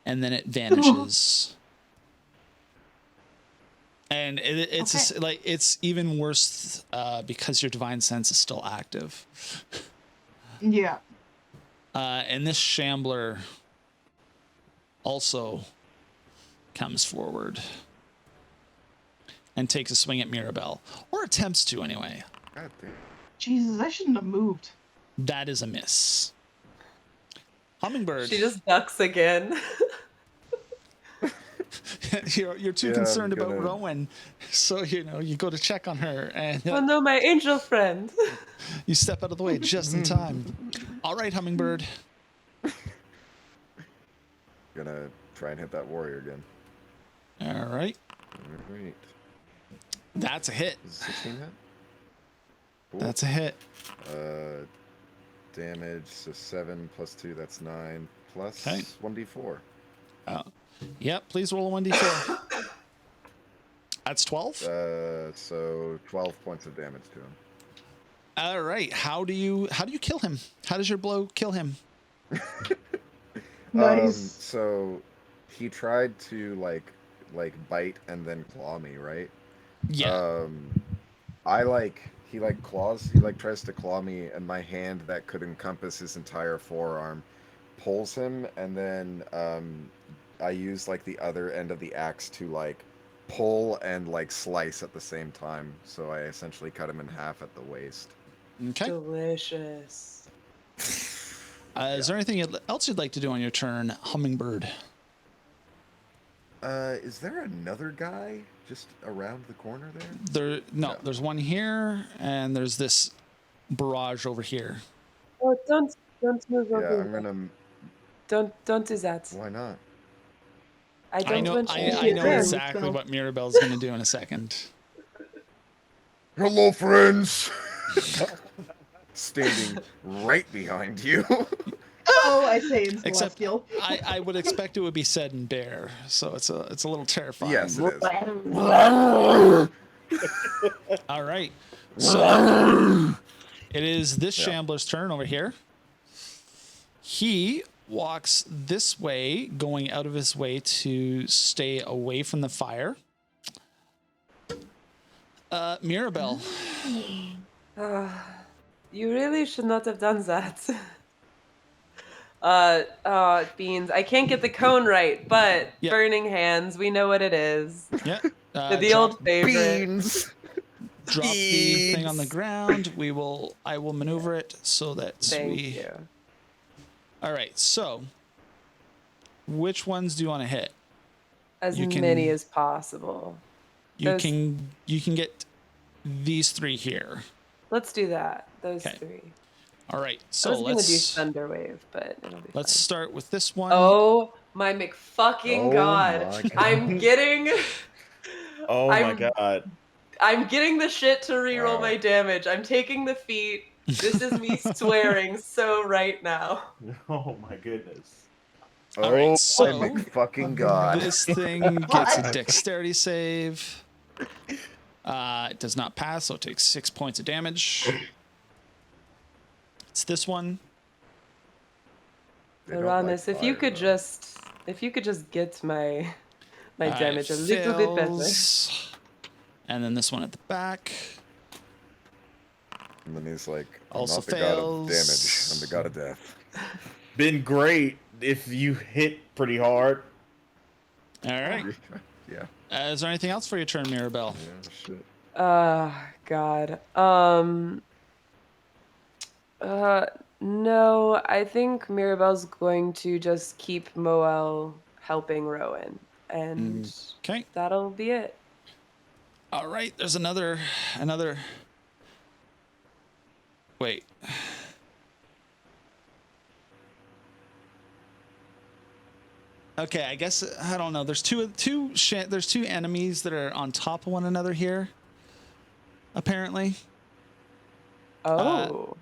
and then it vanishes. And it's Okay. it's even worse because your divine sense is still active. Yeah. And this Shambler also comes forward and takes a swing at Mirabelle, or attempts to anyway. God damn. Jesus, I shouldn't have moved. That is a miss. Hummingbird. She just ducks again. you're too Yeah, concerned I'm about gonna- Rowan, so you go to check on her, and Oh no, my angel friend. you step out of the way just in time. All right, Hummingbird. Gonna try and hit that warrior again. All right, Alright. that's a hit. Is 16 hit? Cool. That's a hit. Damage, so 7 plus 2, that's 9, plus Okay. 1d4. Yep. Please roll a 1d4. That's 12. So 12 points of damage to him. All right. How do you kill him? How does your blow kill him? Nice. So he tried to like bite and then claw me, right? Yeah. He tries to claw me, and my hand that could encompass his entire forearm pulls him, and then I use like the other end of the axe to like pull and like slice at the same time. So I essentially cut him in half at the waist. Okay. Delicious. Is there anything else you'd like to do on your turn, Hummingbird? Is there another guy just around the corner there? There's one here, and there's this barrage over here. Oh, don't move Yeah, over. I'm gonna. Don't do that. Why not? I don't want you to I get know burned. exactly what Mirabelle's going to do in a second. Hello, friends. Standing right behind you. Oh, I say in Except Celestial. I would expect it would be said in bear, so it's a little terrifying. Yes, it is. All right. So it is this Shambler's turn over here. He walks this way, going out of his way to stay away from the fire. Mirabelle. You really should not have done that. Beans. I can't get the cone right, but Yeah. burning hands, we know what it is. Yeah. The old favorite. Beans. Drop the thing on the ground. I will maneuver it so that Thank you. All right. So, which ones do you want to hit? As You can- many as possible. You Those- can get these 3 here. Let's do that. Those Okay. 3. All right. I So was gonna do let's Thunderwave, but it'll be fine. start with this one. Oh my McFucking Oh god! my God. I'm getting. Oh my God. I'm getting the shit to reroll Wow. my damage. I'm taking the feat. This is me swearing so right now. Oh my goodness. All right, Oh so my fucking god. this thing gets a What? dexterity save. It does not pass, so it takes 6 points of damage. It's this one. They don't Uranus, like if you fire, could though. just get my damage a It little bit better. fails. And then this one at the back. And then he's like, I'm Also not the god of fails. damage. I'm the god of death. Been great if you hit pretty hard. All right. Yeah. Is there anything else for your turn, Mirabelle? Yeah, shit. God. No, I think Mirabelle's going to just keep Moel helping Rowan, and Okay. that'll be it. All right. There's another. Wait. Okay, I guess I don't know. There's two enemies that are on top of one another here. Apparently. Oh.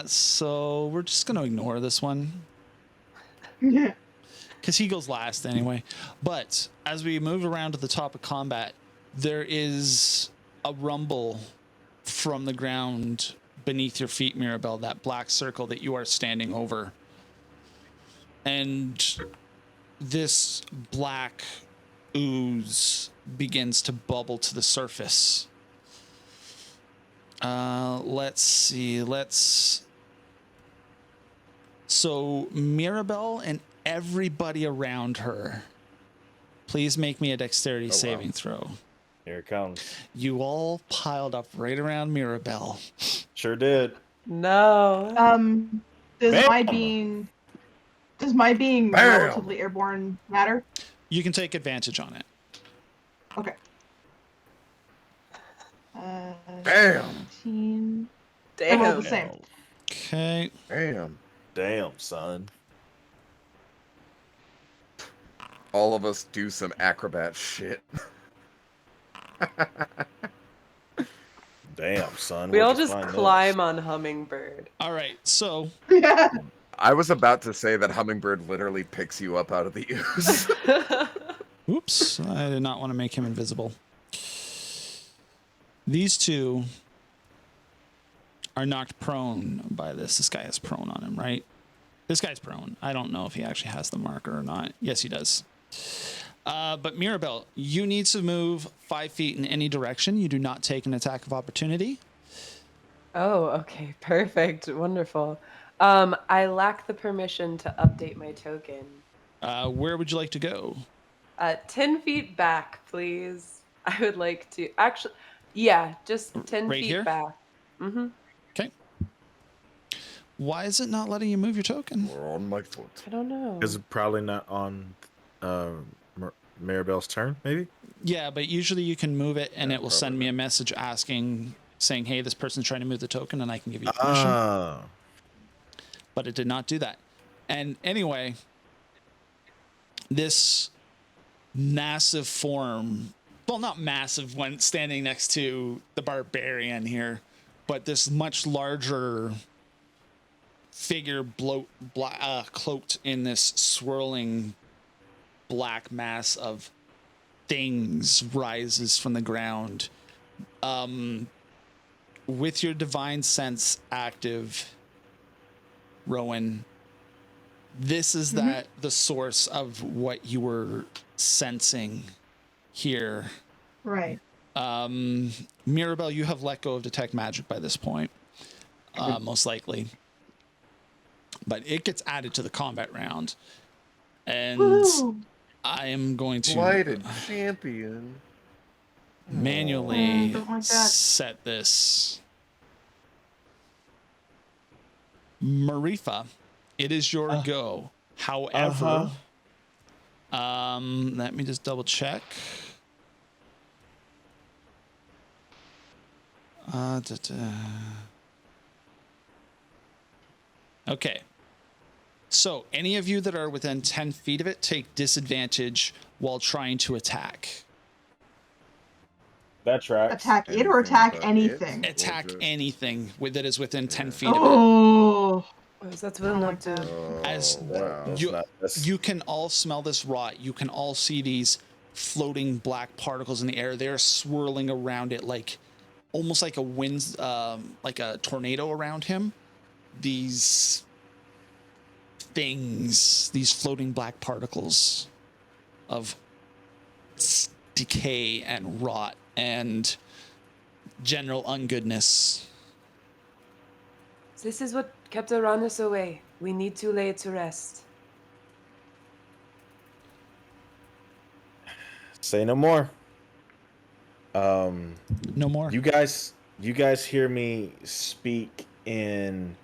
So we're just gonna ignore this one Yeah. because he goes last anyway. But as we move around to the top of combat, there is a rumble from the ground beneath your feet, Mirabelle, that black circle that you are standing over. And this black ooze begins to bubble to the surface. Let's see. So Mirabelle and everybody around her, please make me a dexterity saving throw. Here it comes. You all piled up right around Mirabelle. Sure did. No. Does Bam! my being Bam! relatively airborne matter? You can take advantage on it. Okay. Bam! 17. I Damn. rolled the same. Okay. Damn. Damn, son. All of us do some acrobat shit. Damn, son. We Where'd all you just find climb on Hummingbird. All right. So Yeah. I was about to say that Hummingbird literally picks you up out of the ooze. oops, I did not want to make him invisible. These two are knocked prone by this. This guy is prone on him, right? This guy's prone. I don't know if he actually has the marker or not. Yes, he does. But Mirabelle, you need to move 5 feet in any direction. You do not take an attack of opportunity. Oh, okay. Perfect. Wonderful. I lack the permission to update my token. Where would you like to go? 10 feet back, please. I would like to actually, yeah, just 10 Right feet here? back. Mm-hmm. Okay. Why is it not letting you move your token? We're on my foot. I don't know. Because it's probably not on Mirabelle's turn, maybe? Yeah, but usually you can move it and Yeah, it will send probably. me a message saying, hey, this person's trying to move the token and I can give you permission. Ah. But it did not do that. And anyway, this massive form, well, not massive when standing next to the barbarian here, but this much larger figure cloaked in this swirling black mass of things rises from the ground. With your divine sense active, Rowan, this is the source of what you were sensing here. Right. Mirabelle, you have let go of detect magic by this point, most likely. But it gets added to the combat round. And Woo! I am going to Blighted champion. manually don't like that. set this. Marifa, it is your go. However, let me just double check. Okay. So, any of you that are within 10 feet of it take disadvantage while trying to attack. That tracks. Attack it or Anything attack but anything? it? Or Attack just- anything that is within 10 Yeah. feet of it. Oh, What does that I will don't not like do? that. As Oh, wow. That's you, not, that's, you can all smell this rot. You can all see these floating black particles in the air. They're swirling around it like almost like a wind, like a tornado around him. These things, these floating black particles of decay and rot and general ungoodness. This is what kept Uranus away. We need to lay it to rest. say no more. No more. You guys hear me speak in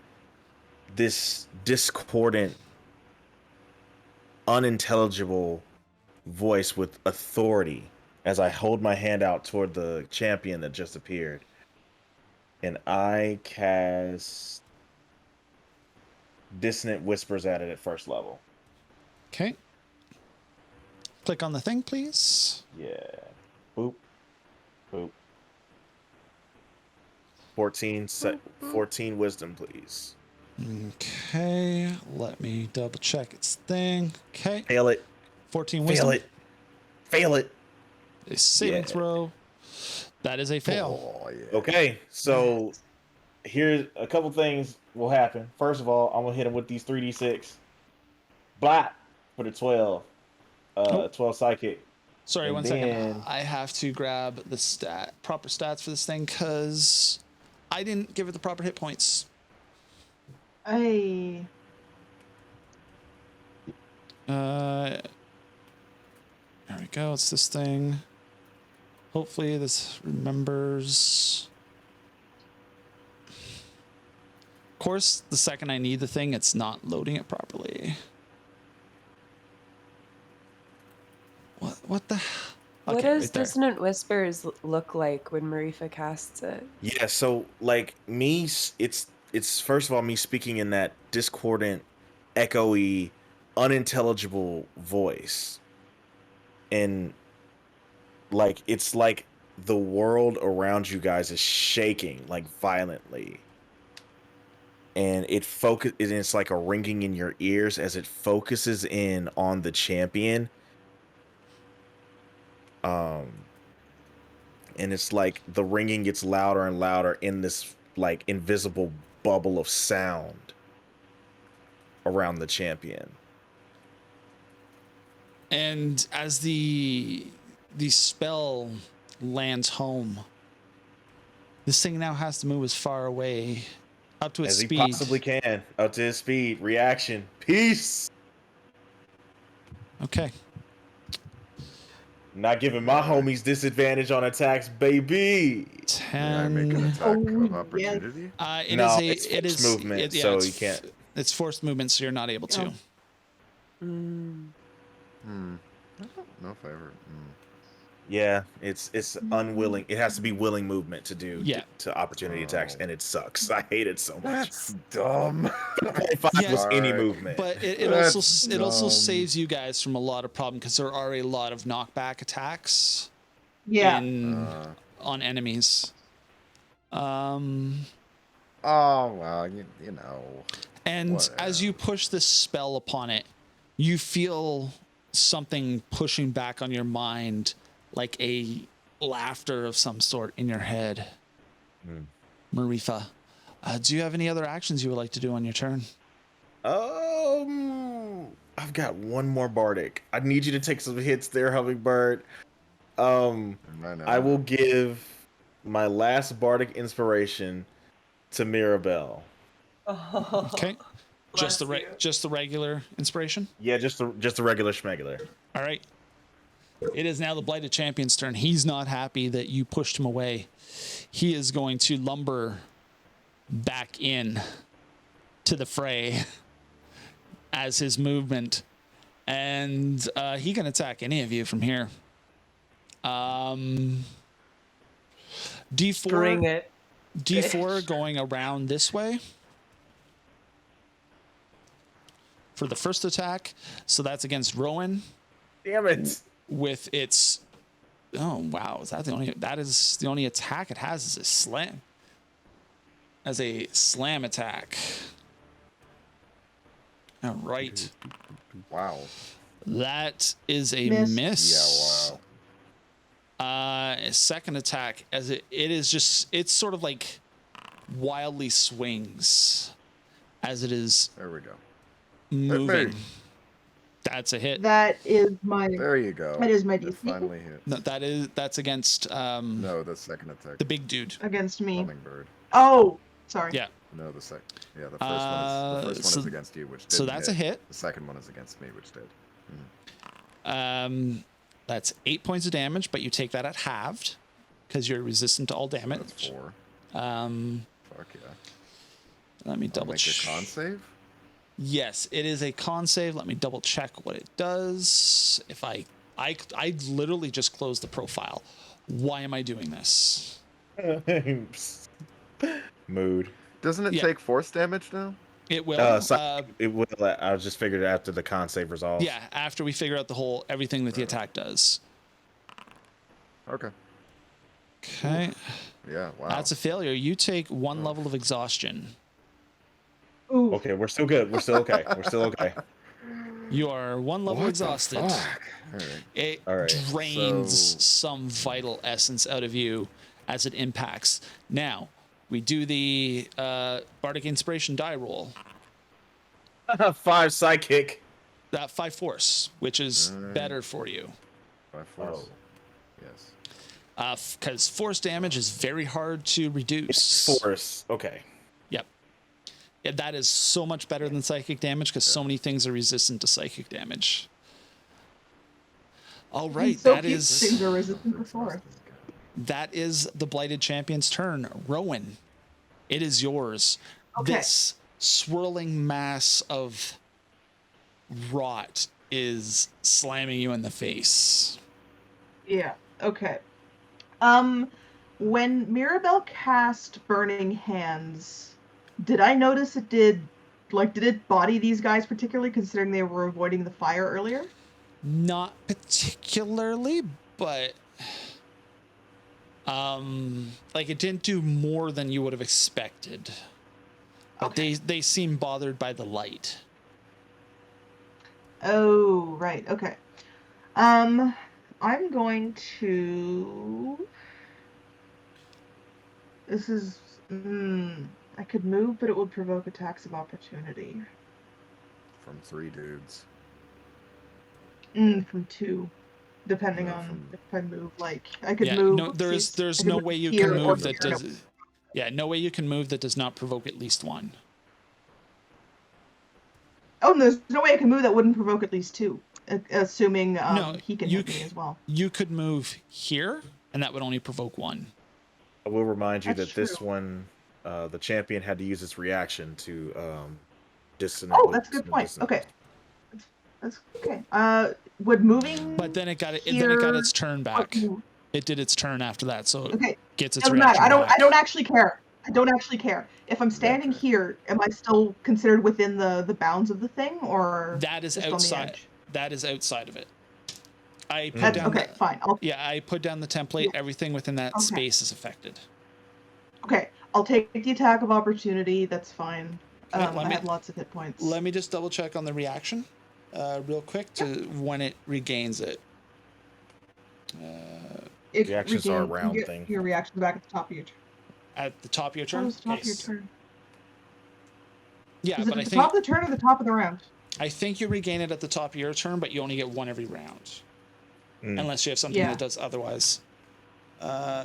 this discordant, unintelligible voice with authority as I hold my hand out toward the champion that just appeared. And I cast Dissonant Whispers at it at first level. Okay. Click on the thing, please. Yeah. Boop. Boop. 14 wisdom, please. Okay. Let me double check its thing. Okay. Fail it. 14 wisdom. Fail it. Fail it. A saving Yeah. throw. That is a fail. Oh, yeah. Okay, so here's a couple things will happen. First of all, I'm gonna hit him with these 3d6. Blat for the 12. 12 psychic. Sorry, And 1 second. then- I have to grab the proper stats for this thing because I didn't give it the proper hit points. Hey. There we go. It's this thing. Hopefully this remembers. Of course, the second I need the thing, it's not loading it properly. What the? What Okay, does right there. Dissonant Whispers look like when Marifa casts it? Yeah, so like me, it's first of all me speaking in that discordant, echoey, unintelligible voice, and like it's like the world around you guys is shaking like violently, and it's like a ringing in your ears as it focuses in on the champion. And it's like the ringing gets louder and louder in this like invisible bubble of sound around the champion. And as the spell lands home, this thing now has to move as far away, up to its As he speed. possibly can, up to his speed. Reaction. Peace. Okay. Not giving my homies disadvantage on attacks, baby. May I make an 10. attack Oh, of yes. opportunity? It's forced movement, so you can't. It's forced movement, so you're not able to. Oh. Mm. I don't know if I ever. Yeah, it's unwilling. It has to be willing movement to do Yeah. to opportunity attacks, and it sucks. I hate it so much. That's dumb. 5 Yeah. was any Alright. movement. But it That's also dumb. saves you guys from a lot of problem because there are a lot of knockback attacks Yeah. on enemies. Oh well, you know. And as you push this spell upon it, you feel something pushing back on your mind, like a laughter of some sort in your head. Marifa, do you have any other actions you would like to do on your turn? I've got one more bardic. I need you to take some hits there, Hummingbird. I will give my last bardic inspiration to Mirabelle. Okay. Just Bless you. just the regular inspiration? Yeah, just the regular schmegular. All right. It is now the Blighted Champion's turn. He's not happy that you pushed him away. He is going to lumber back in to the fray as his movement. And he can attack any of you from here. D4. Bring it. D4 going around this way for the first attack. So that's against Rowan Damn it. with its. Oh wow! Is that the only? That is the only attack it has is a slam. As a slam attack. All right. Wow. That is a Miss. miss. Yeah, wow. Second attack, as it is just, it's sort of like wildly swings as it is There we go. moving. That's a hit. That is my. There you go. That is my It DC. finally hit. No, that's against No, the second attack. the big dude. Against me. Hummingbird. Oh, sorry. Yeah. No, the second. Yeah, the first one so- is against you, which did. So that's a hit. The second one is against me, which did. That's 8 points of damage, but you take that at halved because you're resistant to all That's damage. 4. Fuck yeah. Let me I'll double make a check. con save. Yes, it is a con save. Let me double check what it does. If I literally just closed the profile. Why am I doing this? Mood. Doesn't it Yeah. take force damage now? It will. It will. I just figured after the con save resolves. Yeah, after we figure out everything that the attack does. Okay. Okay, Yeah. Wow. that's a failure. You take 1 level of exhaustion. Ooh. Okay, we're still good. We're still okay. We're still okay. You are 1 level What the exhausted. fuck? All right. It All right, drains so- some vital essence out of you as it impacts. Now, we do the Bardic Inspiration die roll. 5 psychic. 5 force, which is Alright. better for you. By force. Oh. Yes. Because force damage is very hard to reduce. Force. Okay. Yep. Yeah, that is so much better than psychic damage because so many things are resistant to psychic damage. All right, So that few is things are resistant to force. the Blighted Champion's turn. Rowan, it is yours. Okay. This swirling mass of rot is slamming you in the face. Yeah. Okay. When Mirabelle cast Burning Hands, did I notice did it body these guys particularly, considering they were avoiding the fire earlier? Not particularly, but like it didn't do more than you would have expected. But Okay. they seem bothered by the light. Oh, right. Okay. I'm going to. This is. I could move, but it would provoke attacks of opportunity. From 3 dudes. From 2, depending No, on from- if I move. Like I could Yeah, move. no, there's oopsies, there's I could no move way you here can or move that here. does. Yeah, no way you can move that does not provoke at least 1. Oh, there's no way I can move that wouldn't provoke at least 2, assuming No, he can you hit me c- as well. You could move here, and that would only provoke 1. I will remind you That's that this true. one, the champion had to use its reaction to dissonate. Oh, that's a good point. Okay. That's okay. Would moving. But then it got here- its turn back. Oh, It did its turn after that, so it okay. gets its Doesn't matter. reaction I back. don't actually care. I don't actually care. If I'm standing Okay. here, am I still considered within the bounds of the thing, or That is just on the outside. edge? That is outside of it. I put That's down okay. the, Fine. I put down the template. Yeah. Everything within that Okay. space is affected. Okay. I'll take the attack of opportunity. That's fine. Okay, let I me- have lots of hit points. Let me just double check on the reaction, real quick to when it regains it. It Reactions are a regains- you round get thing. Your reaction back at the top of your turn. At the top of your Oh, turn. it's the top of your Yes. turn. Yeah, Is it but I at the think top of the turn or the top of the round? I think you regain it at the top of your turn, but you only get 1 every round, unless you have something Yeah. that does otherwise.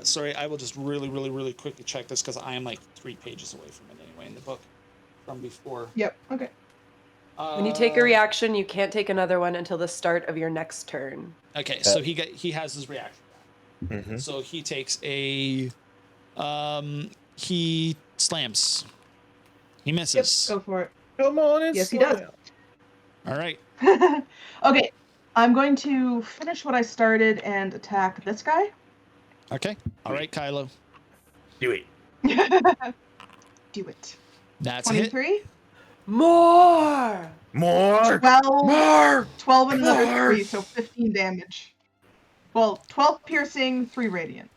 Sorry, I will just really quickly check this because I am like 3 pages away from it anyway in the book from before. Yep. Okay. When you take a reaction, you can't take another one until the start of your next turn. Okay, so he has his reaction. Mhm. So he takes a he slams. He Yep. misses. Go for it. Come on, and Yes, he does. slam. All right. Okay. I'm going to finish what I started and attack this guy. Okay. All right, Kylo. Do it. Do it. That's a hit. 23. More. 12. 12 and another More! 3, so 15 damage. Well, 12 piercing, 3 radiant.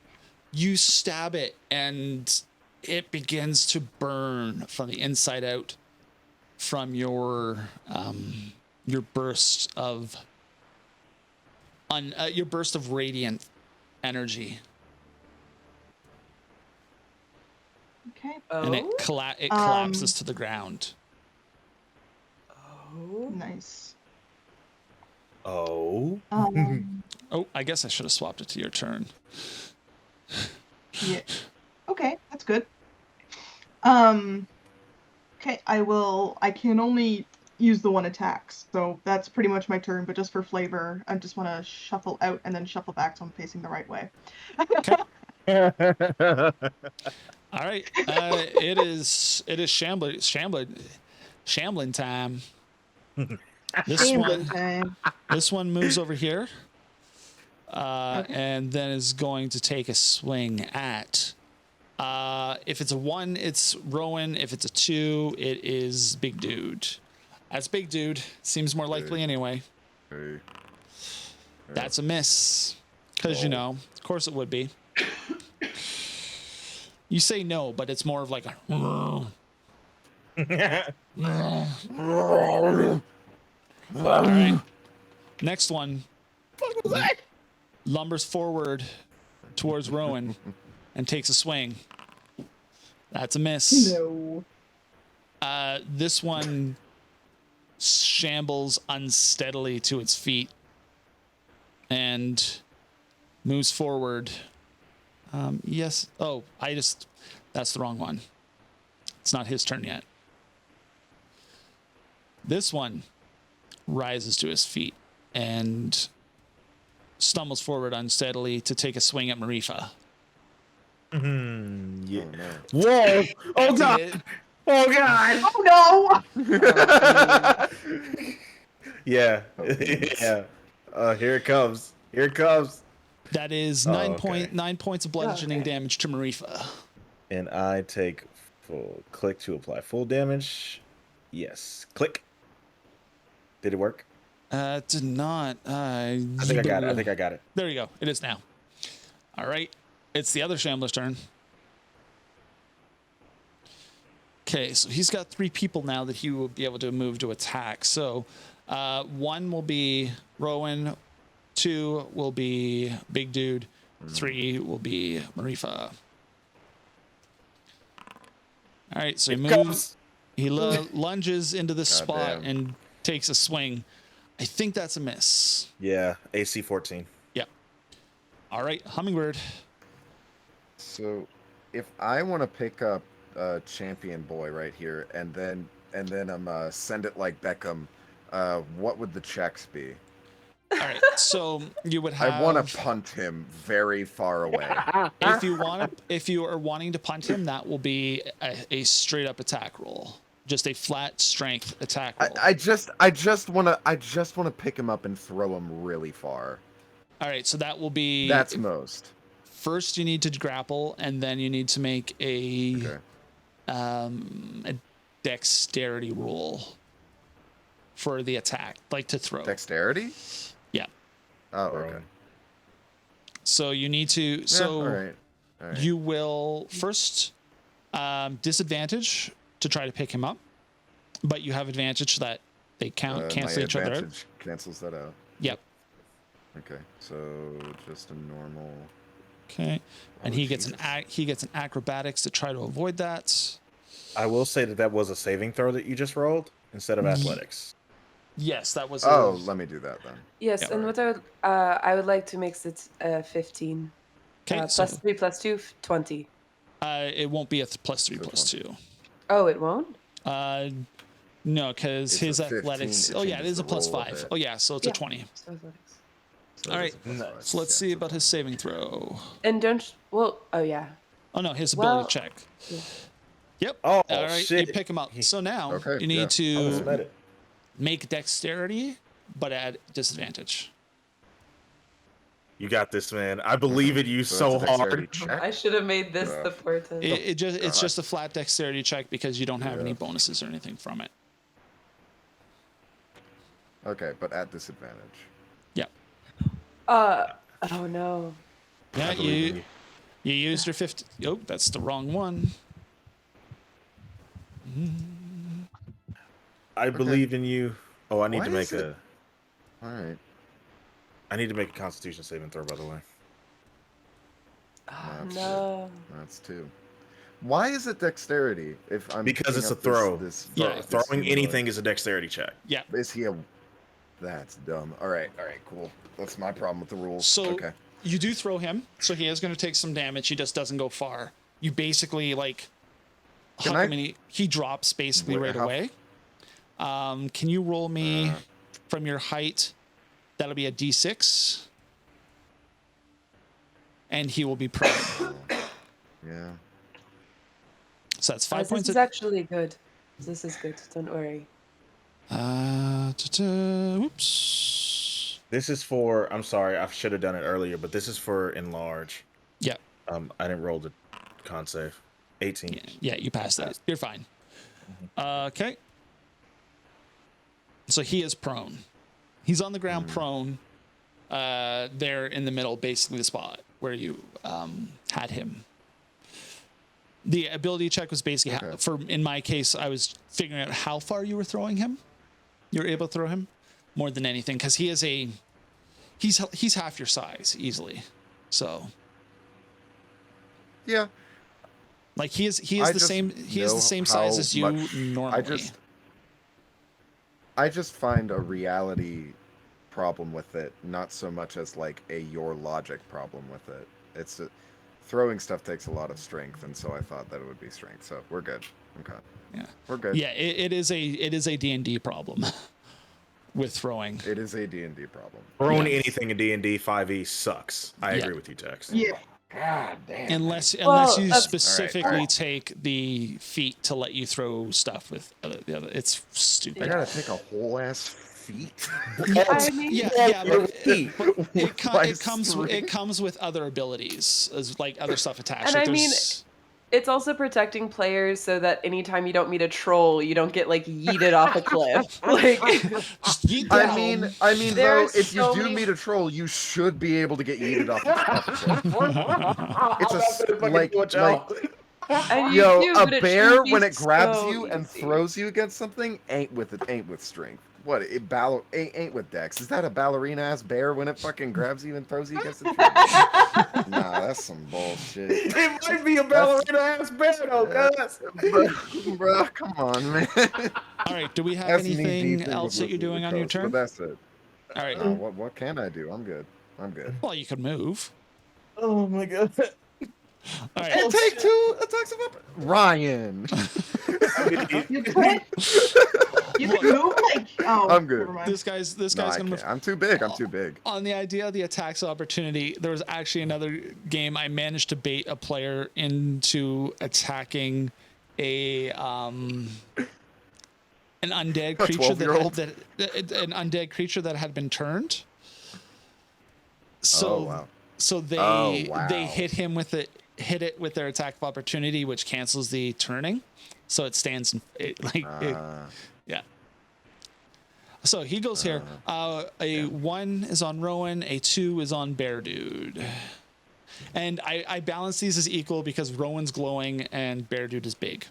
You stab it, and it begins to burn from the inside out from your burst of radiant energy, Okay. and it Oh. collapses to the ground. Oh. Nice. Oh. Oh, I guess I should have swapped it to your turn. Yeah. Okay, that's good. Okay, I can only use the one attack, so that's pretty much my turn, but just for flavor, I just want to shuffle out and then shuffle back so I'm facing the right way. All right, it is shambling time. Gambling time. This one moves over here, and then is going to take a swing at. If it's a 1, it's Rowan. If it's a 2, it is Big Dude. That's Big Dude. Seems more likely anyway. Okay. That's a miss. Because, of course it would be. You say no, but it's more of like a... All right. Next one. Lumbers forward towards Rowan and takes a swing. That's a miss. No. This one shambles unsteadily to its feet and moves forward. Yes. Oh, that's the wrong one. It's not his turn yet. This one rises to his feet and stumbles forward unsteadily to take a swing at Marifa. Yeah. Oh, no. Whoa! Oh god! It- Oh god! Oh no! Yeah. Oh, Yeah. Here it comes. Here it comes. That is Oh, 9 okay. 9 points of bludgeoning Okay. damage to Marifa. And I take full click to apply full damage. Yes. Did it work? Did not. I think I got it. There you go. It is now. All right. It's the other Shambler's turn. Okay, so he's got 3 people now that he will be able to move to attack. So 1 will be Rowan, 2 will be Big Dude, 3 will be Marifa. All right, so he moves. He lunges into this spot Goddamn. and takes a swing. I think that's a miss. Yeah. AC 14. Yeah. All right, Hummingbird. So, if I want to pick up Champion Boy right here, and then send it like Beckham, what would the checks be? All right, so you would have. I want to punt him very far away. If you are wanting to punt him, that will be a straight up attack roll, just a flat strength attack roll. I just want to pick him up and throw him really far. All right, so that will be. That's most. First, you need to grapple, and then you need to make a Okay. dexterity roll for the attack, like to throw. Dexterity? Yeah. Oh, okay. So you need to. Yeah, So all right. you will first disadvantage to try to pick him up, but you have advantage so that they cancel My each other out. advantage cancels that out. Yep. Okay, so just a normal. Okay. And Oh, he gets Jesus. he gets an acrobatics to try to avoid that. I will say that was a saving throw that you just rolled instead of athletics. Yes, that was. Oh, let me do that then. Yes, Yeah. and what I would like to make it 15. Okay. Plus 3 plus 2, 20. It won't be a +3 So +2. Oh, it won't? No, because It's his a 15, athletics. it Oh yeah, it changes is a the roll a +5. bit. Oh yeah, so it's Yeah. a 20. So athletics. So All it right, is a +5. So let's see about his saving throw. And don't. Well, oh yeah. Oh no, his ability Well, check. yeah. Yep. Oh, All right, shit. you pick him up. So now Okay, you need yeah. I almost to met it. make dexterity, but at disadvantage. You got this, man. I believe in you So so that's a dexterity hard. check? I should have made this the portent. It's just a flat dexterity check because you don't have any Yeah. bonuses or anything from it. Okay, but at disadvantage. Yeah. Oh no. Yeah, I believe in you used your 50. Oh, that's the wrong one. I believe in you. Oh, I need Why to make is it- a. All right. I need to make a Constitution saving throw, by the way. Oh, That's no. That's 2. Why is it dexterity? If I'm Because picking it's a up throw. Yeah. this Throwing invoice. anything is a dexterity check. Yeah. Is he a? That's dumb. All right, cool. That's my problem with the rules. So okay. you do throw him, so he is going to take some damage. He just doesn't go far. You basically like Can huck I- him and he drops basically Wait, right how- away. Can you roll me from your height? That'll be a d6. And he will be prone. Yeah. So that's 5 Guys, points. this is actually good. This is good. Don't worry. Whoops. This is for. I'm sorry, I should have done it earlier, but this is for enlarge. Yeah. I didn't roll the con save. 18. Yeah, you passed that. You're fine. Okay. So he is prone. He's on the ground prone. There in the middle, basically the spot where you had him. The ability check was basically in my case, I was figuring out how far you were throwing him. You're able to throw him more than anything because he's half your size easily. So Yeah. like he is the just same size as you normally. I just find a reality problem with it, not so much as like a your logic problem with it. It's throwing stuff takes a lot of strength, and so I thought that it would be strength. So we're good. Okay. Yeah. We're good. Yeah, it is a D&D problem with throwing. It is a D&D problem. Throwing Yeah. anything in D&D 5e sucks. I Yeah. agree with you, Tex. Yeah. God damn. Unless Well, you that's- specifically All right. take the feat to let you throw stuff with the other. It's I stupid. gotta take a whole ass feat. I mean, Yeah, but Why it comes three? with other abilities, as like other stuff attached. And Like, I mean, there's- it's also protecting players so that anytime you don't meet a troll, you don't get like yeeted off a cliff. Like, just yeet I down. mean, though, There's if you so do many- meet a troll, you should be able to get yeeted off the cliff. It's and you yo, do, a but it bear shouldn't be when it grabs so you and easy. throws you against something ain't with strength. What ain't with dex? Is that a ballerina ass bear when it fucking grabs you and throws you against the tree? Nah, that's some bullshit. It might be a ballerina ass bear, though, guys. Bro, come on, man. All right. Do we have That's knee deep anything into else that you're Blizzard doing on your Coast, but turn? that's it. All right. What can I do? I'm good. Well, you could move. Oh my god. All right. And take 2 attacks of weapon. Ryan. You could. You could move like. Oh, I'm good. Never mind. This guy's No, I gonna move. can't. I'm too big. On the idea of the attacks of opportunity, there was actually another game I managed to bait a player into attacking an undead creature 12-year-old? an undead creature that had been turned. So Oh, wow. so they Oh, wow. they hit it with their attack of opportunity, which cancels the turning. So it stands yeah. So he goes here. A 1 is on Rowan, a 2 is on Bear Dude. And I balance these as equal because Rowan's glowing and Bear Dude is big.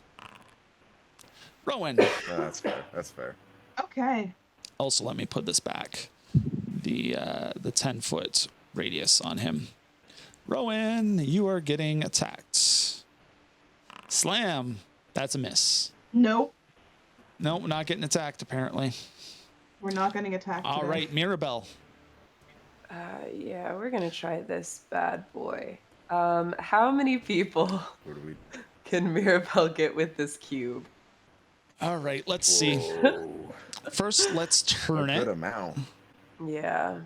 Rowan. That's fair. That's fair. Okay. Also, let me put this back. The 10-foot radius on him. Rowan, you are getting attacked. Slam. That's a miss. Nope. Nope, not getting attacked apparently. We're not getting attacked. All today. right, Mirabelle. Yeah, we're gonna try this bad boy. How many people What do we? can Mirabelle get with this cube? All right, let's see. Whoa. First, let's turn A good it. amount. Yeah,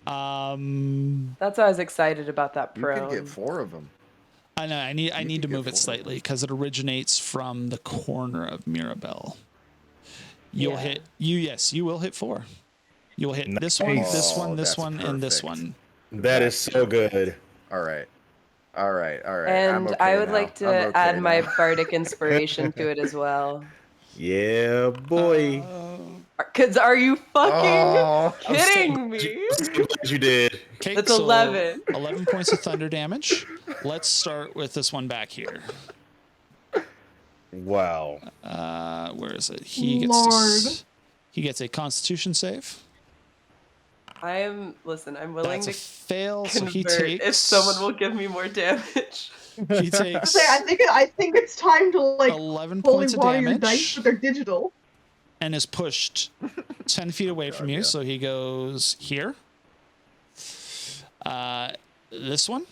Um, that's why I was excited about that You prone. could get 4 of them. I know I need could to get move it 4. slightly because it originates from the corner of Mirabelle. You'll Yeah. hit you. Yes, you will hit 4. You'll hit this one, this Nice. one, this That's one, and this perfect. one. That is so good. All right. All right. I'm And okay I would now. like I'm to okay add my now. bardic inspiration to it as well. Yeah, boy. Because are you fucking Oh, kidding me? I'm so glad you did. Okay, That's so 11. 11 points of thunder damage. Let's start with this one back here. Wow. Where is it? Lord. He gets a Constitution save. I'm willing That's a to fail. So he convert takes. if someone will give me more damage. He takes I think it's time to like 11 holy points of water your dice, damage but they're digital. and is pushed 10 feet away from you. yeah. So he goes here. This one.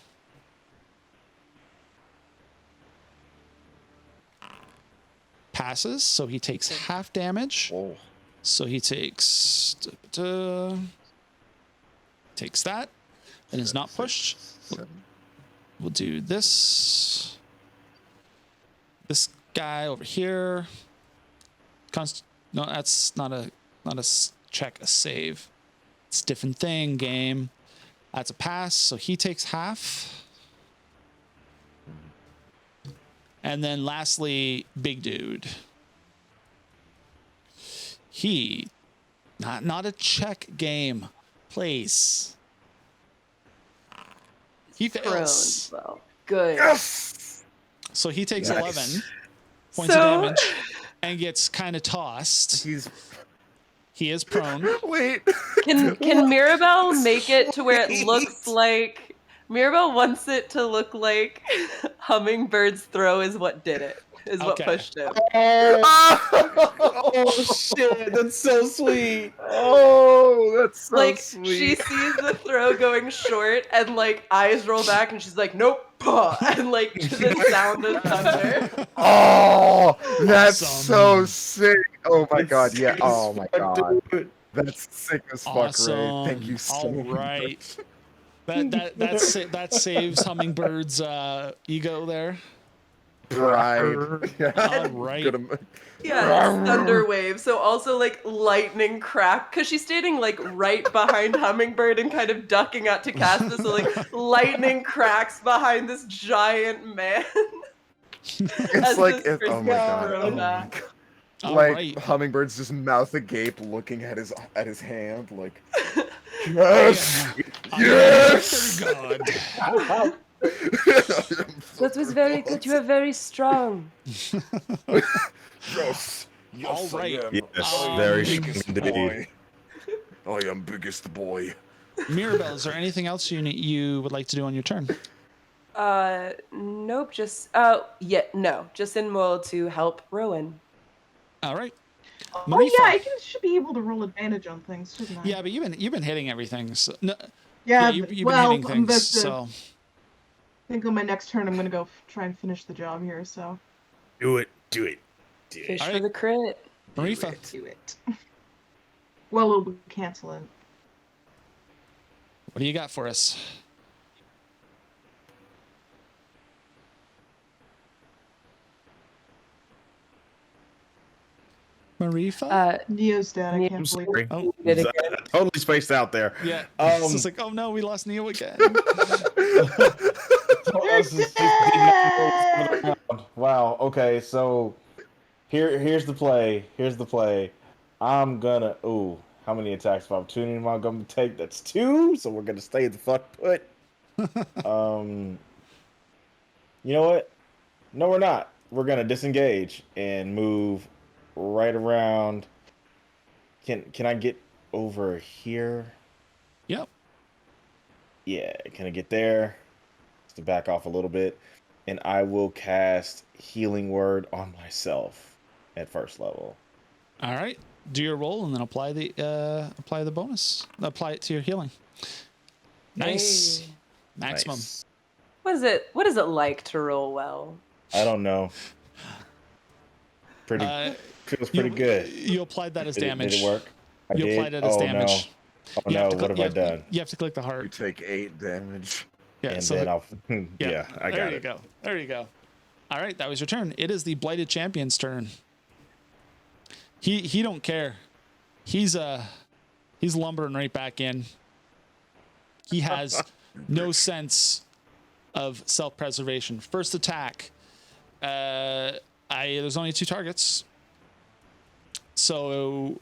Passes, so he takes half damage. Oh. So he takes takes that and is not pushed. We'll do this. This guy over here. No, that's not a check, a save. It's a different thing, game. That's a pass, so he takes half. And then lastly, big dude. He not a check game, please. He fails. Prone, well, good. Yes. So he takes Nice. 11 points of damage and gets kind of tossed. He is prone. Wait. Can Mirabelle make it to where it looks like Mirabelle wants it to look like Hummingbird's throw is what did it, is what Okay. pushed him. Oh shit, that's so sweet. Oh, that's so Like sweet. she sees the throw going short and like eyes roll back and she's like, nope, paw, and like to the sound of thunder. Oh, that's Awesome. so sick. Oh my It's god, yeah. sick Oh as my fuck, god. dude. That's sick as fuck, Awesome. Ray. Thank you so All right. That saves Hummingbird's ego there. Pride. Yeah. All right. Yeah, it's thunder wave. So also like lightning crack, because she's standing like right behind Hummingbird and kind of ducking out to cast this. So like lightning cracks behind this giant man. It's like, this oh my god. thrown Oh my back. god. All Like right. Hummingbird's just mouth agape, looking at his hand, like yes, yes. God. That was very good. You are very strong. Yes. All Yes, I right. am. Yes, I am very biggest strong indeed. boy. I am biggest boy. Mirabelle, is there anything else you would like to do on your turn? Nope. Just no. Just in Moyle to help Rowan. All right. Oh Marifa. yeah, I should be able to roll advantage on things, shouldn't I? Yeah, but you've been hitting everything. So, no, Yeah, you've been well, hitting things. but, So I think on my next turn I'm gonna go try and finish the job here. So Do it. Fish All for right. the crit. Marifa, do it. Well, we'll cancel it. what do you got for us? Marifa? Neo's dead. I Neo- can't believe Sorry. it. Oh, Did it I totally spaced out there. yeah. Um, It's just like, oh no, we lost Neo again. Wow. Okay. So here's the play. I'm gonna. Ooh. How many attacks of opportunity am I gonna take? That's 2. So we're gonna stay the fuck put. You know what? No, we're not. We're gonna disengage and move right around. Can I get over here? Yep. Yeah, can I get there? Just to back off a little bit. And I will cast Healing Word on myself at first level. All right. Do your roll and then apply the bonus. Apply it to your healing. Nice. Hey. Maximum. Nice. What is it like to roll well? I don't know. Feels pretty good. You applied that as Did damage. it work? I You did? applied it as damage. No. Oh You no, have to what click- have I done? You have to click the You heart. take 8 damage. Yeah. And so then I'll yeah, I got there it. you go. There you go. All right, that was your turn. It is the Blighted Champion's turn. He don't care. He's He's lumbering right back in. He has no sense of self-preservation. First attack. There's only 2 targets. So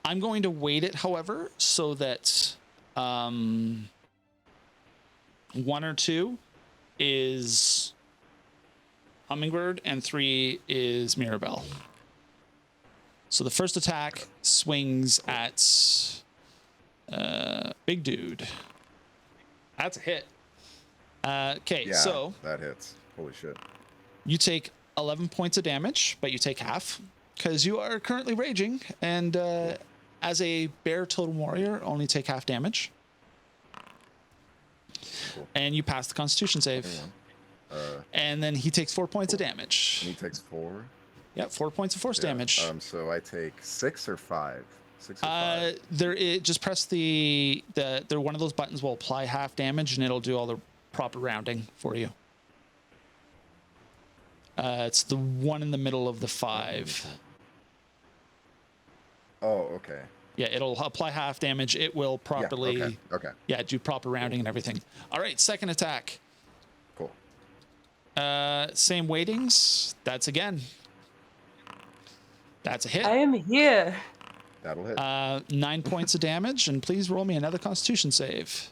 I'm going to weight it, however, so that 1 or 2 is Hummingbird and 3 is Mirabelle. So the first attack swings at Big Dude. That's a hit. Okay, Yeah, so that hits. Holy shit. you take 11 points of damage, but you take half because you are currently raging, and as a bear totem warrior, only take half damage. Cool. And you pass the Constitution save. And then he takes 4 points of damage. And he takes 4. Yep, 4 points of force damage. So I take 6 or 5. 6 or 5. Just press the one of those buttons will apply half damage, and it'll do all the proper rounding for you. It's the one in the middle of the 5. Oh, okay. Yeah, it'll apply half damage. It will properly. Yeah, okay. Yeah, do proper rounding and everything. All right, second attack. Cool. Same weightings. That's again. That's a hit. I am here. That'll hit. 9 points of damage, and please roll me another Constitution save.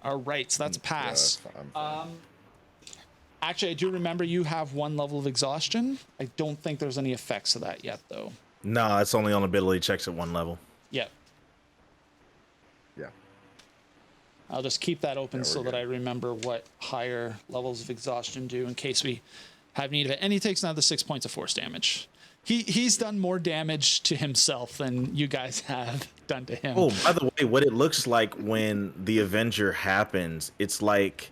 All right, so that's a pass. I'm fine. Actually, I do remember you have 1 level of exhaustion. I don't think there's any effects of that yet, though. No, it's only on ability checks at 1 level. Yeah. Yeah. I'll just keep that open Yeah, so we're that I good. remember what higher levels of exhaustion do in case we have need of it. And he takes another 6 points of force damage. He's done more damage to himself than you guys have done to him. Oh, by the way, what it looks like when the Avenger happens, it's like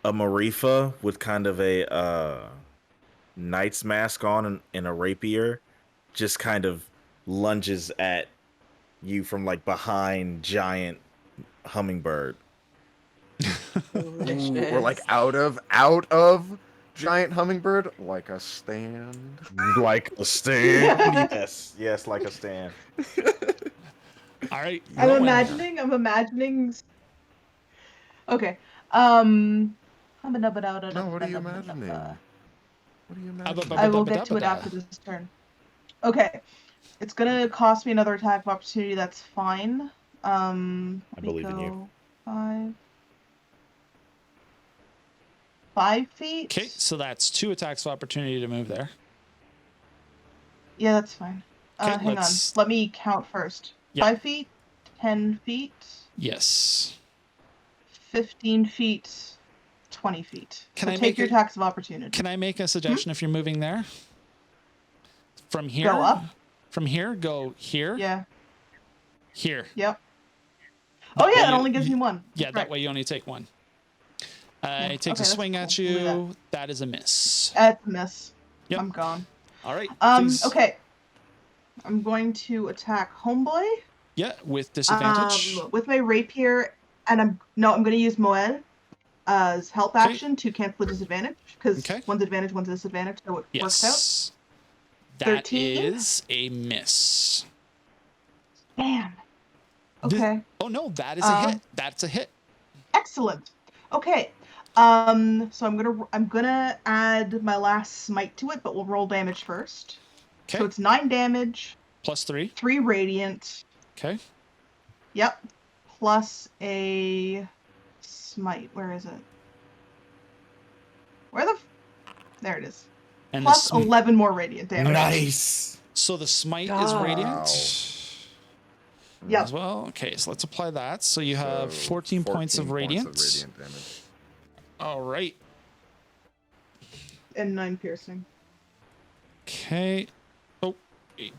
a Marifa with kind of a knight's mask on and a rapier, just kind of lunges at you from like behind giant Hummingbird. Ooh, or like out of giant Hummingbird, like a stand. Like a stand. Yes, like a stand. All right. I'm Rowan. imagining. Okay. No, what are you imagining? What are you imagining? I will get to it after this turn. Okay. It's gonna cost me another attack of opportunity. That's fine. I believe in you. 5 feet. Okay, so that's 2 attacks of opportunity to move there. Yeah, that's fine. Okay, Hang on. let's- Let me count first. Yeah. 5 feet, 10 feet, Yes. 15 feet, 20 feet. Can So I take make your it- attacks of opportunity. Can I make a suggestion if you're moving there? From here? Go up? From here, go here. Yeah. Here. Yep. That Oh yeah, way it you- only gives me 1. Yeah, That's that right. way you only take 1. Yeah, He takes okay, a that's swing at cool. We'll do you. That is a miss. That's a miss. Yep. I'm gone. All right. please. Okay. I'm going to attack Homeboy. Yeah, with disadvantage. With my rapier, and I'm going to use Moel as help action to cancel the disadvantage because Okay. one's advantage, one's disadvantage, so it works out. Yes. That 13? is a miss. Damn. This- Okay. Oh no, that is a hit. That's a hit. Excellent. Okay. So I'm gonna add my last smite to it, but we'll roll damage first. Okay. So it's 9 damage, Plus 3. 3 radiant. Okay. Yep. Plus a smite. Where is it? There it is. And Plus the 11 more radiant damage. Nice. so the smite is Wow. radiant. Yep. As well. Okay, so let's apply that. So you have So, 14 points of radiant. radiant damage. All right. And 9 piercing. Okay. Oh. wait.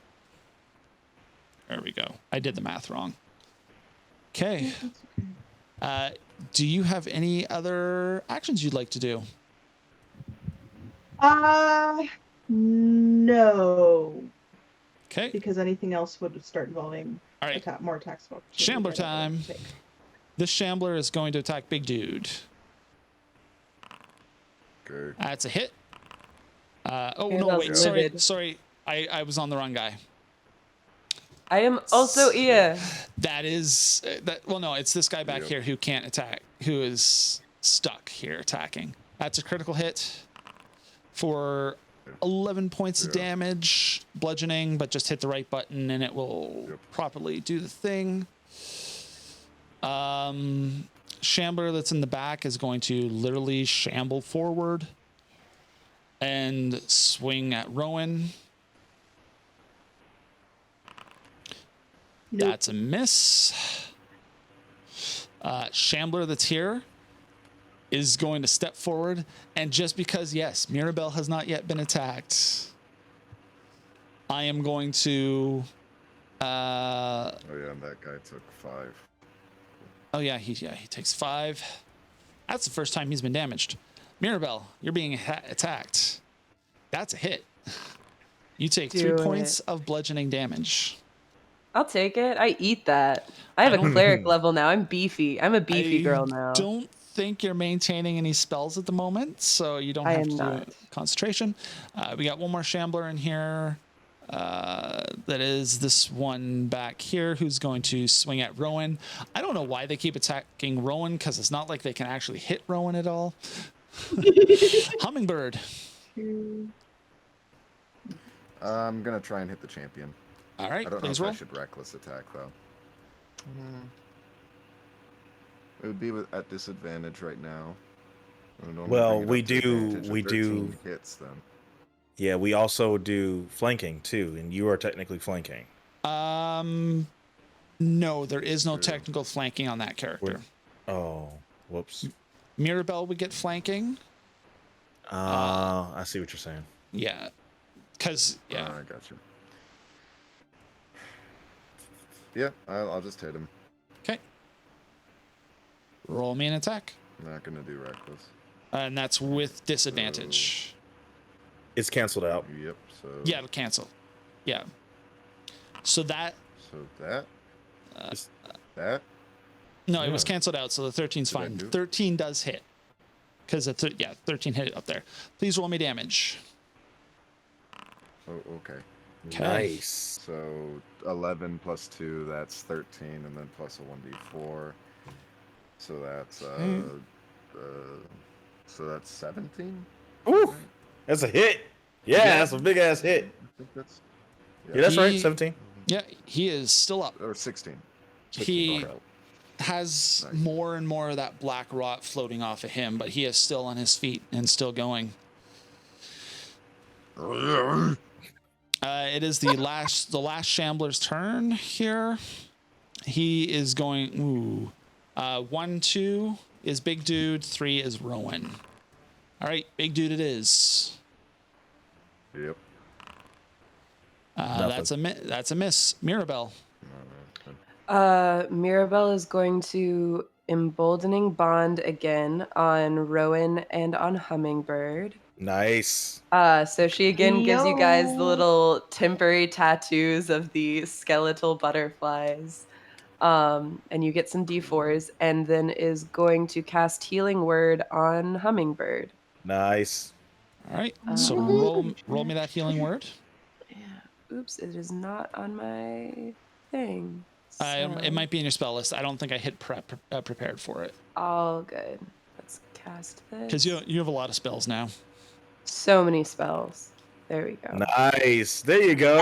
There we go. I did the math wrong. Okay. Do you have any other actions you'd like to do? No. Okay. Because anything else would start involving All right. more attacks. of opportunity Shambler that I would time. take. This Shambler is going to attack Big Dude. Okay. That's a hit. Oh, Okay, no, that's wait. Sorry. livid. Sorry. I was on the wrong guy. I am also Ia. That is that. Well, no, it's this guy back Yep. here who can't attack, who is stuck here attacking. That's a critical hit for 11 points of Yeah. damage, bludgeoning, but just hit the right button and it will Yep. properly do the thing. Shambler that's in the back is going to literally shamble forward and swing at Rowan. Nope. That's a miss. Shambler that's here is going to step forward, and just because, yes, Mirabelle has not yet been attacked, I am going to Oh yeah, and that guy took 5. oh yeah, he takes 5. That's the first time he's been damaged. Mirabelle, you're being attacked. That's a hit. You take Do 3 it. points of bludgeoning damage. I'll take it. I eat that. I have a cleric level now. I'm beefy. I'm a beefy girl now. Don't think you're maintaining any spells at the moment, so you don't I have am to not. do concentration. We got one more Shambler in here. That is this one back here who's going to swing at Rowan. I don't know why they keep attacking Rowan, because it's not like they can actually hit Rowan at all. Hummingbird. I'm gonna try and hit the champion. All right, I don't know please if roll. I should reckless attack though. It would be at disadvantage right now. I would normally Well, bring it we up to do- advantage. we If do- 13 hits then. Yeah, we also do flanking too, and you are technically flanking. No, there is no True. technical flanking on that character. Oh, whoops. Mirabelle would get flanking. I see what you're saying. Yeah, because yeah. I got you. Yeah, I'll just hit him. Okay. Roll me an attack, I'm not gonna do reckless. and that's with disadvantage. It's canceled out. Yep. So Yeah, it'll cancel. Yeah. So that So that. Uh, that. no, it was Yeah. canceled out. So the 13's Did I fine. do it? 13 does hit, because 13 hit it up there. Please roll me damage. Oh, okay. Okay. Nice. So 11 plus 2, that's 13, and then plus a 1d4. So that's so that's 17. Ooh, Right? that's a hit. Yeah, Yeah. that's a big ass hit. I think that's Yeah, that's right. He- 17. Yeah, he is still up. or 16. He Okay. has Nice. more and more of that black rot floating off of him, but he is still on his feet and still going. It is the last Shambler's turn here. He is going. Ooh, 1, 2 is Big Dude. 3 is Rowan. All right, Big Dude it is. Yep. That's a miss. Mirabelle. Mirabelle is going to emboldening bond again on Rowan and on Hummingbird. Nice. So she again gives you guys the Yo. little temporary tattoos of the skeletal butterflies. And you get some D4s, and then is going to cast Healing Word on Hummingbird. Nice. All right, so roll me that healing word. Yeah. Oops, it is not on my thing. It might be in your spell list. I don't think I hit prepared for it, All good. Let's cast this. because you have a lot of spells now. So many spells. There we go. Nice. There you go.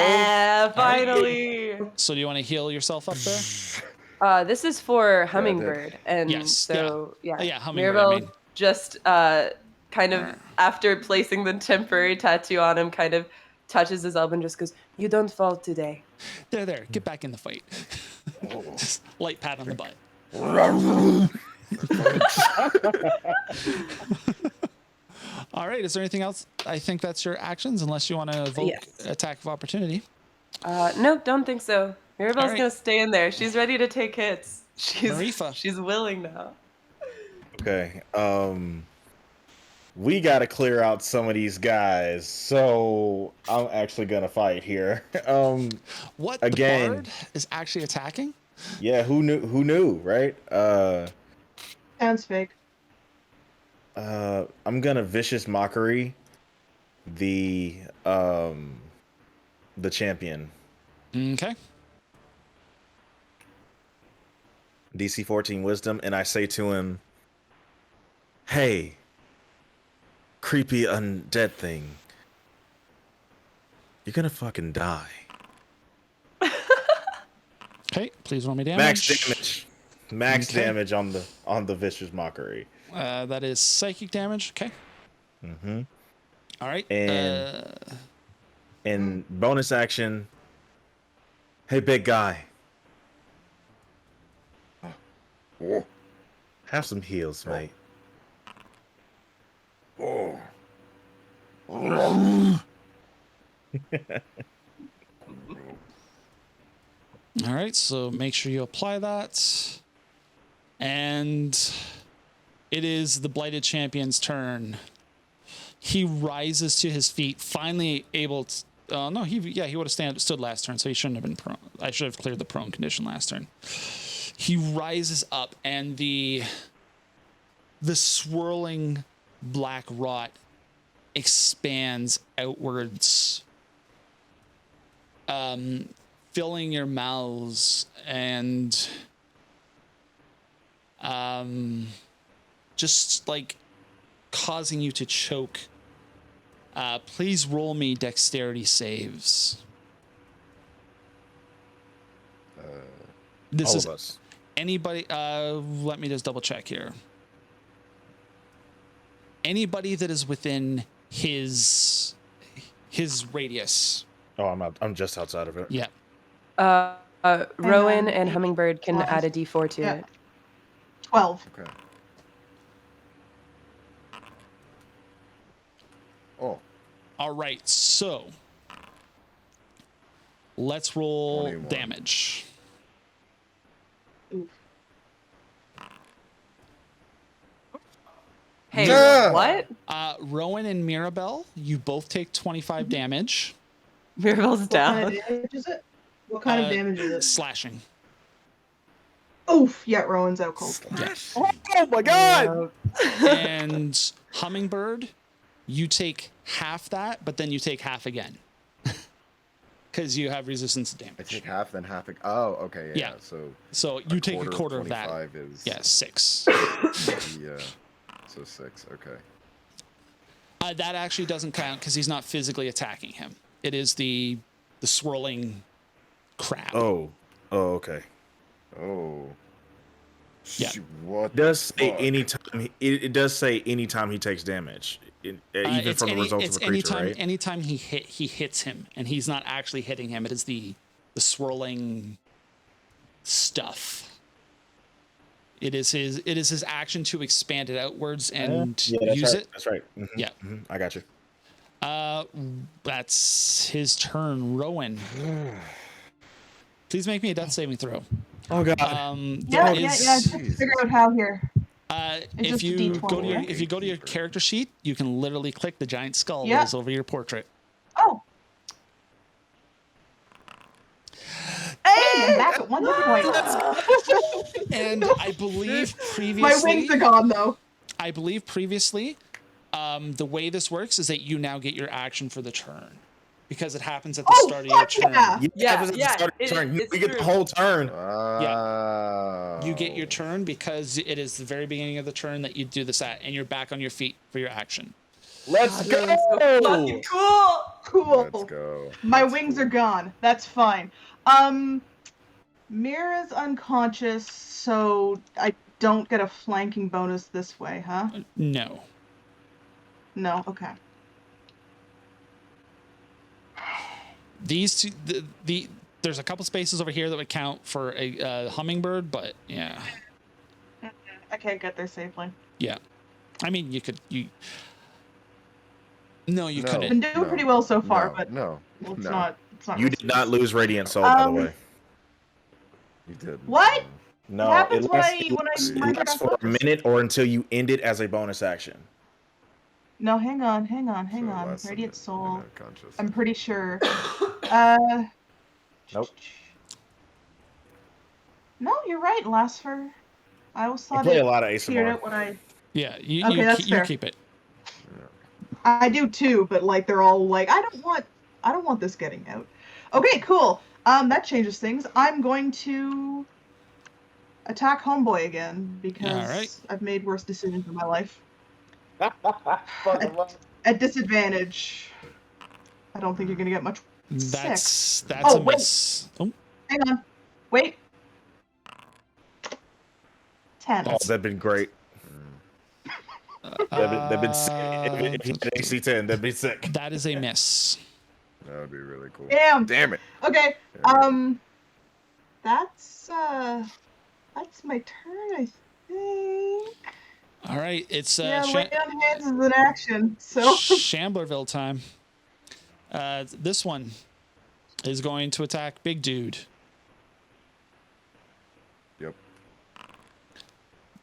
Finally. So do you want to heal yourself up there? This is for Hummingbird, and Yes, so yeah, Yeah, Hummingbird, I Mirabelle mean. just kind of after placing the temporary tattoo on him, kind of touches his elbow and just goes, "You don't fall today." There. Get back in the fight. Just light pat on the butt. All right. Is there anything else? I think that's your actions, unless you want to evoke Yes. attack of opportunity. No, don't think so. Mirabelle's right. gonna stay in there. She's ready to take hits. Marifa. She's willing now. Okay. We got to clear out some of these guys, so I'm actually gonna fight here. What? Again. The bard is actually attacking? Yeah. Who knew, right? Sounds fake. I'm gonna vicious mockery the champion. Okay. DC 14 Wisdom, and I say to him, "Hey, creepy undead thing, you're gonna fucking die." Okay, please roll me Max damage. damage. Max Okay. damage on the vicious mockery. That is psychic damage. Okay. Mm-hmm. All right. And bonus action. Hey, big guy, Oh, have some heals, mate. oh. All right. So make sure you apply that. And it is the Blighted Champion's turn. He rises to his feet, finally able to. No, he would have stood last turn, so he shouldn't have been prone. I should have cleared the prone condition last turn. He rises up, and the swirling black rot expands outwards, filling your mouths and just like causing you to choke. Please roll me dexterity saves. This All is of us. anybody. Let me just double check here. Anybody that is within his radius. Oh, I'm just outside of it. Yeah. Rowan and Hummingbird can add a D4 to Yeah. it. 12. Okay. Oh, All right. So let's roll 21. damage. Oof. Hey, Yeah. what? Rowan and Mirabelle, you both take 25 damage. Mirabelle's What kind down. of damage is it? What kind of damage is it? Slashing. Oof! Yeah, Rowan's out cold. Yeah. Oh my god! And Hummingbird, you take half that, but then you take half again. Because you have resistance to I damage. take half, then half. Oh, okay. Yeah. Yeah. So So you take a quarter of that. 25 is. Yeah, 6. Yeah. So 6. Okay. That actually doesn't count because he's not physically attacking him. It is the swirling crab. Oh, okay. Oh. Yeah. What? It does say fuck? anytime. It does say anytime he takes damage, even It's from the results it's of a creature, anytime, right? anytime he hits him, and he's not actually hitting him. It is the swirling stuff. It is his action to expand it outwards and use it. That's right. Mhm, Yeah. I got you. That's his turn. Rowan, please make me a death saving throw. Oh god. Yeah. Jesus. Figure out how here. If just a you D20, go to your right? if you go to your character sheet, you can literally click the giant skull Yeah. that is over your portrait. Oh. Hey, I'm back at 1 hit point. And I believe My previously, wings are gone though. the way this works is that you now get your action for the turn because it happens at the Oh, start of your fuck turn. yeah. Yeah, it was at the yeah, start of the it- turn. it's We get the true. whole turn. You get your turn because it is the very beginning of the turn that you do this at, and you're back on your feet for your action. Let's God, that was so fucking cool. Cool. Let's go. My That's wings cool. are gone. That's fine. Mira's unconscious, so I don't get a flanking bonus this way, huh? No. No. Okay. These two, there's a couple spaces over here that would count for a hummingbird, but yeah. I can't get there safely. Yeah. I mean, you No, you No. couldn't. Been doing pretty well so far, No, but no, well, it's no. not. It's not. You risky. did not lose radiant soul, by the Um, way. You did. What? No, What happens it when lasts, I it when lasts- I it mind lasts for a unconscious? minute or until you end it as a bonus action. No, hang on. So Radiant less than Soul. you're not conscious. I'm pretty sure. Nope. No, you're right. It lasts for. I always I thought play it a lot of cleared ASMR. out when I. Yeah, you Okay, that's you fair. keep it. I do too, but like they're all like, I don't want this getting out. Okay, cool. That changes things. I'm going to attack homeboy again because Alright. I've made worse decisions in my life. Fuck him up. At disadvantage. I don't think you're gonna get much. That's Oh, a wait. miss. Oh, Hang on. Wait. 10. Oh, that'd been great. That'd been sick. If he had AC 10, that'd be sick. that is a miss. That would be really cool. Damn. Damn it. Okay. Damn That's my turn, I think. All right, it's Yeah, lay on hands is an action. So Shamblerville time. This one is going to attack Big Dude. Yep.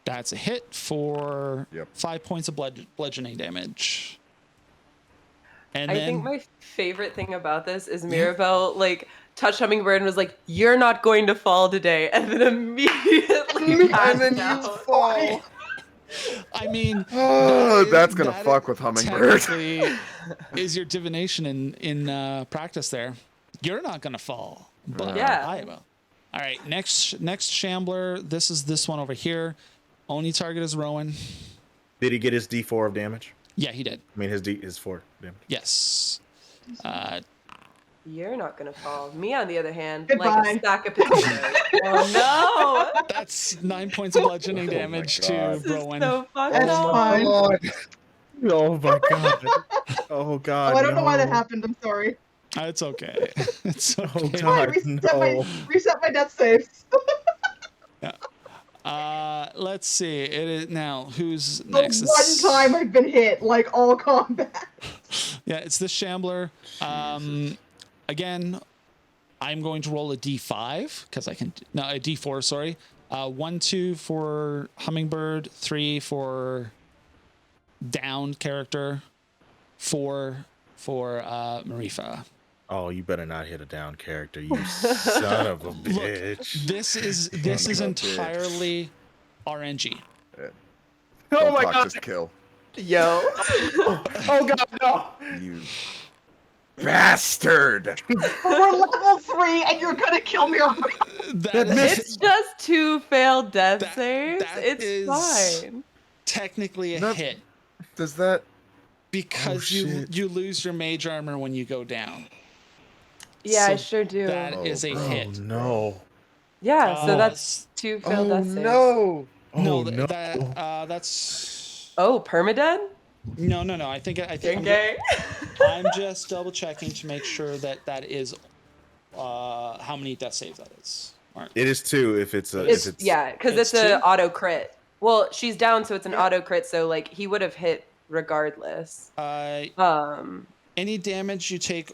That's a hit for Yep. 5 points of bludgeoning damage. And I then think my favorite thing about this is Mirabelle like touched Hummingbird and was like, "You're not going to fall today," and then immediately passed out. fall. I mean, Oh, that that's is- gonna that fuck is with Hummingbird. technically is your divination in practice there. You're not gonna fall, but Yeah. I will. All right, next Shambler. This is this one over here. Only target is Rowan. Did he get his D4 of damage? Yeah, he did. I mean, his 4 damage. Yes. You're not gonna fall. Me, on the other hand, Goodbye. like a stack of potatoes. Oh no! That's 9 points of bludgeoning Oh my damage to God. This is Rowan. so fucked That's up. fine. Oh, Oh my god. Oh god. I don't know why that no. happened. I'm sorry. It's okay. It's okay. Oh Fine, god, reset my death saves. Let's see. It is now. Who's The next? one time I've been hit, like all combat. Yeah, it's the Shambler. Again, I'm going to roll a D5 because I can. No, a D4. Sorry. 1, 2 for Hummingbird. 3 for downed character. 4 for Marifa. Oh, you better not hit a down character, you son of a bitch. This is Son of a bitch. entirely RNG. Oh Don't my talk, god. just kill. Yo. Oh god, no. You bastard. We're level 3, and you're gonna kill me already. It's just 2 failed death That- saves. that It's is- fine. technically a No. hit Does that? because Oh, you shit. you lose your mage armor when you go down. Yeah, I So sure do. That Oh, is a bro. Oh hit. no. Yeah, so Oh. that's 2 failed death saves. Oh No, no. that's Oh, permadead? no. I think Okay. I'm just double checking to make sure that that is how many death saves that is. Aren't- It is 2 if it's a It's, if it's yeah, because it's it's an 2? auto crit. Well, she's down, so it's an auto crit. So like he would have hit regardless. Any damage you take,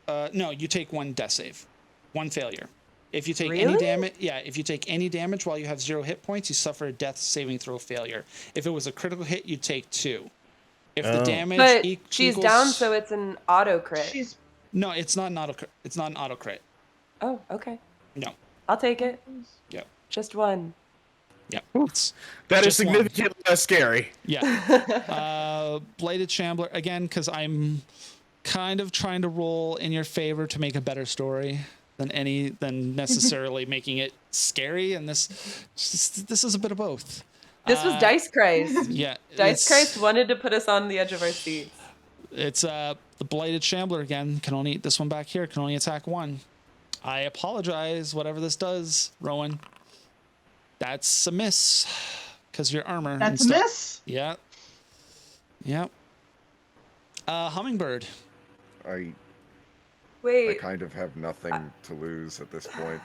no, you take 1 death save, 1 failure. If you take any Really? damage, yeah, if you take any damage while you have 0 hit points, you suffer a death saving throw failure. If it was a critical hit, you take 2. If the Oh. damage But equals, she's down, so it's an auto crit. She's no, it's not an auto. It's not an auto crit. Oh, okay. No. I'll take it. Yep. Just 1. Yep. It's that is just 1. significantly less scary. Yeah. Blighted Shambler again because I'm kind of trying to roll in your favor to make a better story than necessarily making it scary. And this is a bit of both. This was Dice Christ. Yeah. Dice it's- Christ wanted to put us on the edge of our seats. It's the Blighted Shambler again. Can only this one back here can only attack 1. I apologize. Whatever this does, Rowan. That's a miss because your armor. that's a miss. Yeah. Yep. Hummingbird. I Wait, kind of have nothing to lose at this point.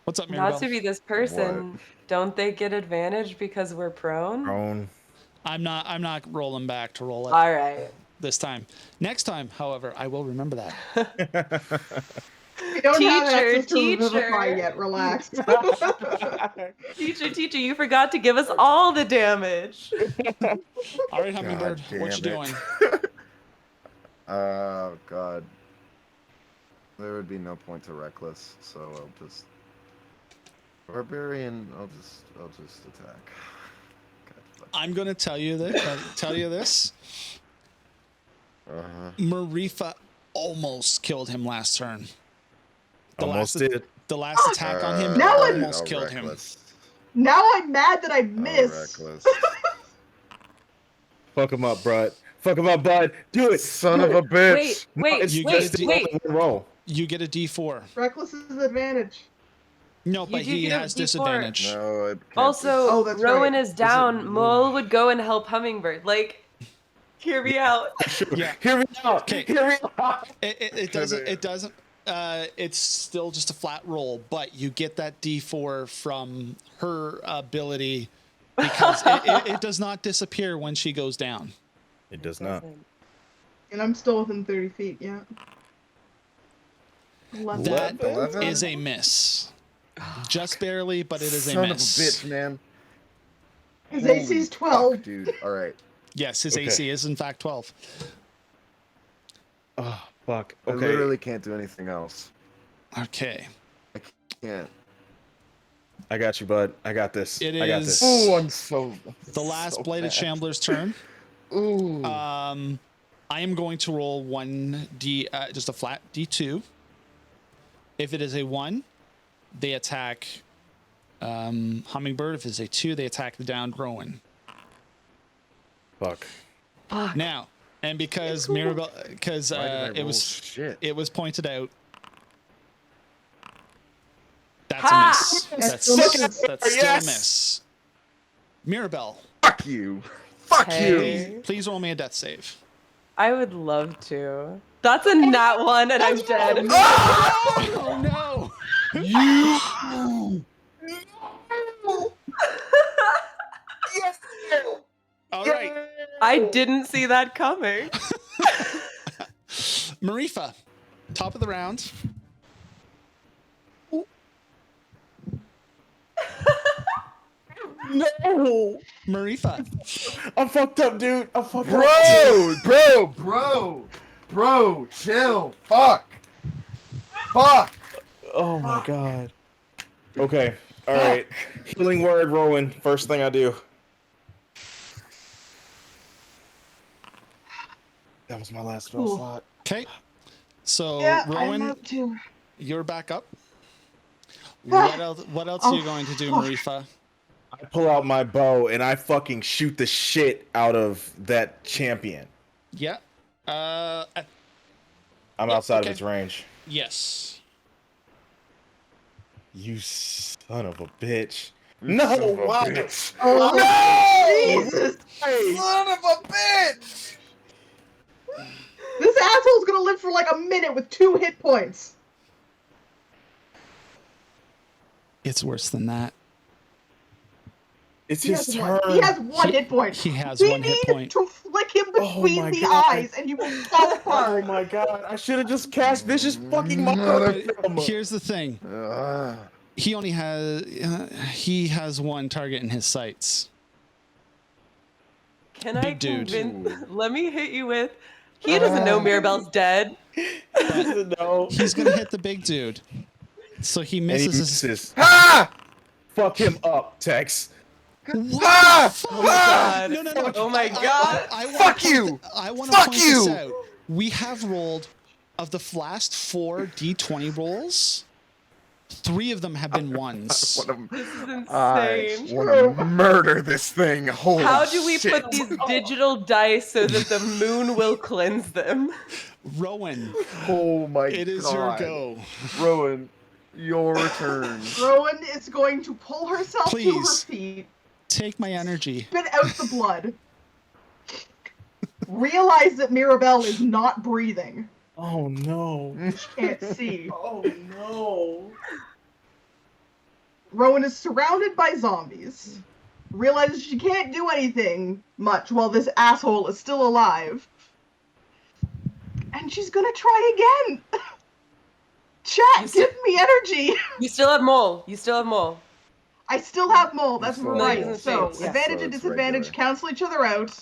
What's up, not Mirabelle? to be this person. Don't they get advantage because we're prone? Prone. I'm not rolling back to roll it All right. this time. Next time, however, I will remember that. We don't have Teacher, access to Revivify teacher. yet. Relax. Teacher, you forgot to give us all the damage. All right, Hummingbird, God what you damn doing? it. Oh god. There would be no point to reckless, so I'll just barbarian. I'll just attack. God, fuck. I'm gonna tell you this. Uh-huh. Marifa almost killed him last turn. Almost last, did. The last attack on him Now I'm- almost killed him. reckless. Now I'm mad that I How missed. reckless. Fuck him up, bud. Fuck him up, bud. Do it. Son Do of a it. bitch. Wait, You wait, get the- wait. One roll. You get a D4. Reckless is advantage. No, You but do he get a has D4. disadvantage. No, it can't Also, Oh, that's Rowan right. is down. Mole would go and help Hummingbird. Like, hear me out. Yeah. Hear me out. Okay. Hear me out. It doesn't. It doesn't. It's still just a flat roll, but you get that D4 from her ability because it does not disappear when she goes down. It does not. And I'm still within 30 feet, yeah. 11. That 11? is a miss. Just barely, but it is a Son miss. of a bitch, man. His AC's 12. Fuck, dude. All right. Yes, his Okay. AC is in fact 12. Oh, fuck. I Okay. literally can't do anything else. Okay. Can't. I got you, bud. I got this. It I got is- this. Oh, I'm so. The last so Blighted mad. Shambler's turn. Ooh. I am going to roll just a flat D2. If it is a 1, they attack Hummingbird. If it's a 2, they attack the downed Rowan. Fuck. Now, and because Mirabelle, because Why did I it roll was shit? pointed out. That's Ha! a miss. That's still a miss. Mirabelle, Fuck you. Fuck Hey. you. please roll me a death save. I would love to. That's a nat 1 and I'm dead. Oh no! All right, I didn't see that coming. Marifa, top of the round. No. Marifa, I'm fucked up, dude. I'm fucked up. Bro, chill. Fuck. Oh my god. Okay. All right. Healing word, Rowan. First thing I do. That was my last spell Cool. slot. okay. So Yeah, I Rowan, have to. you're back up. What else? What else are you going to do, fuck. Marifa? I pull out my bow and I fucking shoot the shit out of that champion. Yeah. I'm Yeah, outside okay. of its range. Yes. You son of a bitch. Son No, of a why? bitch. Oh, Jesus! Son of a bitch. This asshole's gonna live for like a minute with 2 hit points. It's worse than that. It's He his has turn. one. He has 1 hit point. He has We 1 hit need point. to flick him between my the God. eyes, and he will fall Oh apart. my god! I should have just cast vicious fucking But mother. here's the thing. He only has 1 target in his sights. Can I Big dude. convince? Let me hit you with. He doesn't know Mirabelle's dead. No. He's gonna hit the big dude. So he And he misses his. misses. Ah! Fuck him up, Tex. What Ah! the fuck? Oh my god. No, no, no. Oh my god. I wanna Fuck point you! I want to Fuck point you! this out. We have rolled, of the last 4 D20 rolls, 3 of them have been 1s. This is I insane. want to murder this thing. Holy How do we shit. put these digital dice so that the moon will cleanse them? Rowan, Oh my it is god. your go. Rowan, your turn. Rowan is going to pull herself to her Please. feet, Take my energy. spit out the blood, realize that Mirabelle is not breathing. Oh no. Can't see. Oh no. Rowan is surrounded by zombies. Realizes she can't do anything much while this asshole is still alive. And she's gonna try again. Chat, give me energy. You still have mole. You still have mole. I still have mole. That's So- right. No, So yeah. advantage So and it's disadvantage regular. cancel each other out.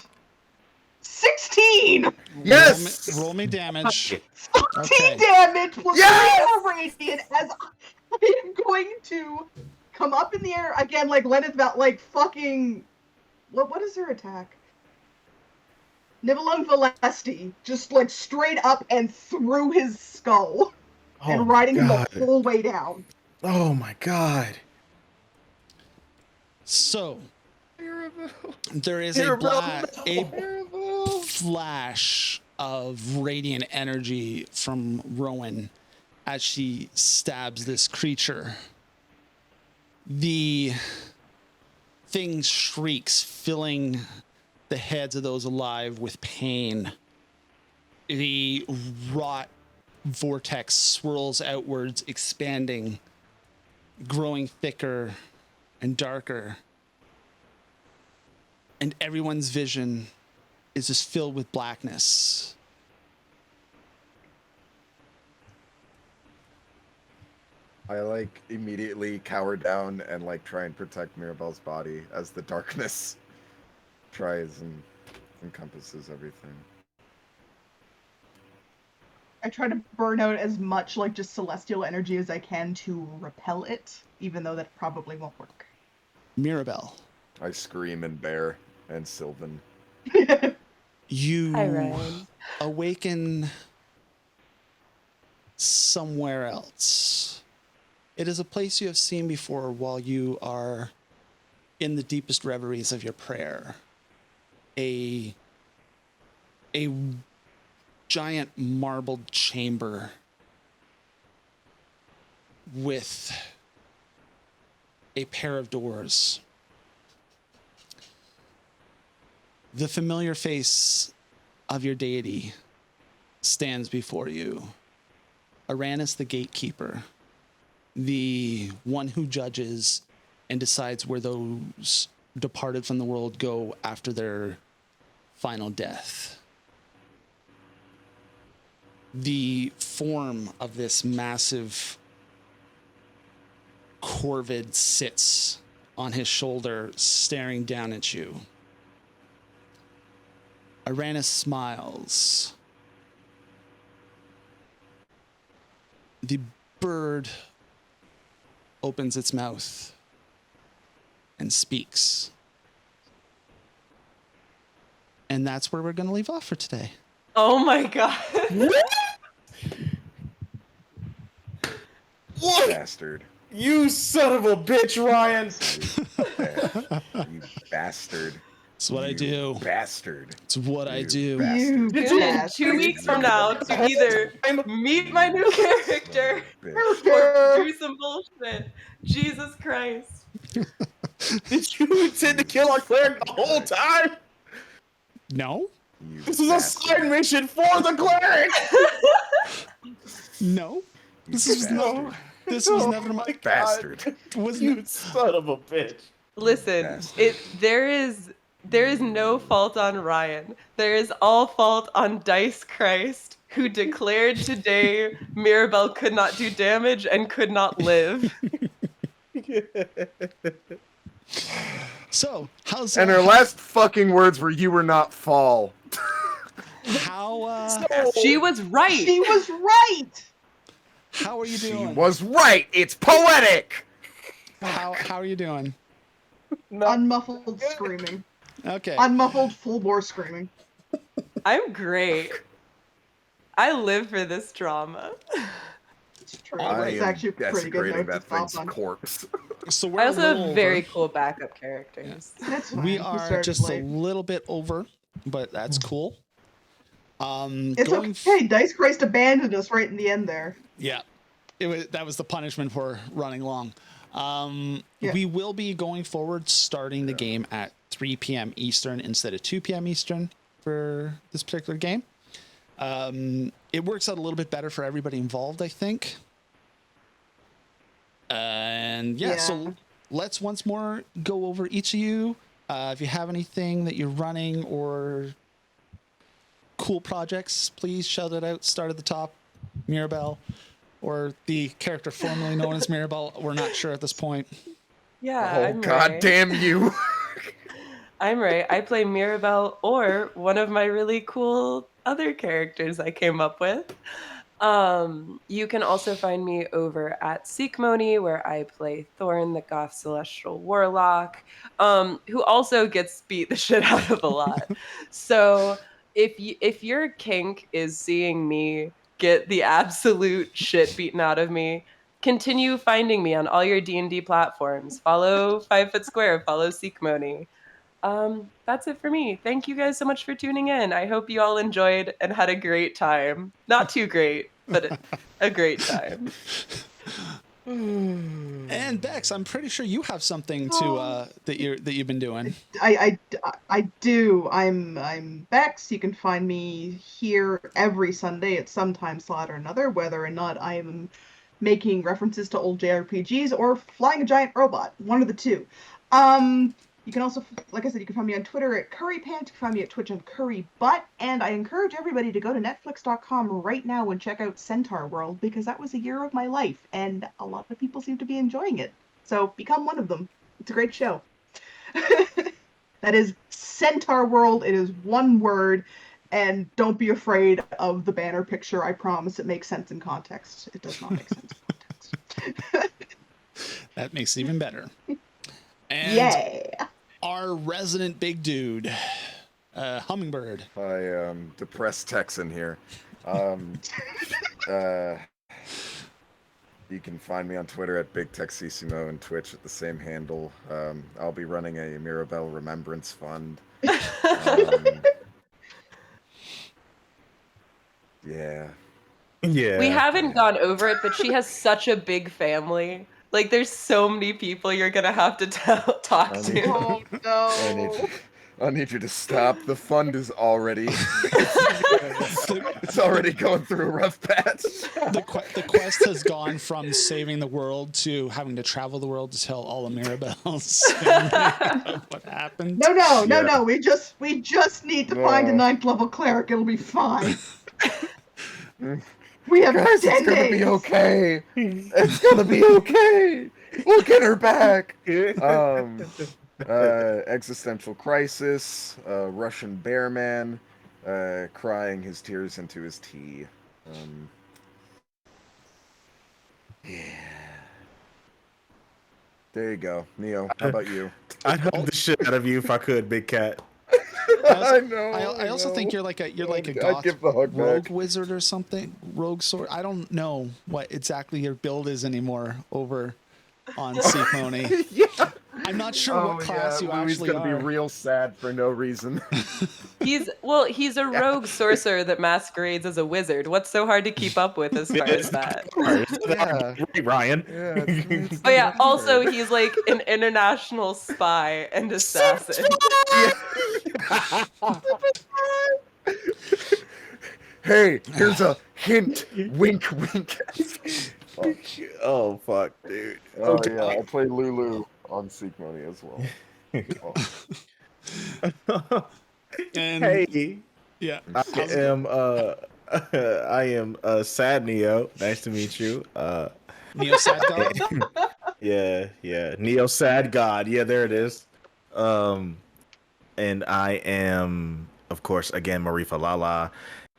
16. Yes! Roll me damage. 14 Okay. damage plus Yes! 3 more radiant as I am going to come up in the air again like Lenith like fucking what is her attack? Nibelung Valesti, just like straight up and through his skull and riding him the whole way down. Oh my god. So there is Mirabelle, a flash of radiant energy from Rowan as she stabs this creature. The thing shrieks, filling the heads of those alive with pain. The rot vortex swirls outwards, expanding, growing thicker and darker. And everyone's vision is just filled with blackness. I like immediately cower down and like try and protect Mirabelle's body as the darkness tries and encompasses everything. I try to burn out as much like just celestial energy as I can to repel it, even though that probably won't work. Mirabelle, I scream and bear and Sylvan. you Hi, Ryan. awaken somewhere else. It is a place you have seen before while you are in the deepest reveries of your prayer. A giant marbled chamber with a pair of doors. The familiar face of your deity stands before you. Aranus the gatekeeper, the one who judges and decides where those departed from the world go after their final death. The form of this massive corvid sits on his shoulder, staring down at you. Aranus smiles. The bird opens its mouth and speaks. And that's where we're going to leave off for today. Oh my god. What? Bastard. You son of a bitch, Ryan. You bastard. It's what I You do. Bastard. It's what I You do. bastard. You Tune in bastard. 2 weeks from now to either meet my new character Bitch. or do some bullshit. Jesus Christ. Did you intend to kill our cleric the whole time? No? You This is a bastard. side mission for the cleric. No? You This is bastard. This was never my... Bastard. Was You son of a bitch. Listen, Bastard. there is no fault on Ryan. There is all fault on Dice Christ, who declared today Mirabelle could not do damage and could not live. So, how's... And her last fucking words were, "You were not fall." How, She was right. She was right! how are you She doing? was right. It's poetic. How are you doing? Unmuffled screaming. Okay. Unmuffled full bore screaming. I'm great. I live for this drama. It's true. I It's am actually a pretty good desecrating note to that stop thing's on. corpse. So we're I a also little have very over. cool backup characters. That's fine. We We are started just late. a little bit over, but that's cool. It's Going okay. Dice Christ abandoned us right in the end there. Yeah, that was the punishment for running long. Yeah. We will be going forward, starting the game at 3 p.m. Eastern instead of 2 p.m. Eastern for this particular game. It works out a little bit better for everybody involved, I think. And yeah, so let's once more go over each of you. If you have anything that you're running or cool projects, please shout it out. Start at the top, Mirabelle, or the character formerly known as Mirabelle. We're not sure at this point. Yeah, Oh, I'm god right. damn you. I'm right. I play Mirabelle or one of my really cool other characters I came up with. You can also find me over at Seekmony, where I play Thorn, the Goth Celestial Warlock, who also gets beat the shit out of a lot. So if your kink is seeing me get the absolute shit beaten out of me, continue finding me on all your D&D platforms. Follow 5 Foot Square, follow Seekmony. That's it for me. Thank you guys so much for tuning in. I hope you all enjoyed and had a great time. Not too great, but a great time. And Bex, I'm pretty sure you have something to that you've been doing. I do. I'm Bex. You can find me here every Sunday at some time slot or another, whether or not I am making references to old JRPGs or flying a giant robot. One of the two. You can also, like I said, you can find me on Twitter at CurryPant. You can find me at Twitch on CurryButt. And I encourage everybody to go to Netflix.com right now and check out Centaur World, because that was a year of my life, and a lot of people seem to be enjoying it. So become one of them. It's a great show. That is Centaur World. It is one word. And don't be afraid of the banner picture. I promise it makes sense in context. It does not make sense in context. That makes it even better. And Yeah. our resident big dude, Hummingbird. Hi, depressed Texan here. You can find me on Twitter at BigTexissimo and Twitch at the same handle. I'll be running a Mirabelle Remembrance Fund. Yeah. Yeah. We haven't gone over it, but she has such a big family. Like, there's so many people you're gonna have to talk to. Oh no. I need you to stop. The fund is already it's already going through a rough patch. The quest has gone from saving the world to having to travel the world to tell all of Mirabelle's family what happened. No. We just need to find a 9th level cleric. It'll be fine. We have Guys, 10 it's gonna days. be okay. It's gonna be okay. We'll get her back. Existential crisis. Russian bear man, crying his tears into his tea. Yeah. There you go, Neo. How about you? I'd hug the shit out of you if I could, Big Cat. I know. I also think you're like a I'd goth give the hug rogue back. wizard or something. Rogue sword. I don't know what exactly your build is anymore over on Seekmony. Yeah. I'm not sure what class you Louis actually gonna are. be real sad for no reason. He's a rogue sorcerer that masquerades as a wizard. What's so hard to keep up with as far as that? Yeah. Right, Ryan. Yeah. It's Oh yeah, not also hard. he's like an international spy and assassin. Hey, here's a hint. Wink, wink. Oh fuck, dude. Oh yeah, I play Lulu on Seekmony as well. Oh. And Hey, yeah, I am Sad Neo. Nice to meet you. Neo Sad God. Yeah, Neo Sad God. Yeah, there it is. And I am, of course, again, Marifa Lala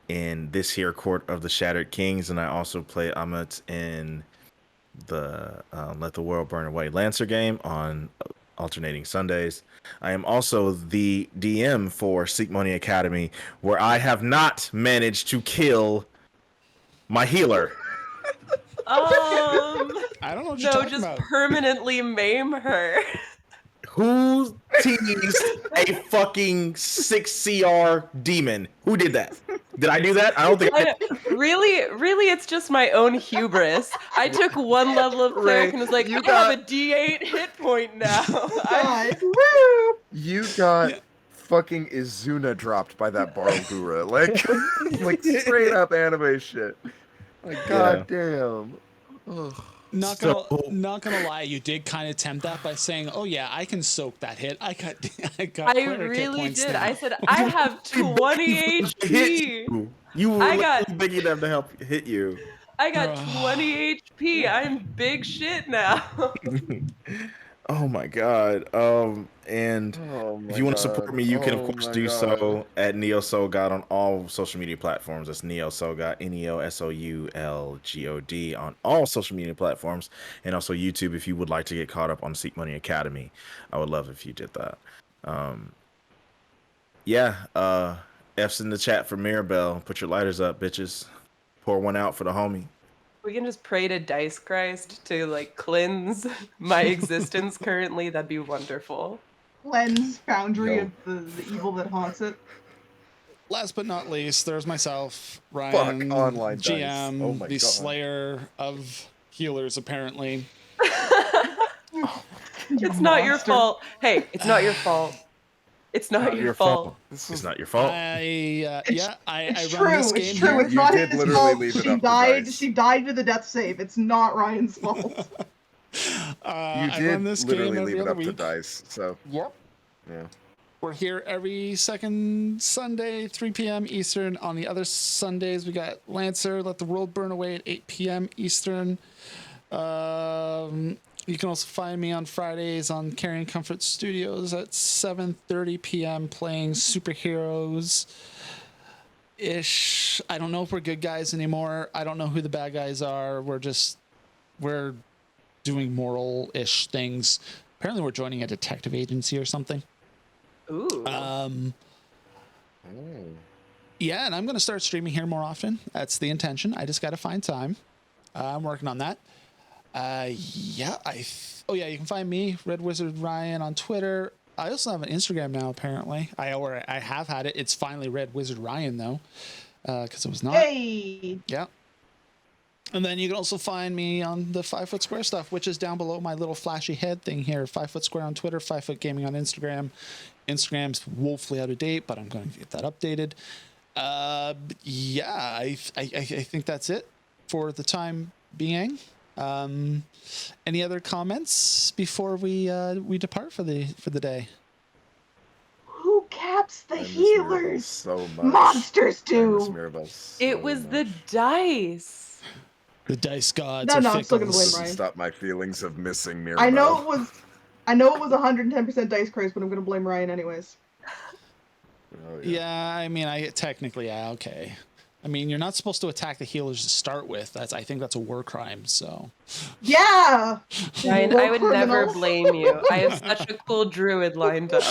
in this here Court of the Shattered Kings, and I also play Amet in the Let the World Burn Away Lancer game on alternating Sundays. I am also the DM for Seekmony Academy, where I have not managed to kill my healer. I don't know what you're talking just about. permanently maim her. Who teased a fucking 6 CR demon? Who did that? Did I do that? I don't think I did. Really, it's just my own hubris. I took one level of cleric and was like, I have a D8 hit point now. Woo! You got fucking Izuna dropped by that Barogura. Like straight up anime shit. Like, goddamn. Ugh. Not gonna lie, you did kind of tempt that by saying, "Oh yeah, I can soak that hit." I got. I cleric hit really points did. now. I said I have 20 HP. You were I got- big enough to help hit you. I got 20 HP. I'm big shit now. Oh my god. And if you want to support me, you can of course do so at Neo Soul God on all social media platforms. That's Neo Soul God, NeoSoulGod on all social media platforms, and also YouTube if you would like to get caught up on Seekmony Academy. I would love if you did that. F's in the chat for Mirabelle. Put your lighters up, bitches. Pour one out for the homie. We can just pray to Dice Christ to like cleanse my existence currently. That'd be wonderful. Cleanse Foundry Yo. of the evil that haunts it. Last but not least, there's myself, Ryan, online dice. GM, Oh my the God. slayer of healers, apparently. It's not your monster. fault. Hey, it's not your fault. It's not your fault. It's not your fault. I It's run this true. It's game true. here. It's You not did his literally fault. leave it She up to died. dice. She died to the death save. It's not Ryan's fault. You I did run this literally game every leave it other up to week. dice. So Yep. yeah. We're here every second Sunday, 3 p.m. Eastern. On the other Sundays, we got Lancer, Let the World Burn Away at 8 p.m. Eastern. You can also find me on Fridays on Carrying Comfort Studios at 7:30 p.m. playing superheroes ish. I don't know if we're good guys anymore. I don't know who the bad guys are. We're doing moral ish things. Apparently, we're joining a detective agency or something. Ooh. Yeah, and I'm going to start streaming here more often. That's the intention. I just got to find time. I'm working on that. You can find me, Red Wizard Ryan, on Twitter. I also have an Instagram now, apparently. I have had it. It's finally Red Wizard Ryan, though, because it was not. Hey. Yeah. And then you can also find me on the 5 Foot Square stuff, which is down below my little flashy head thing here. 5 Foot Square on Twitter, 5 Foot Gaming on Instagram. Instagram's woefully out of date, but I'm going to get that updated. I think that's it for the time being. Any other comments before we depart for the day? Who caps the I miss Mirabelle healers? so much. Monsters I miss do. Mirabelle so It was the much. dice. The dice gods No, are I'm still gonna fickles. blame Doesn't Ryan. stop my feelings of missing Mirabelle. I know it was 110% Dice Christ, but I'm gonna blame Ryan anyways. Oh, Yeah, I mean, okay. I mean, you're not supposed to attack the healers to start with. I think that's a war crime. So Yeah. Ryan, War I would never criminals. blame you. I have such a cool druid lined up.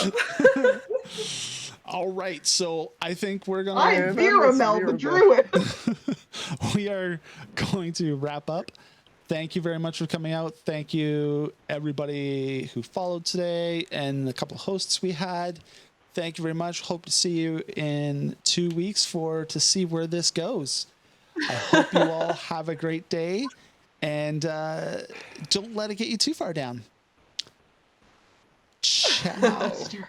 all right, so I think we're gonna. I'm I miss Mirabelle, the Mirabelle. druid. We are going to wrap up. Thank you very much for coming out. Thank you, everybody who followed today and a couple of hosts we had. Thank you very much. Hope to see you in 2 weeks to see where this goes. I hope you all have a great day, and don't let it get you too far down. Ciao. Monster.